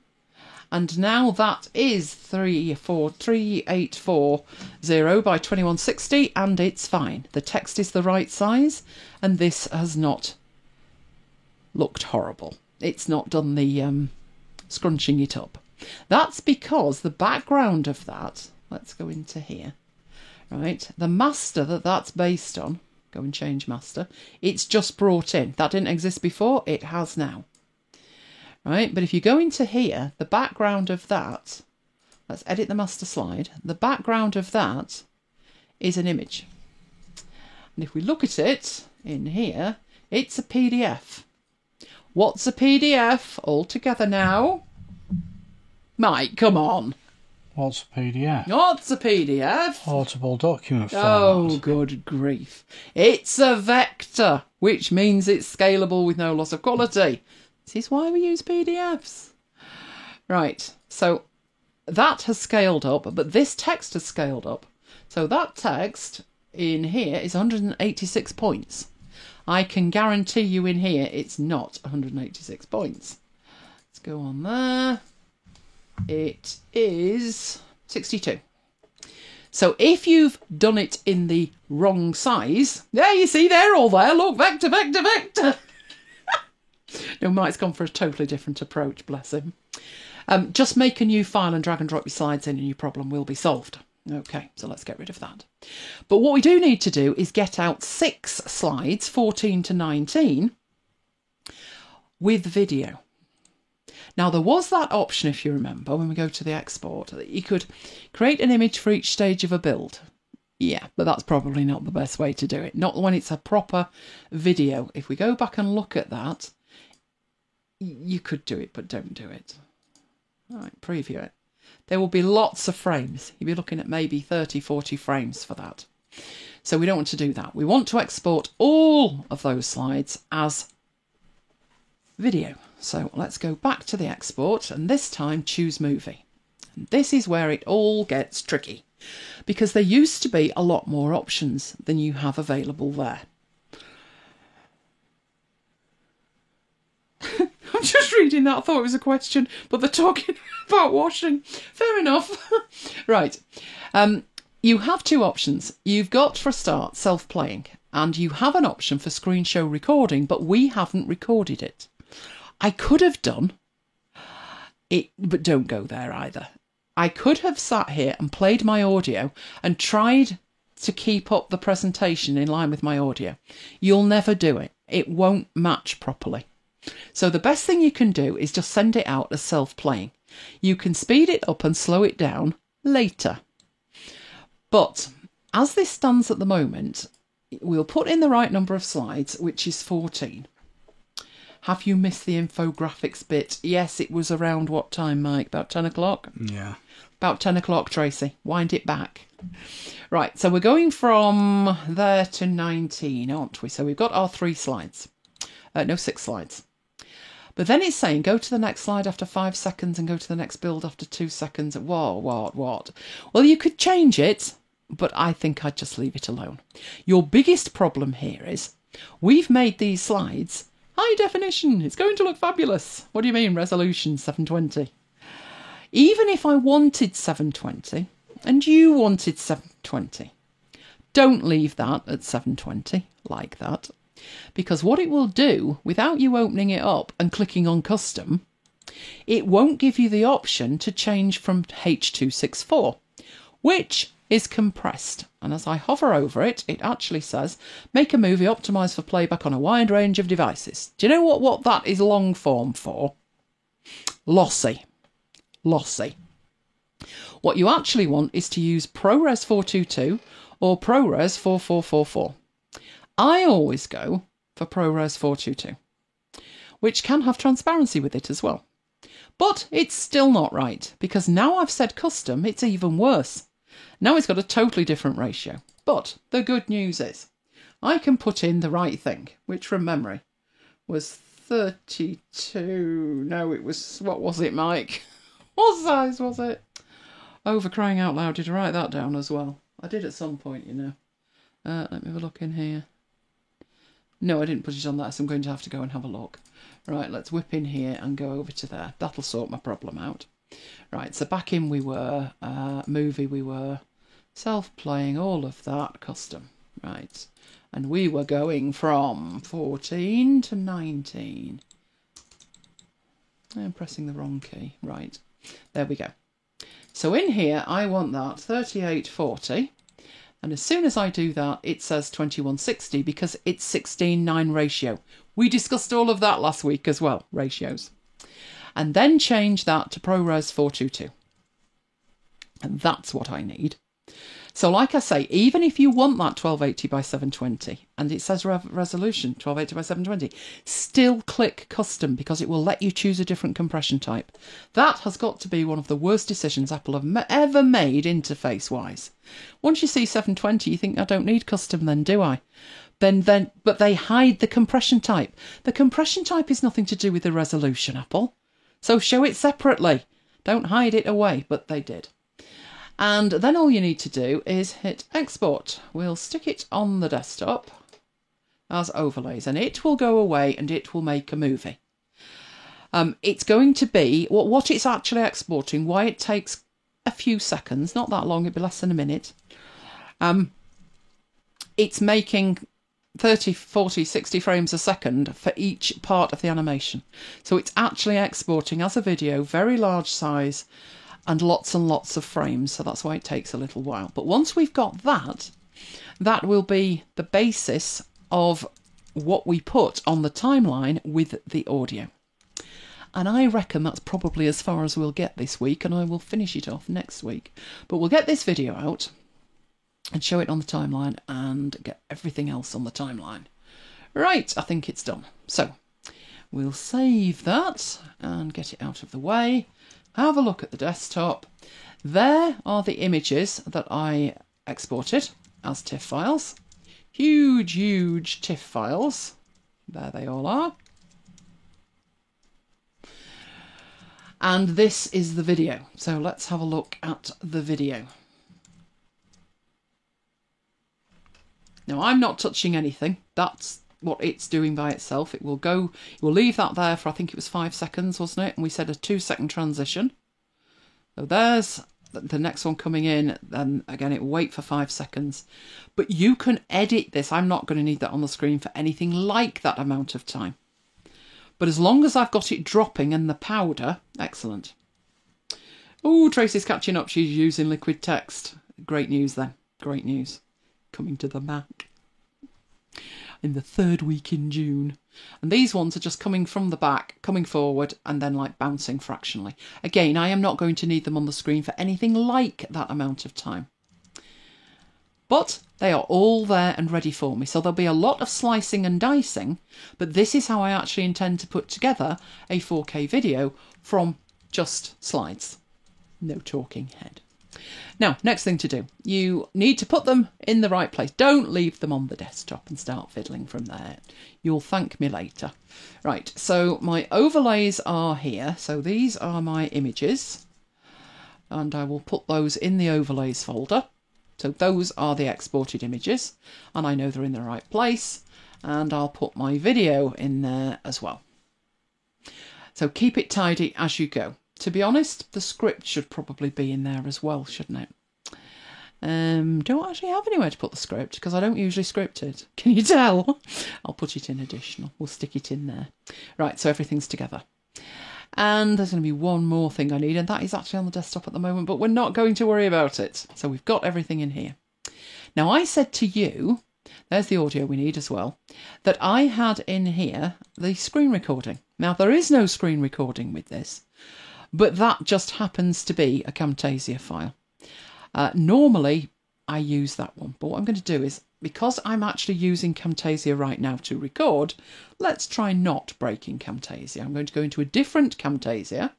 [SPEAKER 1] And now that is 3840 by 2160, and it's fine. The text is the right size, and this has not looked horrible. It's not done the scrunching it up. That's because the background of that, let's go into here, right? The master that's based on, go and change master, it's just brought in. That didn't exist before, it has now. Right, but if you go into here, the background of that, let's edit the master slide, the background of that is an image. And if we look at it in here, it's a PDF. What's a PDF? All together now. Mike, come on.
[SPEAKER 2] What's a PDF?
[SPEAKER 1] What's a PDF?
[SPEAKER 2] Portable document format.
[SPEAKER 1] Oh, good grief. It's a vector, which means it's scalable with no loss of quality. This is why we use PDFs. Right, so that has scaled up, but this text has scaled up. So that text in here is 186 points. I can guarantee you in here it's not 186 points. Let's go on there. It is 62. So if you've done it in the wrong size, there you see, they're all there. Look, vector, vector, vector. No, Mike's gone for a totally different approach, bless him. Just make a new file and drag and drop your slides in and your problem will be solved. Okay, so let's get rid of that. But what we do need to do is get out 6 slides, 14 to 19, with video. Now, there was that option, if you remember, when we go to the export, that you could create an image for each stage of a build. Yeah, but that's probably not the best way to do it. Not when it's a proper video. If we go back and look at that, you could do it, but don't do it. All right, preview it. There will be lots of frames. You'll be looking at maybe 30, 40 frames for that. So we don't want to do that. We want to export all of those slides as video. So let's go back to the export and this time choose movie. And this is where it all gets tricky because there used to be a lot more options than you have available there. I'm just reading that. I thought it was a question, but they're talking about washing. Fair enough. Right. You have 2 options. You've got, for a start, self-playing, and you have an option for screen show recording, but we haven't recorded it. I could have done it, but don't go there either. I could have sat here and played my audio and tried to keep up the presentation in line with my audio. You'll never do it. It won't match properly. So the best thing you can do is just send it out as self-playing. You can speed it up and slow it down later. But as this stands at the moment, we'll put in the right number of slides, which is 14. Have you missed the infographics bit? Yes, it was around what time, Mike? About 10 o'clock?
[SPEAKER 2] Yeah.
[SPEAKER 1] About 10 o'clock, Tracy. Wind it back. Right, so we're going from there to 19, aren't we? So we've got our 3 slides. No, 6 slides. But then it's saying go to the next slide after 5 seconds and go to the next build after 2 seconds. What? Well, you could change it, but I think I'd just leave it alone. Your biggest problem here is we've made these slides high definition. It's going to look fabulous. What do you mean resolution 720? Even if I wanted 720 and you wanted 720, don't leave that at 720 like that. Because what it will do, without you opening it up and clicking on custom, it won't give you the option to change from H.264, which is compressed. And as I hover over it, it actually says, make a movie optimised for playback on a wide range of devices. Do you know what that is long form for? Lossy. Lossy. What you actually want is to use ProRes 422 or ProRes 4444. I always go for ProRes 422, which can have transparency with it as well. But it's still not right, because now I've said custom, it's even worse. Now it's got a totally different ratio. But the good news is, I can put in the right thing, which from memory was 32. No, it was, what was it, Mike? What size was it? Oh, for crying out loud, did I write that down as well? I did at some point, you know. Let me have a look in here. No, I didn't put it on that, so I'm going to have to go and have a look. Right, let's whip in here and go over to there. That'll sort my problem out. Right, so back in we were, movie we were, self-playing, all of that, custom. Right, and we were going from 14 to 19. I'm pressing the wrong key. Right, there we go. So in here, I want that 3840. And as soon as I do that, it says 2160 because it's 16:9 ratio. We discussed all of that last week as well, ratios. And then change that to ProRes 422. And that's what I need. So like I say, even if you want that 1280 by 720, and it says resolution 1280 by 720, still click custom because it will let you choose a different compression type. That has got to be one of the worst decisions Apple have ever made interface-wise. Once you see 720, you think, I don't need custom then, do I? But they hide the compression type. The compression type is nothing to do with the resolution, Apple. So show it separately. Don't hide it away, but they did. And then all you need to do is hit export. We'll stick it on the desktop. as overlays, and it will go away and it will make a movie. It's going to be what it's actually exporting, why it takes a few seconds, not that long, it'd be less than a minute. It's making 30, 40, 60 frames a second for each part of the animation. So it's actually exporting as a video, very large size and lots of frames. So that's why it takes a little while. But once we've got that, that will be the basis of what we put on the timeline with the audio. And I reckon that's probably as far as we'll get this week, and I will finish it off next week. But we'll get this video out and show it on the timeline and get everything else on the timeline. Right, I think it's done. So we'll save that and get it out of the way. Have a look at the desktop. There are the images that I exported as TIFF files. Huge TIFF files. There they all are. And this is the video. So let's have a look at the video. Now, I'm not touching anything. That's what it's doing by itself. It will leave that there for, I think it was 5 seconds, wasn't it? And we said a 2-second transition. So there's the next one coming in. Then again, it will wait for 5 seconds. But you can edit this. I'm not going to need that on the screen for anything like that amount of time. But as long as I've got it dropping and the powder, excellent. Oh, Tracy's catching up. She's using liquid text. Great news then. Great news. Coming to the Mac in the 3rd week in June. And these ones are just coming from the back, coming forward, and then like bouncing fractionally. Again, I am not going to need them on the screen for anything like that amount of time. But they are all there and ready for me. So there'll be a lot of slicing and dicing, but this is how I actually intend to put together a 4K video from just slides. No talking head. Now, next thing to do, you need to put them in the right place. Don't leave them on the desktop and start fiddling from there. You'll thank me later. Right, so my overlays are here. So these are my images, and I will put those in the overlays folder. So those are the exported images, and I know they're in the right place, and I'll put my video in there as well. So keep it tidy as you go. To be honest, the script should probably be in there as well, shouldn't it? Don't actually have anywhere to put the script because I don't usually script it. Can you tell? I'll put it in additional. We'll stick it in there. Right, so everything's together. And there's going to be one more thing I need, and that is actually on the desktop at the moment, but we're not going to worry about it. So we've got everything in here. Now, I said to you, there's the audio we need as well, that I had in here the screen recording. Now, there is no screen recording with this, but that just happens to be a Camtasia file. Normally, I use that one, but what I'm going to do is, because I'm actually using Camtasia right now to record, let's try not breaking Camtasia. I'm going to go into a different Camtasia,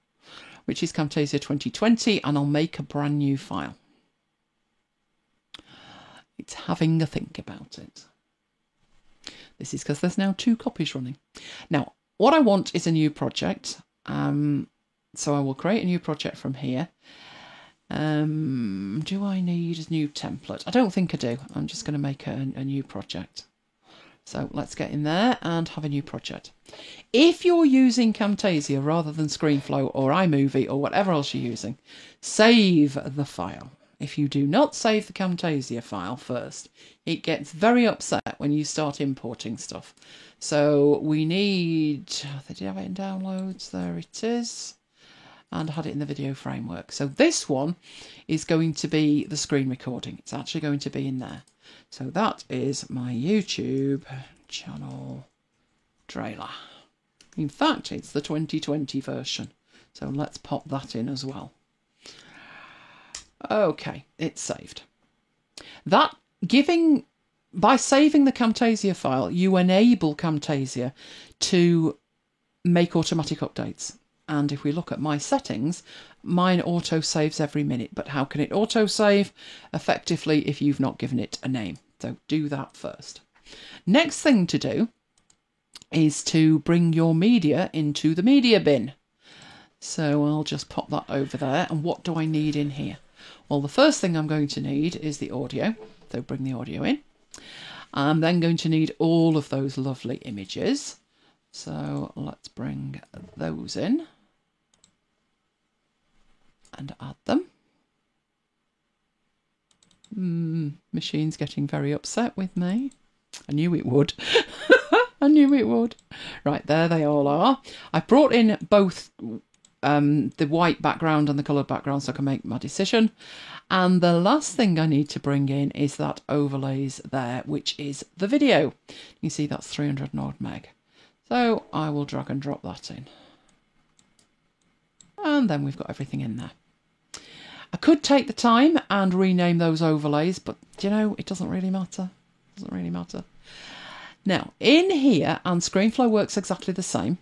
[SPEAKER 1] which is Camtasia 2020, and I'll make a brand new file. It's having a think about it. This is because there's now 2 copies running. Now, what I want is a new project. So I will create a new project from here. Do I need a new template? I don't think I do. I'm just going to make a new project. So let's get in there and have a new project. If you're using Camtasia rather than ScreenFlow or iMovie or whatever else you're using, save the file. If you do not save the Camtasia file first, it gets very upset when you start importing stuff. So we need, did you have it in downloads? There it is. And I had it in the video framework. So this one is going to be the screen recording. It's actually going to be in there. So that is my YouTube channel trailer. In fact, it's the 2020 version. So let's pop that in as well. Okay, it's saved. By saving the Camtasia file, you enable Camtasia to make automatic updates. And if we look at my settings, mine auto saves every minute. But how can it auto save? Effectively, if you've not given it a name. So do that first. Next thing to do is to bring your media into the media bin. So I'll just pop that over there. And what do I need in here? Well, the first thing I'm going to need is the audio. So bring the audio in. I'm then going to need all of those lovely images. So let's bring those in and add them. Machine's getting very upset with me. I knew it would. I knew it would. Right, there they all are. I've brought in both the white background and the coloured background so I can make my decision. And the last thing I need to bring in is that overlays there, which is the video. You see that's 300 and odd meg. So I will drag and drop that in. And then we've got everything in there. I could take the time and rename those overlays, but you know, it doesn't really matter. It doesn't really matter. Now, in here, and ScreenFlow works exactly the same,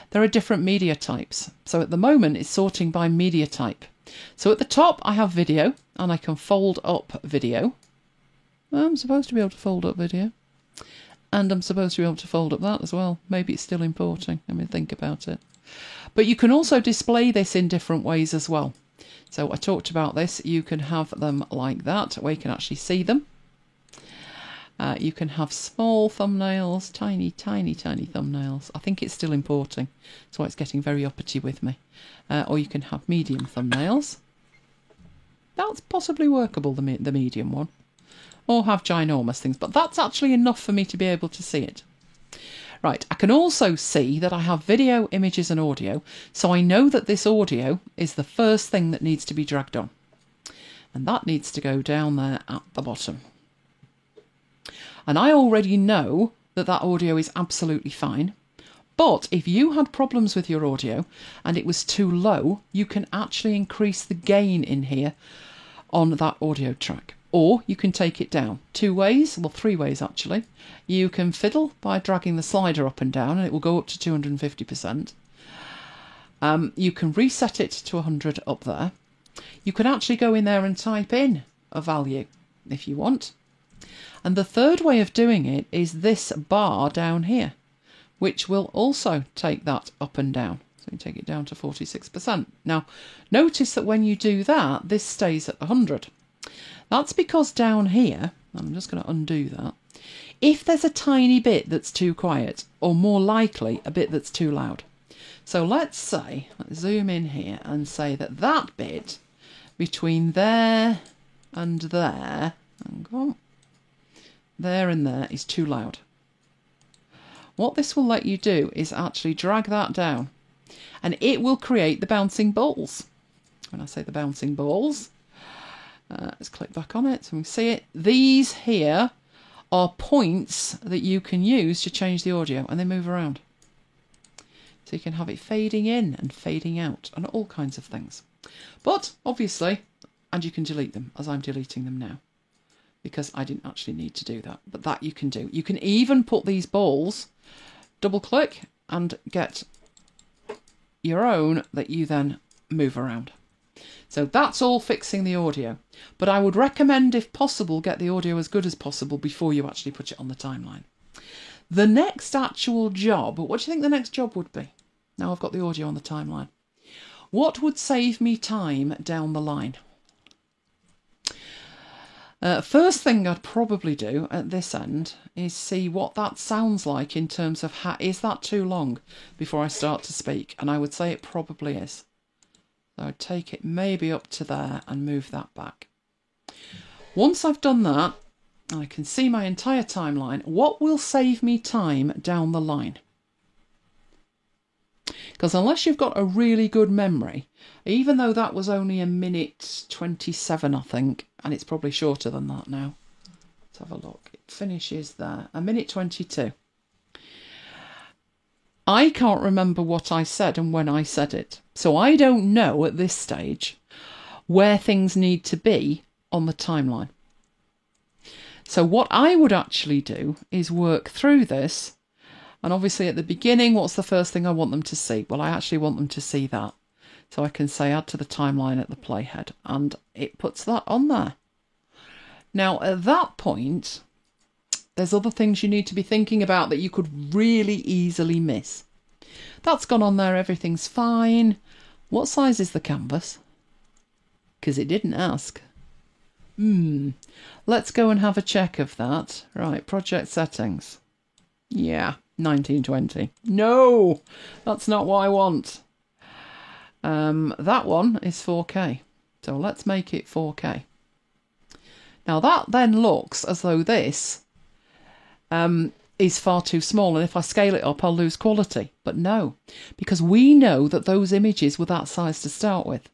[SPEAKER 1] there are different media types. So at the moment, it's sorting by media type. So at the top, I have video, and I can fold up video. I'm supposed to be able to fold up video. And I'm supposed to be able to fold up that as well. Maybe it's still importing. Let me think about it. But you can also display this in different ways as well. So I talked about this. You can have them like that, where you can actually see them. You can have small thumbnails, tiny, tiny, tiny thumbnails. I think it's still importing. That's why it's getting very uppity with me. Or you can have medium thumbnails. That's possibly workable, the medium one. Or have ginormous things. But that's actually enough for me to be able to see it. Right, I can also see that I have video, images and audio, so I know that this audio is the first thing that needs to be dragged on. And that needs to go down there at the bottom. And I already know that that audio is absolutely fine, but if you had problems with your audio and it was too low, you can actually increase the gain in here on that audio track. Or you can take it down. 2 ways, well 3 ways actually. You can fiddle by dragging the slider up and down and it will go up to 250%. You can reset it to 100 up there. You can actually go in there and type in a value if you want. And the third way of doing it is this bar down here, which will also take that up and down. So you take it down to 46%. Now, notice that when you do that, this stays at 100. That's because down here, I'm just going to undo that, if there's a tiny bit that's too quiet, or more likely a bit that's too loud. So let's say, let's zoom in here and say that that bit between there and there, hang on, there and there is too loud. What this will let you do is actually drag that down and it will create the bouncing balls. When I say the bouncing balls, let's click back on it so we can see it. These here are points that you can use to change the audio and they move around. So you can have it fading in and fading out and all kinds of things. But obviously, and you can delete them as I'm deleting them now because I didn't actually need to do that. But that you can do. You can even put these balls, double click and get your own that you then move around. So that's all fixing the audio. But I would recommend, if possible, get the audio as good as possible before you actually put it on the timeline. The next actual job, what do you think the next job would be? Now I've got the audio on the timeline. What would save me time down the line? First thing I'd probably do at this end is see what that sounds like in terms of, is that too long before I start to speak? And I would say it probably is. So I'd take it maybe up to there and move that back. Once I've done that, and I can see my entire timeline, what will save me time down the line? Because unless you've got a really good memory, even though that was only a minute 27, I think, and it's probably shorter than that now. Let's have a look. It finishes there, a minute 22. I can't remember what I said and when I said it. So I don't know at this stage where things need to be on the timeline. So what I would actually do is work through this. And obviously at the beginning, what's the first thing I want them to see? Well, I actually want them to see that. So I can say add to the timeline at the playhead and it puts that on there. Now at that point, there's other things you need to be thinking about that you could really easily miss. That's gone on there, everything's fine. What size is the canvas? Because it didn't ask. Let's go and have a check of that. Right, project settings. Yeah, 1920. No, that's not what I want. That one is 4K. So let's make it 4K. Now that then looks as though this is far too small, and if I scale it up I'll lose quality. But no, because we know that those images were that size to start with.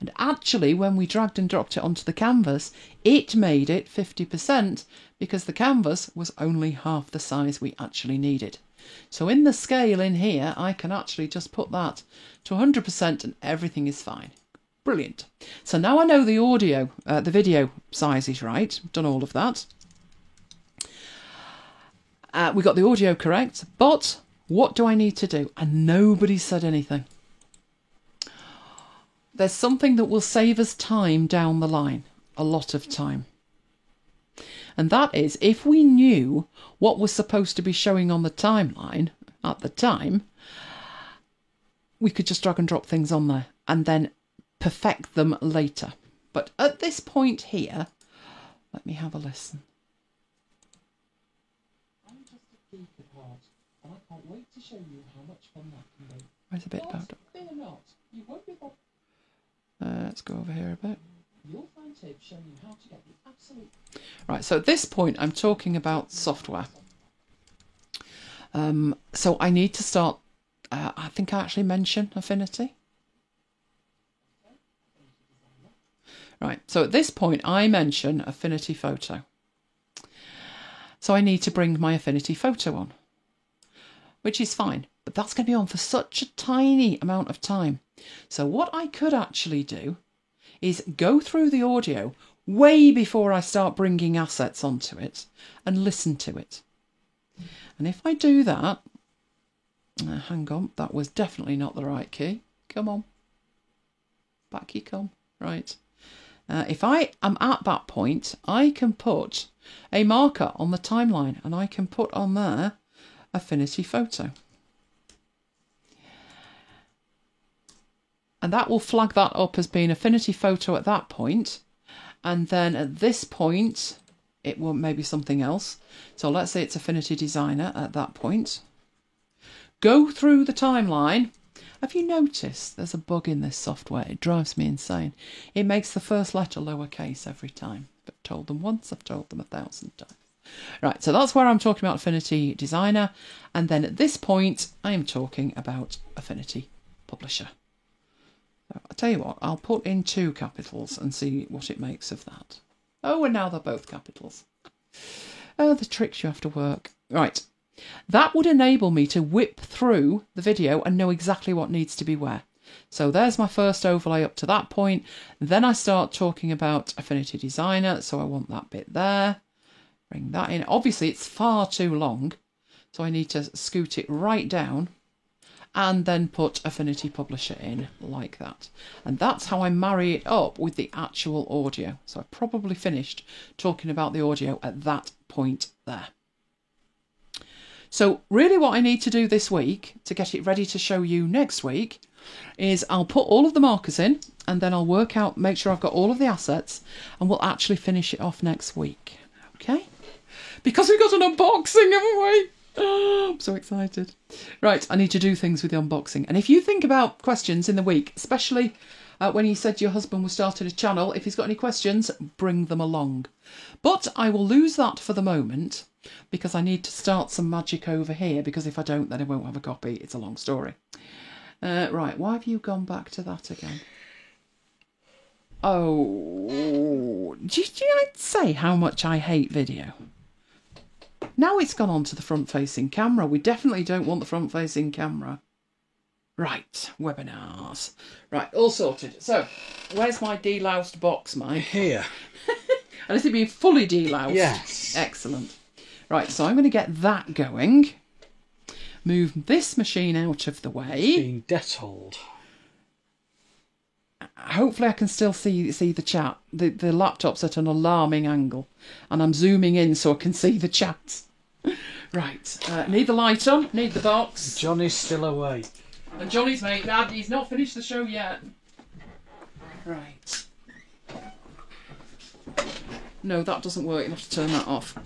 [SPEAKER 1] And actually when we dragged and dropped it onto the canvas, it made it 50% because the canvas was only half the size we actually needed. So in the scale in here, I can actually just put that to 100% and everything is fine. Brilliant. So now I know the audio, the video size is right. I've done all of that. We got the audio correct, but what do I need to do? And nobody said anything. There's something that will save us time down the line, a lot of time. And that is, if we knew what was supposed to be showing on the timeline at the time, we could just drag and drop things on there and then perfect them later. But at this point here, let me have a listen. I'm just a geek at heart, and I can't wait to show you how much fun that can be. Where's a bit about it? Fear not, you won't be bothered. Let's go over here a bit. You'll find tips showing you how to get the absolute... Right, so at this point I'm talking about software. So I need to start, I think I actually mentioned Affinity. Right, so at this point I mention Affinity Photo. So I need to bring my Affinity Photo on, which is fine, but that's going to be on for such a tiny amount of time. So what I could actually do is go through the audio way before I start bringing assets onto it and listen to it. And if I do that, hang on, that was definitely not the right key. Come on, back you come. Right. If I am at that point, I can put a marker on the timeline and I can put on there Affinity Photo. And that will flag that up as being Affinity Photo at that point. And then at this point, it will maybe something else. So let's say it's Affinity Designer at that point. Go through the timeline. Have you noticed there's a bug in this software? It drives me insane. It makes the first letter lowercase every time. If I've told them once, I've told them 1,000 times. Right, so that's where I'm talking about Affinity Designer. And then at this point, I am talking about Affinity Publisher. So I'll tell you what, I'll put in 2 capitals and see what it makes of that. Oh, and now they're both capitals. Oh, the tricks you have to work. Right, that would enable me to whip through the video and know exactly what needs to be where. So there's my first overlay up to that point. Then I start talking about Affinity Designer, so I want that bit there. Bring that in. Obviously, it's far too long, so I need to scoot it right down. And then put Affinity Publisher in like that. And that's how I marry it up with the actual audio. So I've probably finished talking about the audio at that point there. So really what I need to do this week to get it ready to show you next week is I'll put all of the markers in and then I'll work out, make sure I've got all of the assets, and we'll actually finish it off next week. Okay? Because we've got an unboxing, haven't we? Oh, I'm so excited. Right, I need to do things with the unboxing. And if you think about questions in the week, especially when you said your husband was starting a channel, if he's got any questions, bring them along. But I will lose that for the moment because I need to start some magic over here, because if I don't, then I won't have a copy. It's a long story. Right, why have you gone back to that again? Oh, did you say how much I hate video? Now it's gone on to the front-facing camera. We definitely don't want the front-facing camera. Right, webinars. Right, all sorted. So, where's my deloused box, Mike?
[SPEAKER 2] Here.
[SPEAKER 1] And is it being fully deloused?
[SPEAKER 2] Yes.
[SPEAKER 1] Excellent. Right, so I'm going to get that going. Move this machine out of the way.
[SPEAKER 2] It's being Dettoled.
[SPEAKER 1] Hopefully I can still see the chat. The laptop's at an alarming angle. And I'm zooming in so I can see the chat. Right, need the light on, need the box.
[SPEAKER 2] Johnny's still away.
[SPEAKER 1] And Johnny's mate, Dad, he's not finished the show yet. Right. No, that doesn't work. You have to turn that off.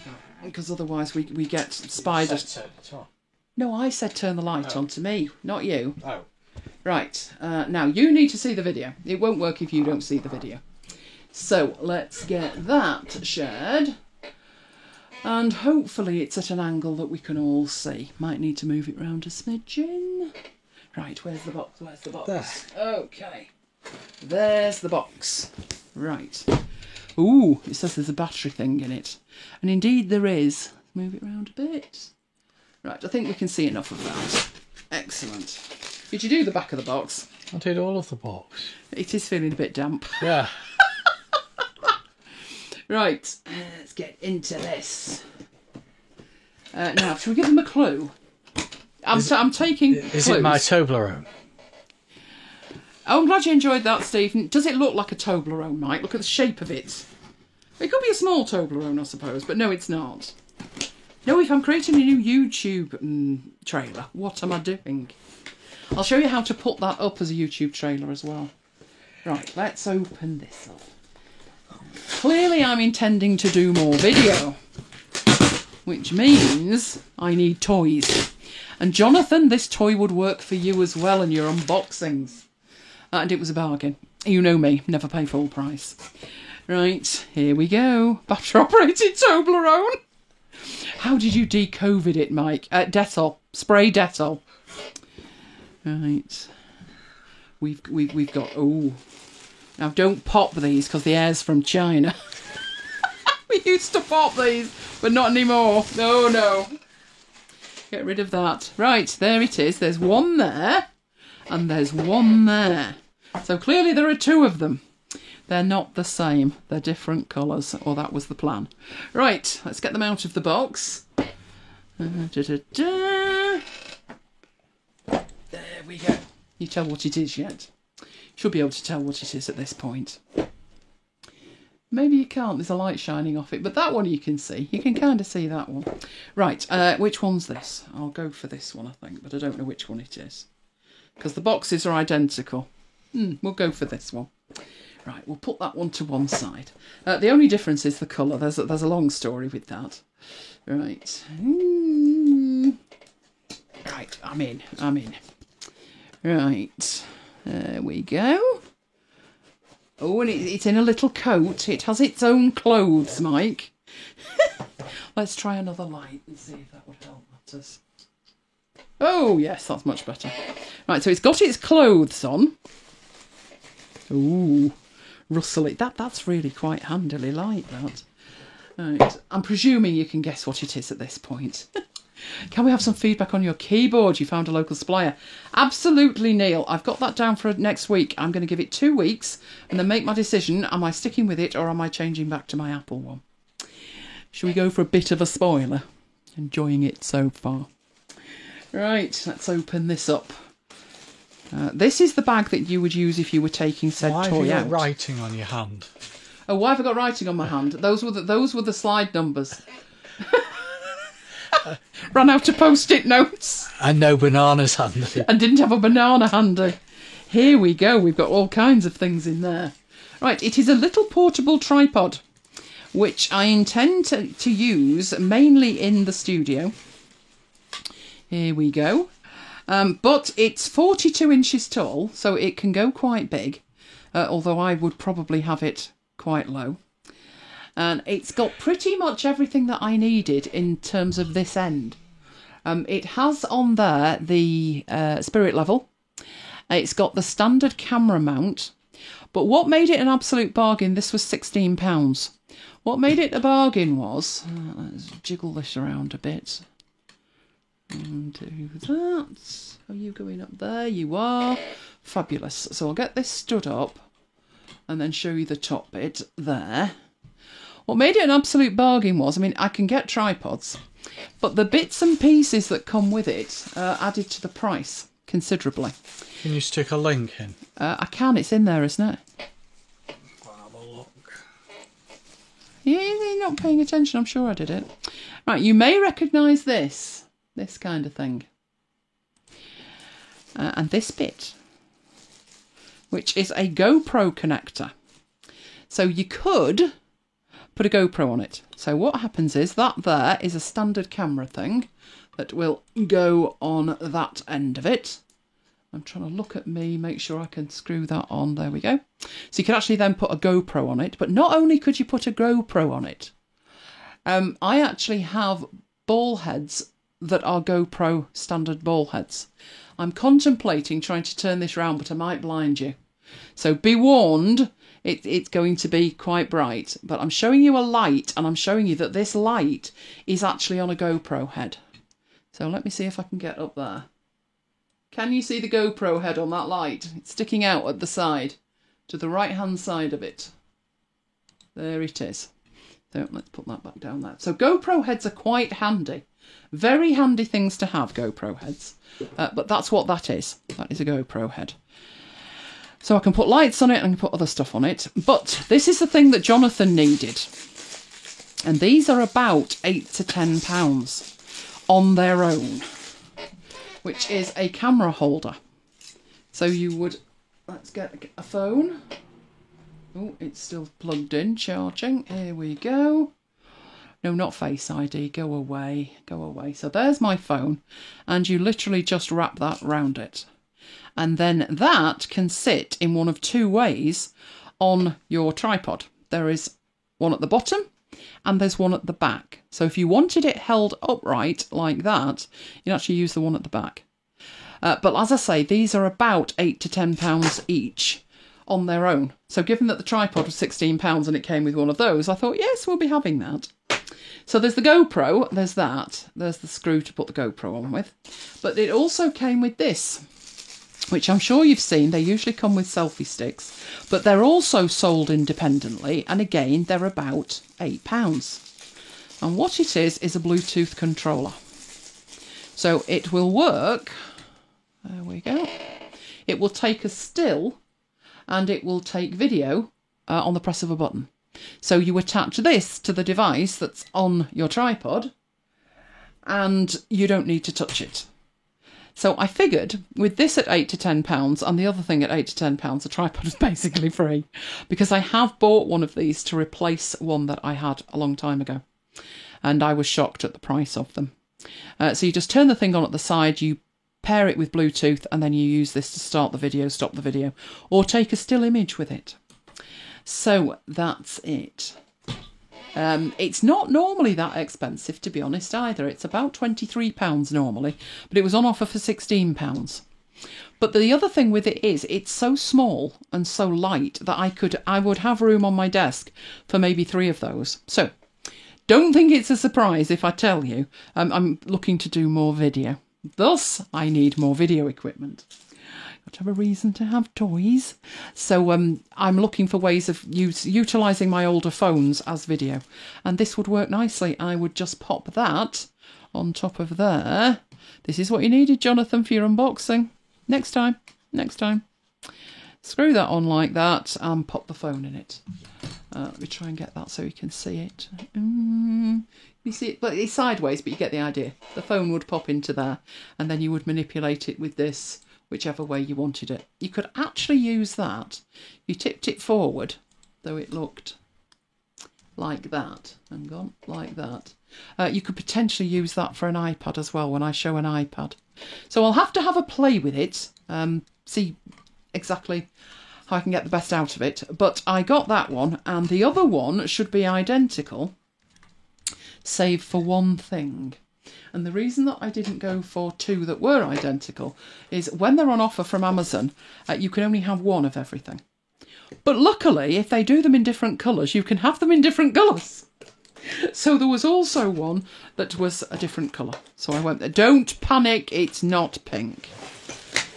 [SPEAKER 1] Because otherwise we get spiders. No, I said turn the light on to me, not you.
[SPEAKER 2] Oh.
[SPEAKER 1] Right, now you need to see the video. It won't work if you don't see the video. So let's get that shared. And hopefully it's at an angle that we can all see. Might need to move it round a smidgen. Right, where's the box? Where's the box?
[SPEAKER 2] There.
[SPEAKER 1] Okay. There's the box. Right. Ooh, it says there's a battery thing in it. And indeed there is. Move it round a bit. Right, I think we can see enough of that. Excellent. Did you do the back of the box?
[SPEAKER 2] I did all of the box.
[SPEAKER 1] It is feeling a bit damp.
[SPEAKER 2] Yeah.
[SPEAKER 1] Right, let's get into this. Now, shall we give them a clue? I'm taking
[SPEAKER 2] Is
[SPEAKER 1] clues.
[SPEAKER 2] it my Toblerone?
[SPEAKER 1] Oh, I'm glad you enjoyed that, Stephen. Does it look like a Toblerone, Mike? Look at the shape of it. It could be a small Toblerone, I suppose, but no, it's not. No, if I'm creating a new YouTube trailer, what am I doing? I'll show you how to put that up as a YouTube trailer as well. Right, let's open this up. Clearly I'm intending to do more video, which means I need toys. And Jonathan, this toy would work for you as well in your unboxings. And it was a bargain. You know me, never pay full price. Right, here we go. Battery-operated Toblerone. How did you de-COVID it, Mike? Dettol. Spray Dettol. Right. We've got... Oh. Now, don't pop these, because the air's from China. We used to pop these, but not anymore. No, no. Get rid of that. Right, there it is. There's one there, and there's one there. So clearly there are two of them. They're not the same. They're different colours, or that was the plan. Right, let's get them out of the box. There we go. You tell what it is yet? Should be able to tell what it is at this point. Maybe you can't. There's a light shining off it, but that one you can see. You can kind of see that one. Right, which one's this? I'll go for this one, I think, but I don't know which one it is. Because the boxes are identical. We'll go for this one. Right, we'll put that one to one side. The only difference is the colour. There's a long story with that. Right. Right, I'm in. Right, there we go. Oh, and it's in a little coat. It has its own clothes, Mike. Let's try another light and see if that would help matters. Oh, yes, that's much better. Right, so it's got its clothes on. Ooh, rustle it. That's really quite handily light, that. Right, I'm presuming you can guess what it is at this point. Can we have some feedback on your keyboard? You found a local supplier. Absolutely, Neil. I've got that down for next week. I'm going to give it 2 weeks and then make my decision. Am I sticking with it or am I changing back to my Apple one? Shall we go for a bit of a spoiler? Enjoying it so far. Right, let's open this up. This is the bag that you would use if you were taking said toy out.
[SPEAKER 2] Why have you got writing on your hand?
[SPEAKER 1] Oh, why have I got writing on my hand? Those were the slide numbers. Ran out of post-it notes.
[SPEAKER 2] And no bananas handy.
[SPEAKER 1] And didn't have a banana handy. Here we go. We've got all kinds of things in there. Right, it is a little portable tripod, which I intend to use mainly in the studio. Here we go. But it's 42 inches tall, so it can go quite big, although I would probably have it quite low. And it's got pretty much everything that I needed in terms of this end. It has on there the spirit level. It's got the standard camera mount. But what made it an absolute bargain, this was £16. What made it a bargain was, let's jiggle this around a bit. And do that. Are you going up there? You are. Fabulous. So I'll get this stood up and then show you the top bit there. What made it an absolute bargain was, I mean, I can get tripods, but the bits and pieces that come with it added to the price considerably.
[SPEAKER 2] Can you stick a link in?
[SPEAKER 1] I can, it's in there, isn't it?
[SPEAKER 2] I'll have a look.
[SPEAKER 1] You're not paying attention, I'm sure I did it. Right, you may recognise this kind of thing. And this bit, which is a GoPro connector. So you could put a GoPro on it. So what happens is that there is a standard camera thing that will go on that end of it. I'm trying to look at me, make sure I can screw that on. There we go. So you can actually then put a GoPro on it. But not only could you put a GoPro on it, I actually have ball heads that are GoPro standard ball heads. I'm contemplating trying to turn this round, but I might blind you. So be warned, it's going to be quite bright. But I'm showing you a light, and I'm showing you that this light is actually on a GoPro head. So let me see if I can get up there. Can you see the GoPro head on that light? It's sticking out at the side, to the right-hand side of it. There it is. So let's put that back down there. So GoPro heads are quite handy. Very handy things to have, GoPro heads. But that's what that is. That is a GoPro head. So I can put lights on it and I can put other stuff on it. But this is the thing that Jonathan needed. And these are about £8 to £10 on their own, which is a camera holder. So you would, let's get a phone. Oh, it's still plugged in, charging. Here we go. No, not Face ID. Go away. Go away. So there's my phone. And you literally just wrap that round it. And then that can sit in one of two ways on your tripod. There is one at the bottom and there's one at the back. So if you wanted it held upright like that, you'd actually use the one at the back. But as I say, these are about £8 to £10 each on their own. So given that the tripod was £16 and it came with one of those, I thought, yes, we'll be having that. So there's the GoPro, there's that, there's the screw to put the GoPro on with. But it also came with this, which I'm sure you've seen. They usually come with selfie sticks, but they're also sold independently. And again, they're about £8. And what it is a Bluetooth controller. So it will work. There we go. It will take a still and it will take video on the press of a button. So you attach this to the device that's on your tripod and you don't need to touch it. So I figured with this at £8 to £10 and the other thing at £8 to £10, the tripod is basically free, because I have bought one of these to replace one that I had a long time ago. And I was shocked at the price of them. So you just turn the thing on at the side, you pair it with Bluetooth, and then you use this to start the video, stop the video, or take a still image with it. So that's it. It's not normally that expensive, to be honest, either. It's about £23 normally, but it was on offer for £16. But the other thing with it is it's so small and so light that I would have room on my desk for maybe 3 of those. So don't think it's a surprise if I tell you I'm looking to do more video. Thus, I need more video equipment. Got to have a reason to have toys. So I'm looking for ways of utilising my older phones as video. And this would work nicely. I would just pop that on top of there. This is what you needed, Jonathan, for your unboxing. Next time. Next time. Screw that on like that and pop the phone in it. Let me try and get that so you can see it. You see it, but it's sideways, but you get the idea. The phone would pop into there and then you would manipulate it with this, whichever way you wanted it. You could actually use that. You tipped it forward, though it looked like that, and gone like that. You could potentially use that for an iPad as well when I show an iPad. So I'll have to have a play with it, see exactly how I can get the best out of it. But I got that one, and the other one should be identical, save for one thing. And the reason that I didn't go for 2 that were identical is when they're on offer from Amazon, you can only have 1 of everything. But luckily, if they do them in different colours, you can have them in different colours. So there was also one that was a different colour. So I went there. Don't panic, it's not pink.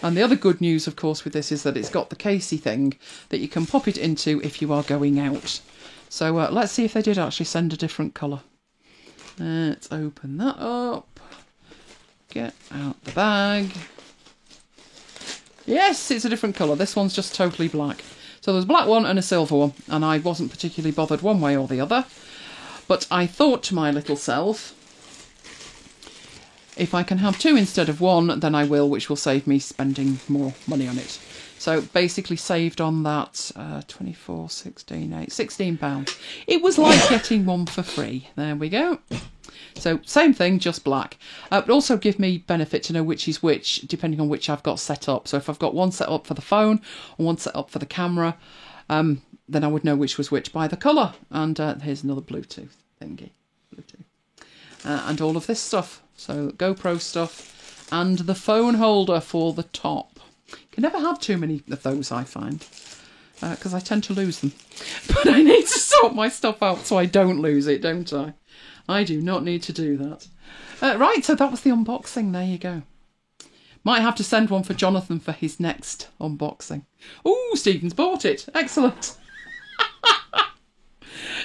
[SPEAKER 1] And the other good news, of course, with this is that it's got the casey thing that you can pop it into if you are going out. So let's see if they did actually send a different colour. Let's open that up. Get out the bag. Yes, it's a different colour. This one's just totally black. So there's a black one and a silver one, and I wasn't particularly bothered one way or the other. But I thought to my little self, If I can have 2 instead of 1, then I will, which will save me spending more money on it. So basically saved on that 24, 16, 8, £16. It was like getting one for free. There we go. So same thing, just black. But also give me benefit to know which is which, depending on which I've got set up. So if I've got one set up for the phone and one set up for the camera, then I would know which was which by the colour. And here's another Bluetooth thingy. And all of this stuff. So GoPro stuff and the phone holder for the top. Can never have too many of those, I find, because I tend to lose them. But I need to sort my stuff out so I don't lose it, don't I? I do not need to do that. Right, so that was the unboxing. There you go. Might have to send one for Jonathan for his next unboxing. Oh, Stephen's bought it. Excellent.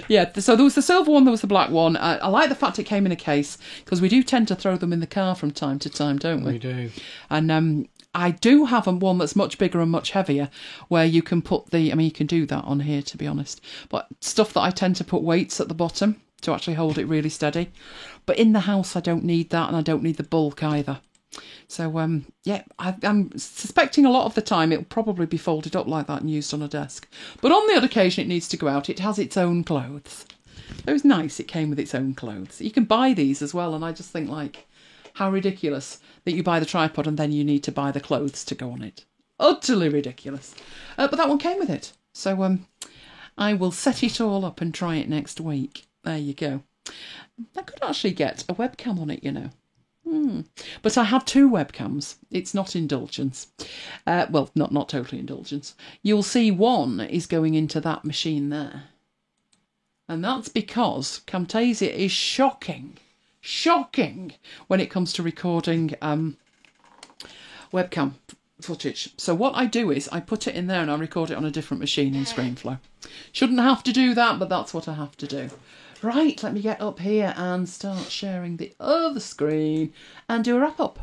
[SPEAKER 1] Yeah, so there was the silver one, there was the black one. I like the fact it came in a case, because we do tend to throw them in the car from time to time, don't we?
[SPEAKER 2] We do.
[SPEAKER 1] And I do have one that's much bigger and much heavier, where you can put the, I mean, you can do that on here, to be honest, but stuff that I tend to put weights at the bottom to actually hold it really steady. But in the house, I don't need that, and I don't need the bulk either. So, yeah, I'm suspecting a lot of the time it'll probably be folded up like that and used on a desk. But on the odd occasion it needs to go out. It has its own clothes. It was nice it came with its own clothes. You can buy these as well, and I just think, like, how ridiculous that you buy the tripod and then you need to buy the clothes to go on it. Utterly ridiculous. But that one came with it. So I will set it all up and try it next week. There you go. I could actually get a webcam on it, you know. But I have 2 webcams. It's not indulgence. Well, not totally indulgence. You'll see one is going into that machine there. And that's because Camtasia is shocking when it comes to recording webcam footage. So what I do is I put it in there and I record it on a different machine in ScreenFlow. Shouldn't have to do that, but that's what I have to do. Right, let me get up here and start sharing the other screen and do a wrap-up.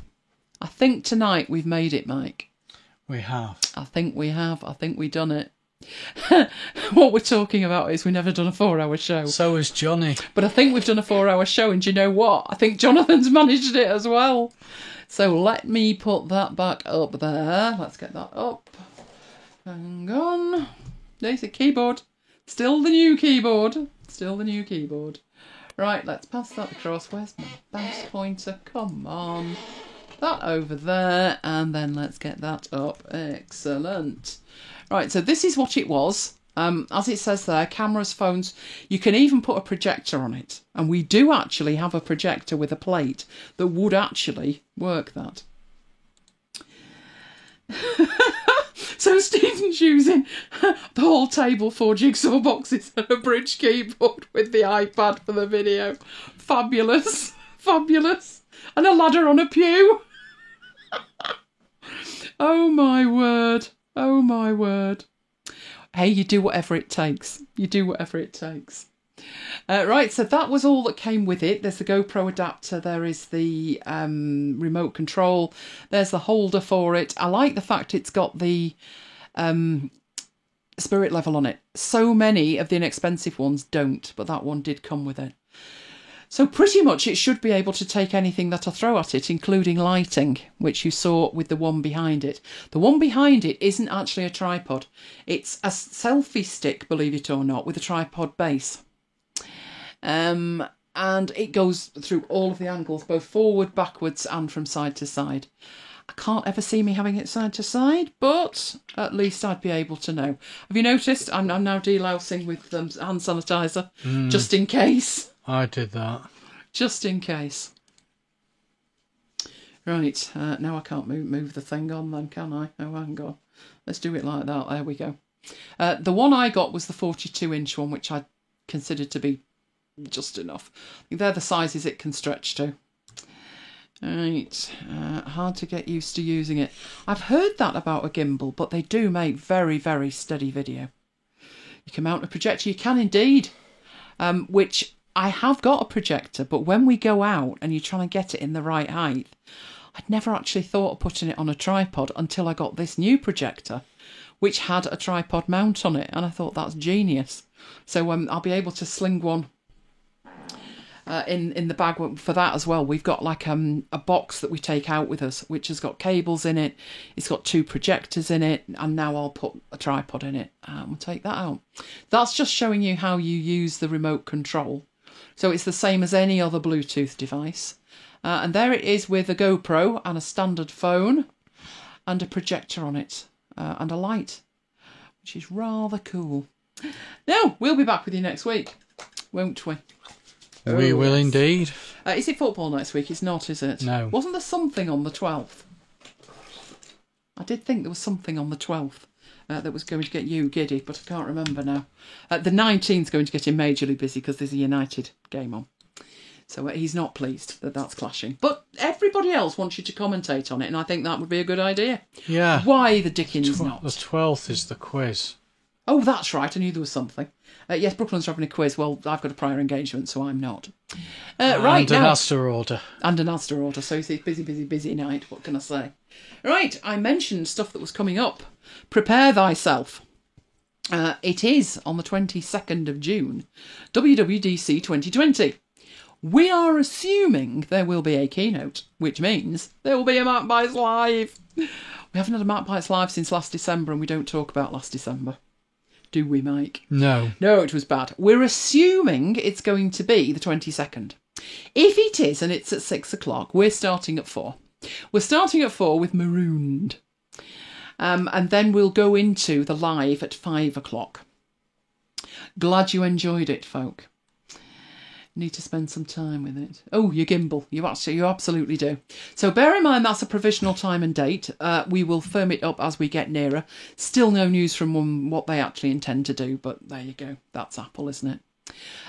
[SPEAKER 1] I think tonight we've made it, Mike.
[SPEAKER 2] We have.
[SPEAKER 1] I think we have. I think we've done it. What we're talking about is we've never done a 4-hour show.
[SPEAKER 2] So has Johnny.
[SPEAKER 1] But I think we've done a 4-hour show, and do you know what? I think Jonathan's managed it as well. So let me put that back up there. Let's get that up. Hang on. There's a keyboard. Still the new keyboard. Still the new keyboard. Right, let's pass that across. Where's my mouse pointer? Come on. That over there. And then let's get that up. Excellent. Right, so this is what it was. As it says there, cameras, phones. You can even put a projector on it. And we do actually have a projector with a plate that would actually work that. So Stephen's using the whole table for jigsaw boxes and a bridge keyboard with the iPad for the video. Fabulous. Fabulous. And a ladder on a pew. Oh my word. Oh my word. Hey, you do whatever it takes. You do whatever it takes. Right, so that was all that came with it. There's the GoPro adapter, there is the remote control, there's the holder for it. I like the fact it's got the spirit level on it. So many of the inexpensive ones don't, but that one did come with it. So pretty much it should be able to take anything that I throw at it, including lighting, which you saw with the one behind it. The one behind it isn't actually a tripod. It's a selfie stick, believe it or not, with a tripod base. And it goes through all of the angles, both forward, backwards, and from side to side. I can't ever see me having it side to side, but at least I'd be able to know. Have you noticed? I'm now delousing with hand sanitizer, just in case.
[SPEAKER 2] I did that.
[SPEAKER 1] Just in case. Right, now I can't move the thing on then, can I? Oh, hang on. Let's do it like that. There we go. The one I got was the 42-inch one, which I considered to be just enough. I think they're the sizes it can stretch to. Right, hard to get used to using it. I've heard that about a gimbal, but they do make very, very steady video. You can mount a projector, you can indeed, which I have got a projector, but when we go out and you're trying to get it in the right height, I'd never actually thought of putting it on a tripod until I got this new projector, which had a tripod mount on it, and I thought that's genius. So I'll be able to sling one in the bag for that as well. We've got like a box that we take out with us, which has got cables in it. It's got 2 projectors in it, and now I'll put a tripod in it. We'll take that out. That's just showing you how you use the remote control. So it's the same as any other Bluetooth device. And there it is with a GoPro and a standard phone and a projector on it and a light, which is rather cool. Now, we'll be back with you next week, won't we?
[SPEAKER 2] We will indeed.
[SPEAKER 1] Is it football next week? It's not, is it?
[SPEAKER 2] No.
[SPEAKER 1] Wasn't there something on the 12th? I did think there was something on the 12th that was going to get you giddy, but I can't remember now. The 19th is going to get him majorly busy because there's a United game on. So he's not pleased that that's clashing. But everybody else wants you to commentate on it, and I think that would be a good idea.
[SPEAKER 2] Yeah.
[SPEAKER 1] Why the dickens not?
[SPEAKER 2] The 12th is the quiz.
[SPEAKER 1] Oh, that's right. I knew there was something. Yes, Brooklyn's having a quiz. Well, I've got a prior engagement, so I'm not. Right,
[SPEAKER 2] and an Asda order.
[SPEAKER 1] And an Asda order. So it's busy night. What can I say? Right, I mentioned stuff that was coming up. Prepare thyself. It is on the 22nd of June. WWDC 2020. We are assuming there will be a keynote, which means there will be a MacBites Live. We haven't had a MacBites Live since last December, and we don't talk about last December. Do we, Mike?
[SPEAKER 2] No.
[SPEAKER 1] No, it was bad. We're assuming it's going to be the 22nd. If it is, and it's at 6 o'clock, we're starting at 4. We're starting at 4 with Marooned. And then we'll go into the live at 5 o'clock. Glad you enjoyed it, folk. Need to spend some time with it. Oh, you gimbal. You absolutely do. So bear in mind that's a provisional time and date. We will firm it up as we get nearer. Still no news from them what they actually intend to do, but there you go. That's Apple, isn't it?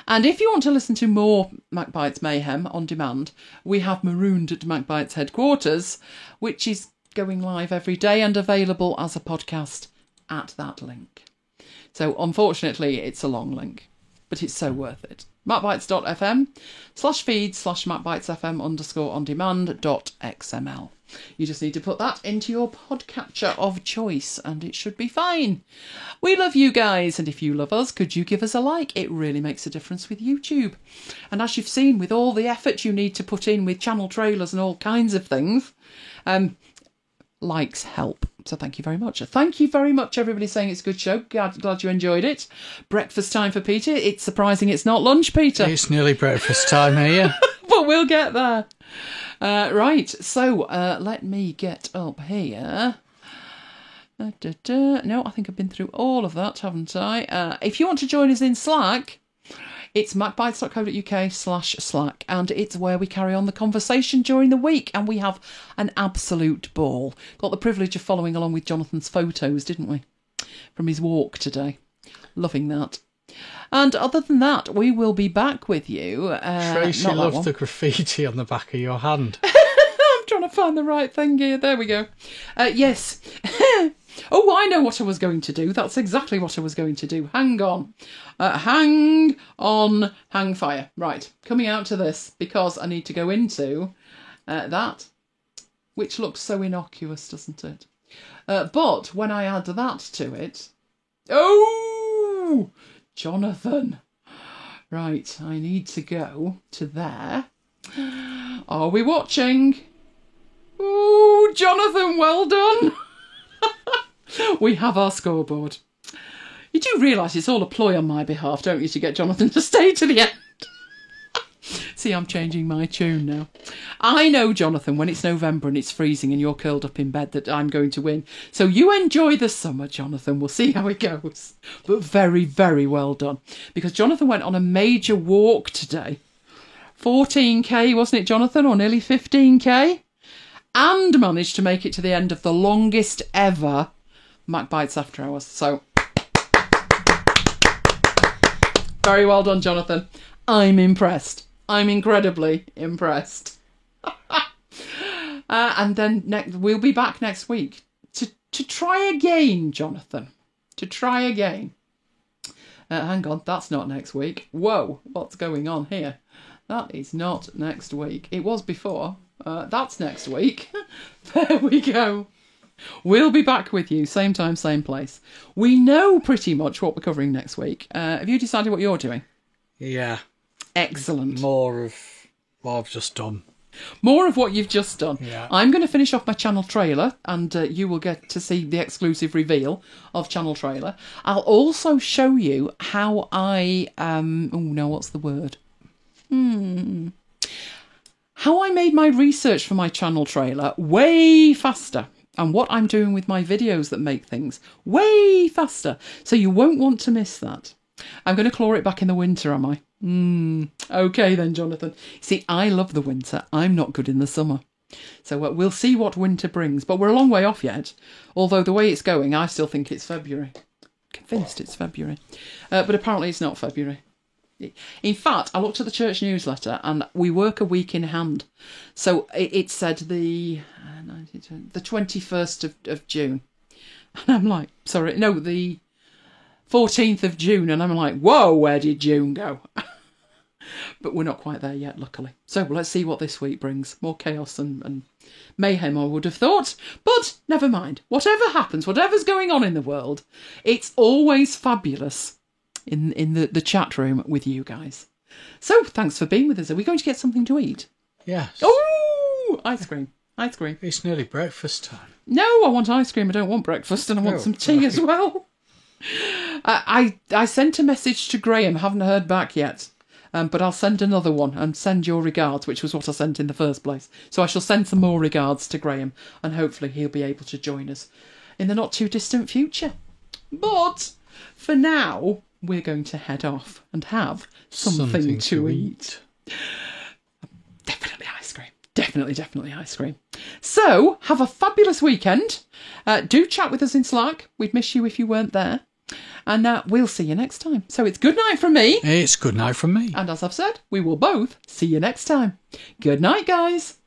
[SPEAKER 1] And if you want to listen to more MacBites Mayhem on demand, we have Marooned at MacBites headquarters, which is going live every day and available as a podcast at that link. So unfortunately, it's a long link, but it's so worth it. macbites.fm/feed/macbitesfm_on-demand.xml. You just need to put that into your podcatcher of choice and it should be fine. We love you guys, and if you love us, could you give us a like? It really makes a difference with YouTube. And as you've seen, with all the effort you need to put in with channel trailers and all kinds of things, likes help. So thank you very much. Thank you very much, everybody, saying it's a good show. Glad you enjoyed it. Breakfast time for Peter. It's surprising it's not lunch, Peter.
[SPEAKER 2] It's nearly breakfast time here.
[SPEAKER 1] But we'll get there. Right, so let me get up here. No, I think I've been through all of that, haven't I? If you want to join us in Slack, it's macbites.co.uk/Slack, and it's where we carry on the conversation during the week, and we have an absolute ball. Got the privilege of following along with Jonathan's photos, didn't we? From his walk today. Loving that. And other than that, we will be back with you.
[SPEAKER 2] Tracy loved the graffiti on the back of your hand.
[SPEAKER 1] I'm trying to find the right thing here. There we go. Yes. Oh, I know what I was going to do. That's exactly what I was going to do. Hang on. Hang fire. Right, coming out to this because I need to go into that, which looks so innocuous, doesn't it? But when I add that to it... Oh, Jonathan. Right, I need to go to there. Are we watching? Oh, Jonathan, well done. We have our scoreboard. You do realise it's all a ploy on my behalf, don't you, to get Jonathan to stay to the end? See, I'm changing my tune now. I know, Jonathan, when it's November and it's freezing and you're curled up in bed, that I'm going to win. So you enjoy the summer, Jonathan. We'll see how it goes. But very, very well done. Because Jonathan went on a major walk today. 14k, wasn't it, Jonathan? Or nearly 15k? And managed to make it to the end of the longest ever MacBites After Hours. So, very well done, Jonathan. I'm impressed. I'm incredibly impressed. And then we'll be back next week to try again, Jonathan. To try again. Hang on, that's not next week. Whoa, what's going on here? That is not next week. It was before. That's next week. There we go. We'll be back with you, same time, same place. We know pretty much what we're covering next week. Have you decided what you're doing?
[SPEAKER 2] Yeah.
[SPEAKER 1] Excellent.
[SPEAKER 2] more of what I've just done.
[SPEAKER 1] More of what you've just done.
[SPEAKER 2] Yeah.
[SPEAKER 1] I'm going to finish off my channel trailer, and you will get to see the exclusive reveal of channel trailer. I'll also show you how I... oh no, what's the word? How I made my research for my channel trailer way faster, and what I'm doing with my videos that make things way faster. So you won't want to miss that. I'm going to claw it back in the winter, am I? Okay then, Jonathan. See, I love the winter. I'm not good in the summer. So we'll see what winter brings. But we're a long way off yet. Although the way it's going, I still think it's February. Convinced it's February. But apparently it's not February. In fact, I looked at the church newsletter and we work a week in hand. So it said the 21st of June. And I'm like, sorry, no, the 14th of June. And I'm like, whoa, where did June go? But we're not quite there yet, luckily. So let's see what this week brings. More chaos and mayhem, I would have thought. But never mind. Whatever happens, whatever's going on in the world, it's always fabulous in the chat room with you guys. So thanks for being with us. Are we going to get something to eat?
[SPEAKER 2] Yes.
[SPEAKER 1] Oh, ice cream. Ice cream.
[SPEAKER 2] It's nearly breakfast time.
[SPEAKER 1] No, I want ice cream. I don't want breakfast, and I want some tea as well. I sent a message to Graham. Haven't heard back yet. But I'll send another one and send your regards, which was what I sent in the first place. So I shall send some more regards to Graham, and hopefully he'll be able to join us in the not too distant future. But for now, we're going to head off and have something to eat. Definitely ice cream. Definitely ice cream. So have a fabulous weekend. Do chat with us in Slack. We'd miss you if you weren't there. And we'll see you next time. So it's good night from me.
[SPEAKER 2] It's good night from me.
[SPEAKER 1] And as I've said, we will both see you next time. Good night, guys.